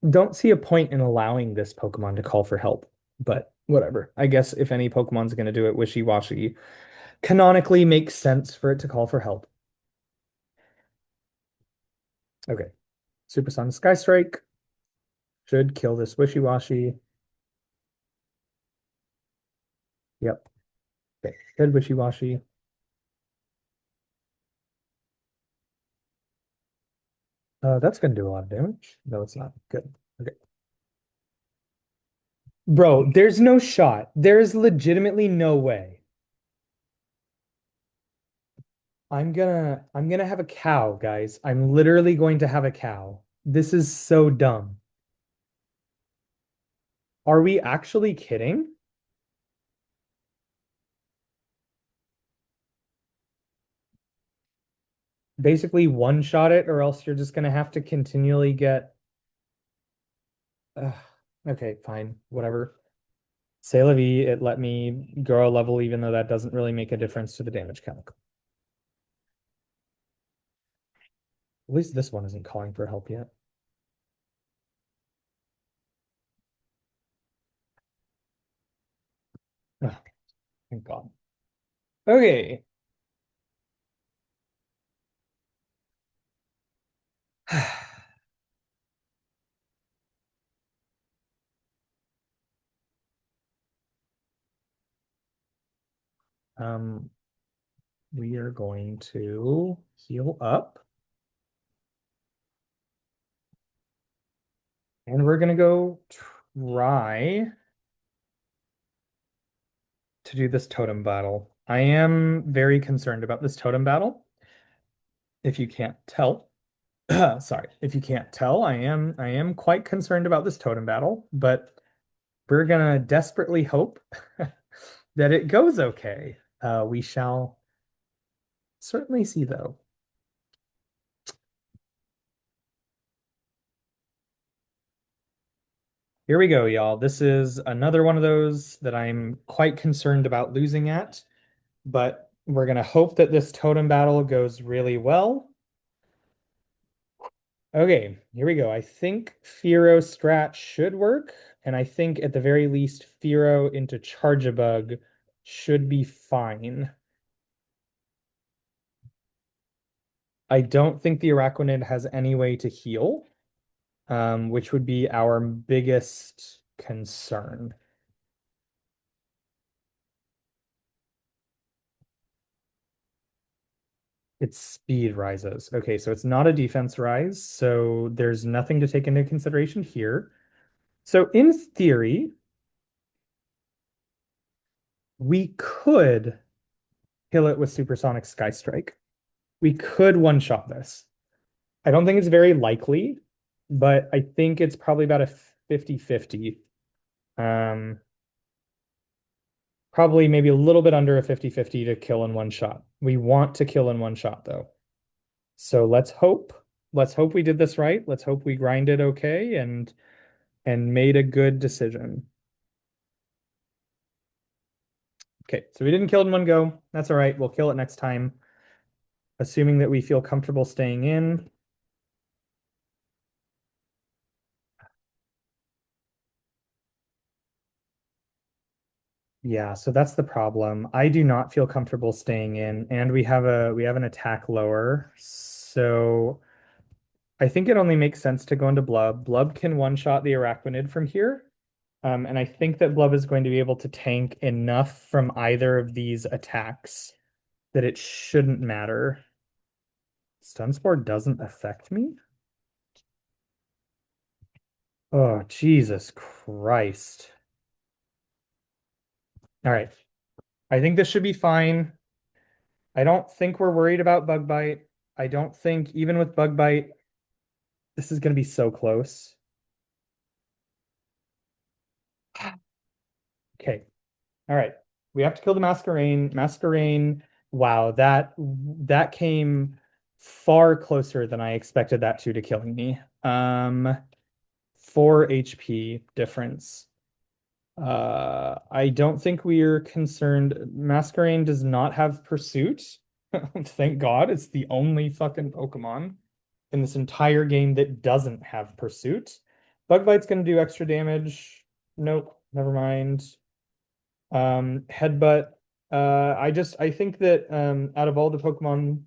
don't see a point in allowing this Pokemon to call for help, but whatever. I guess if any Pokemon's gonna do it, wishy-washy canonically makes sense for it to call for help. Okay. Supersonic Sky Strike should kill this wishy-washy. Yep. Okay. Good wishy-washy. That's gonna do a lot of damage. No, it's not. Good. Okay. Bro, there's no shot. There is legitimately no way. I'm gonna have a cow, guys. I'm literally going to have a cow. This is so dumb. Are we actually kidding? Basically one shot it, or else you're just gonna have to continually get. Ugh. Okay, fine, whatever. C'est la vie, it let me grow a level, even though that doesn't really make a difference to the damage count. At least this one isn't calling for help yet. Ugh, thank God. Okay. Um, we are going to heal up. And we're gonna go try to do this totem battle. I am very concerned about this totem battle. If you can't tell, sorry, if you can't tell, I am quite concerned about this totem battle, but we're gonna desperately hope that it goes okay. We shall certainly see though. Here we go, y'all. This is another one of those that I'm quite concerned about losing at, but we're gonna hope that this totem battle goes really well. Okay, here we go. I think Fearow Strat should work, and I think at the very least Fearow into Charge-a-Bug should be fine. I don't think the Araquanid has any way to heal, which would be our biggest concern. Its speed rises. Okay, so it's not a defense rise, so there's nothing to take into consideration here. So in theory, we could kill it with Supersonic Sky Strike. We could one-shot this. I don't think it's very likely, but I think it's probably about a 50-50. Um, Probably maybe a little bit under a 50-50 to kill in one shot. We want to kill in one shot though. So let's hope. Let's hope we did this right. Let's hope we grinded okay and made a good decision. Okay, so we didn't kill it in one go. That's all right. We'll kill it next time, assuming that we feel comfortable staying in. Yeah, so that's the problem. I do not feel comfortable staying in, and we have an attack lower. So I think it only makes sense to go into Blub. Blub can one-shot the Araquanid from here. And I think that Blub is going to be able to tank enough from either of these attacks that it shouldn't matter. Stun Spore doesn't affect me? Oh, Jesus Christ. All right. I think this should be fine. I don't think we're worried about Bug Bite. I don't think, even with Bug Bite, this is going to be so close. Okay. All right. We have to kill the Masquerain. Masquerain, wow, that came far closer than I expected that to killing me. 4 HP difference. I don't think we're concerned. Masquerain does not have Pursuit. Thank God, it's the only fucking Pokemon in this entire game that doesn't have Pursuit. Bug Bite's gonna do extra damage. Nope, never mind. Headbutt. I think that out of all the Pokemon,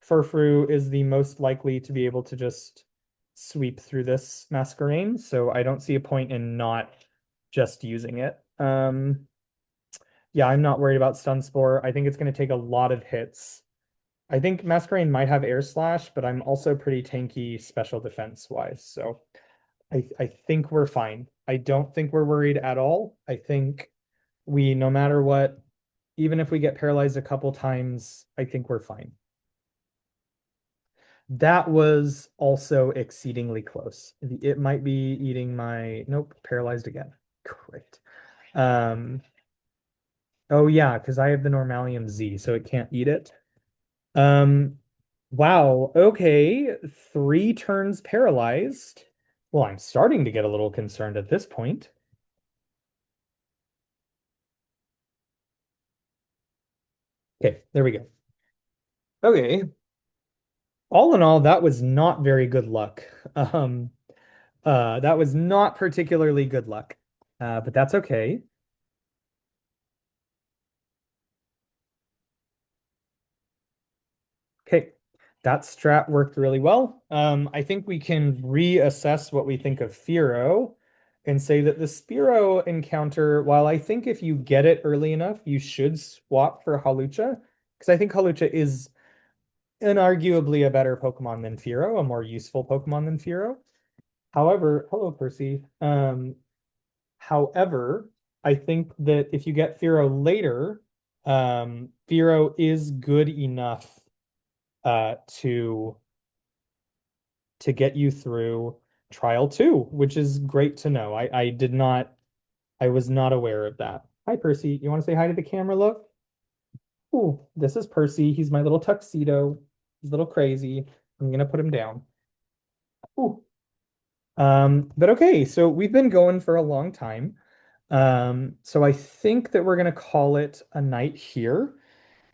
Furfrou is the most likely to be able to just sweep through this Masquerain, so I don't see a point in not just using it. Yeah, I'm not worried about Stun Spore. I think it's going to take a lot of hits. I think Masquerain might have Air Slash, but I'm also pretty tanky special defense wise, so I think we're fine. I don't think we're worried at all. I think no matter what, even if we get paralyzed a couple times, I think we're fine. That was also exceedingly close. It might be eating my, nope, paralyzed again. Great. Um, oh yeah, because I have the Normalium Z, so it can't eat it. Um, wow, okay. 3 turns paralyzed. Well, I'm starting to get a little concerned at this point. Okay, there we go. Okay. All in all, that was not very good luck. Um, that was not particularly good luck. But that's okay. Okay, that strat worked really well. I think we can reassess what we think of Fearow and say that the Spearow encounter, while I think if you get it early enough, you should swap for Hawlucha, because I think Hawlucha is inarguably a better Pokemon than Fearow, a more useful Pokemon than Fearow. However, hello, Percy. However, I think that if you get Fearow later, Fearow is good enough to get you through trial 2, which is great to know. I was not aware of that. Hi, Percy. You want to say hi to the camera? Look. Ooh, this is Percy. He's my little tuxedo. He's a little crazy. I'm gonna put him down. Ooh. But okay, so we've been going for a long time. So I think that we're gonna call it a night here.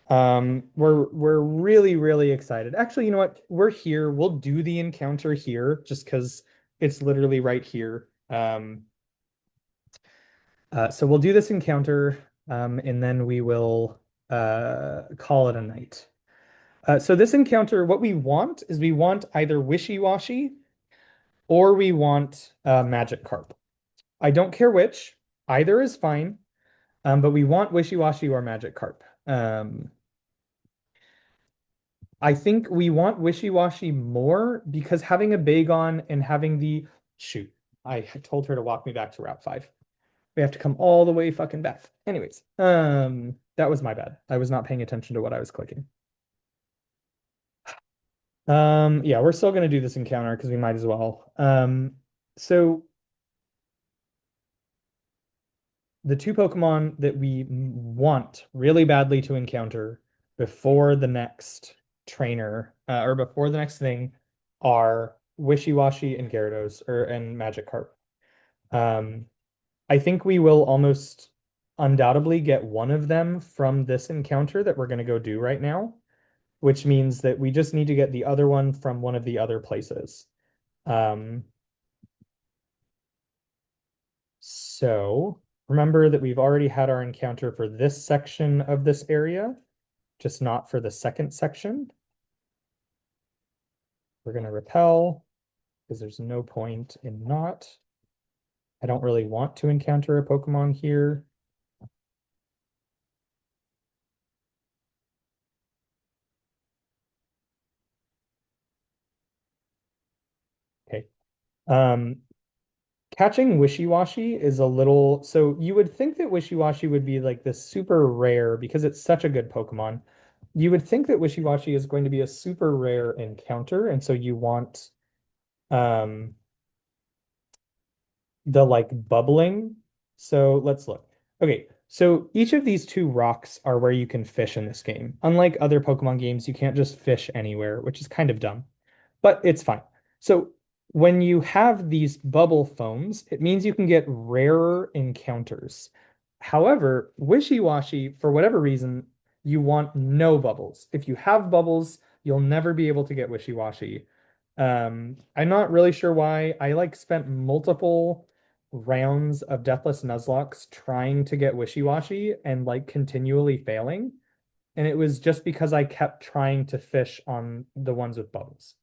We're really, really excited. Actually, you know what? We're here. We'll do the encounter here just because it's literally right here. So we'll do this encounter, and then we will call it a night. So this encounter, what we want is we want either Wishy-Washy or we want Magic Carp. I don't care which, either is fine, but we want Wishy-Washy or Magic Carp. I think we want Wishy-Washy more because having a Bagon and having the shoot, I told her to walk me back to Route 5. We have to come all the way fucking back. Anyways, that was my bad. I was not paying attention to what I was clicking. Yeah, we're still gonna do this encounter because we might as well. So the two Pokemon that we want really badly to encounter before the next trainer, or before the next thing, are Wishy-Washy and Gyarados, and Magikarp. Um, I think we will almost undoubtedly get one of them from this encounter that we're going to go do right now, which means that we just need to get the other one from one of the other places. Um, so remember that we've already had our encounter for this section of this area, just not for the second section. We're going to repel because there's no point in not. I don't really want to encounter a Pokemon here. Okay. Catching Wishy-Washy is a little, so you would think that Wishy-Washy would be like this super rare because it's such a good Pokemon. You would think that Wishy-Washy is going to be a super rare encounter, and so you want um the like bubbling. So let's look. Okay, so each of these two rocks are where you can fish in this game. Unlike other Pokemon games, you can't just fish anywhere, which is kind of dumb, but it's fine. So when you have these bubble foams, it means you can get rarer encounters. However, Wishy-Washy, for whatever reason, you want no bubbles. If you have bubbles, you'll never be able to get Wishy-Washy. I'm not really sure why. I like spent multiple rounds of Deathless Nuzlocks trying to get Wishy-Washy and like continually failing. And it was just because I kept trying to fish on the ones with bubbles.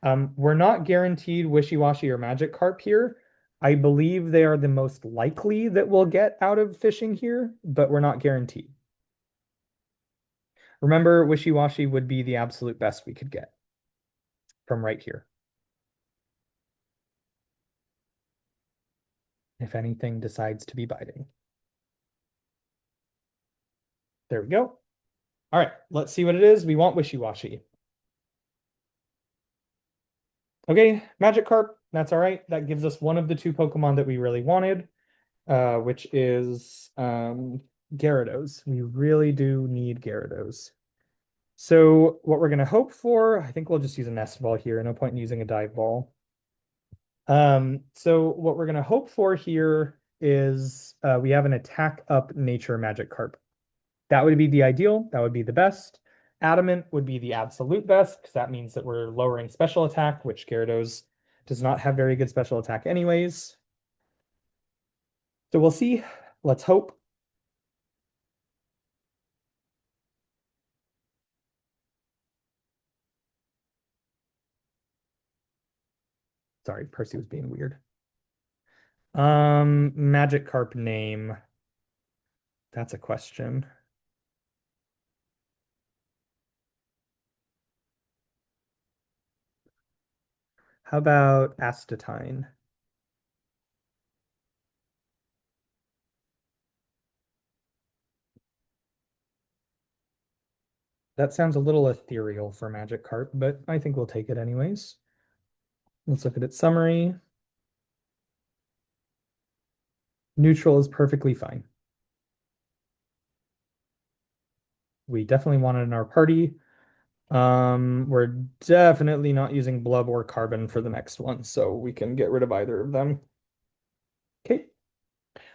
We're not guaranteed Wishy-Washy or Magikarp here. I believe they are the most likely that we'll get out of fishing here, but we're not guaranteed. Remember, Wishy-Washy would be the absolute best we could get from right here. If anything decides to be biting. There we go. All right, let's see what it is. We want Wishy-Washy. Okay, Magikarp, that's all right. That gives us one of the two Pokemon that we really wanted, which is Gyarados. We really do need Gyarados. So what we're going to hope for, I think we'll just use a Nest Ball here. No point in using a Dive Ball. So what we're going to hope for here is we have an attack up nature Magikarp. That would be the ideal. That would be the best. Adamant would be the absolute best because that means that we're lowering special attack, which Gyarados does not have very good special attack anyways. So we'll see. Let's hope. Sorry, Percy was being weird. Magikarp name. That's a question. How about Astatine? That sounds a little ethereal for Magikarp, but I think we'll take it anyways. Let's look at its summary. Neutral is perfectly fine. We definitely want it in our party. We're definitely not using Blub or Carbon for the next one, so we can get rid of either of them. Okay.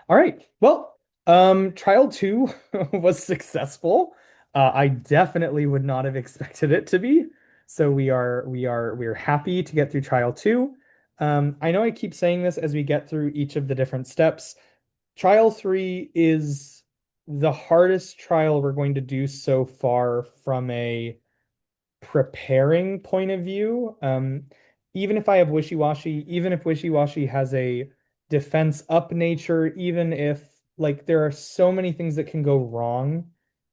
All right. Well, trial two was successful. I definitely would not have expected it to be. So we're happy to get through trial two. I know I keep saying this as we get through each of the different steps. Trial three is the hardest trial we're going to do so far from a preparing point of view. Even if I have wishy-washy, even if wishy-washy has a defense up nature, even if like there are so many things that can go wrong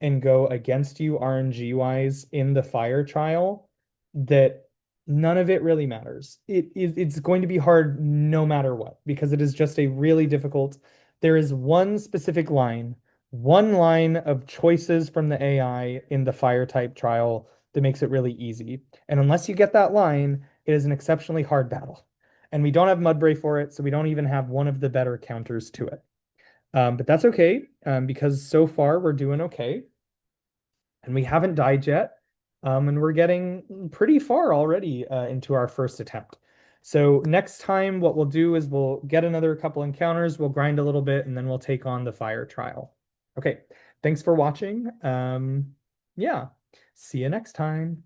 and go against you RNG wise in the fire trial that none of it really matters. It's going to be hard no matter what because it is just a really difficult. There is one specific line, one line of choices from the AI in the fire type trial that makes it really easy. And unless you get that line, it is an exceptionally hard battle. And we don't have Mudbray for it, so we don't even have one of the better counters to it. But that's okay, because so far we're doing okay. And we haven't died yet. And we're getting pretty far already into our first attempt. So next time, what we'll do is we'll get another couple encounters, we'll grind a little bit, and then we'll take on the fire trial. Okay, thanks for watching. Yeah, see you next time.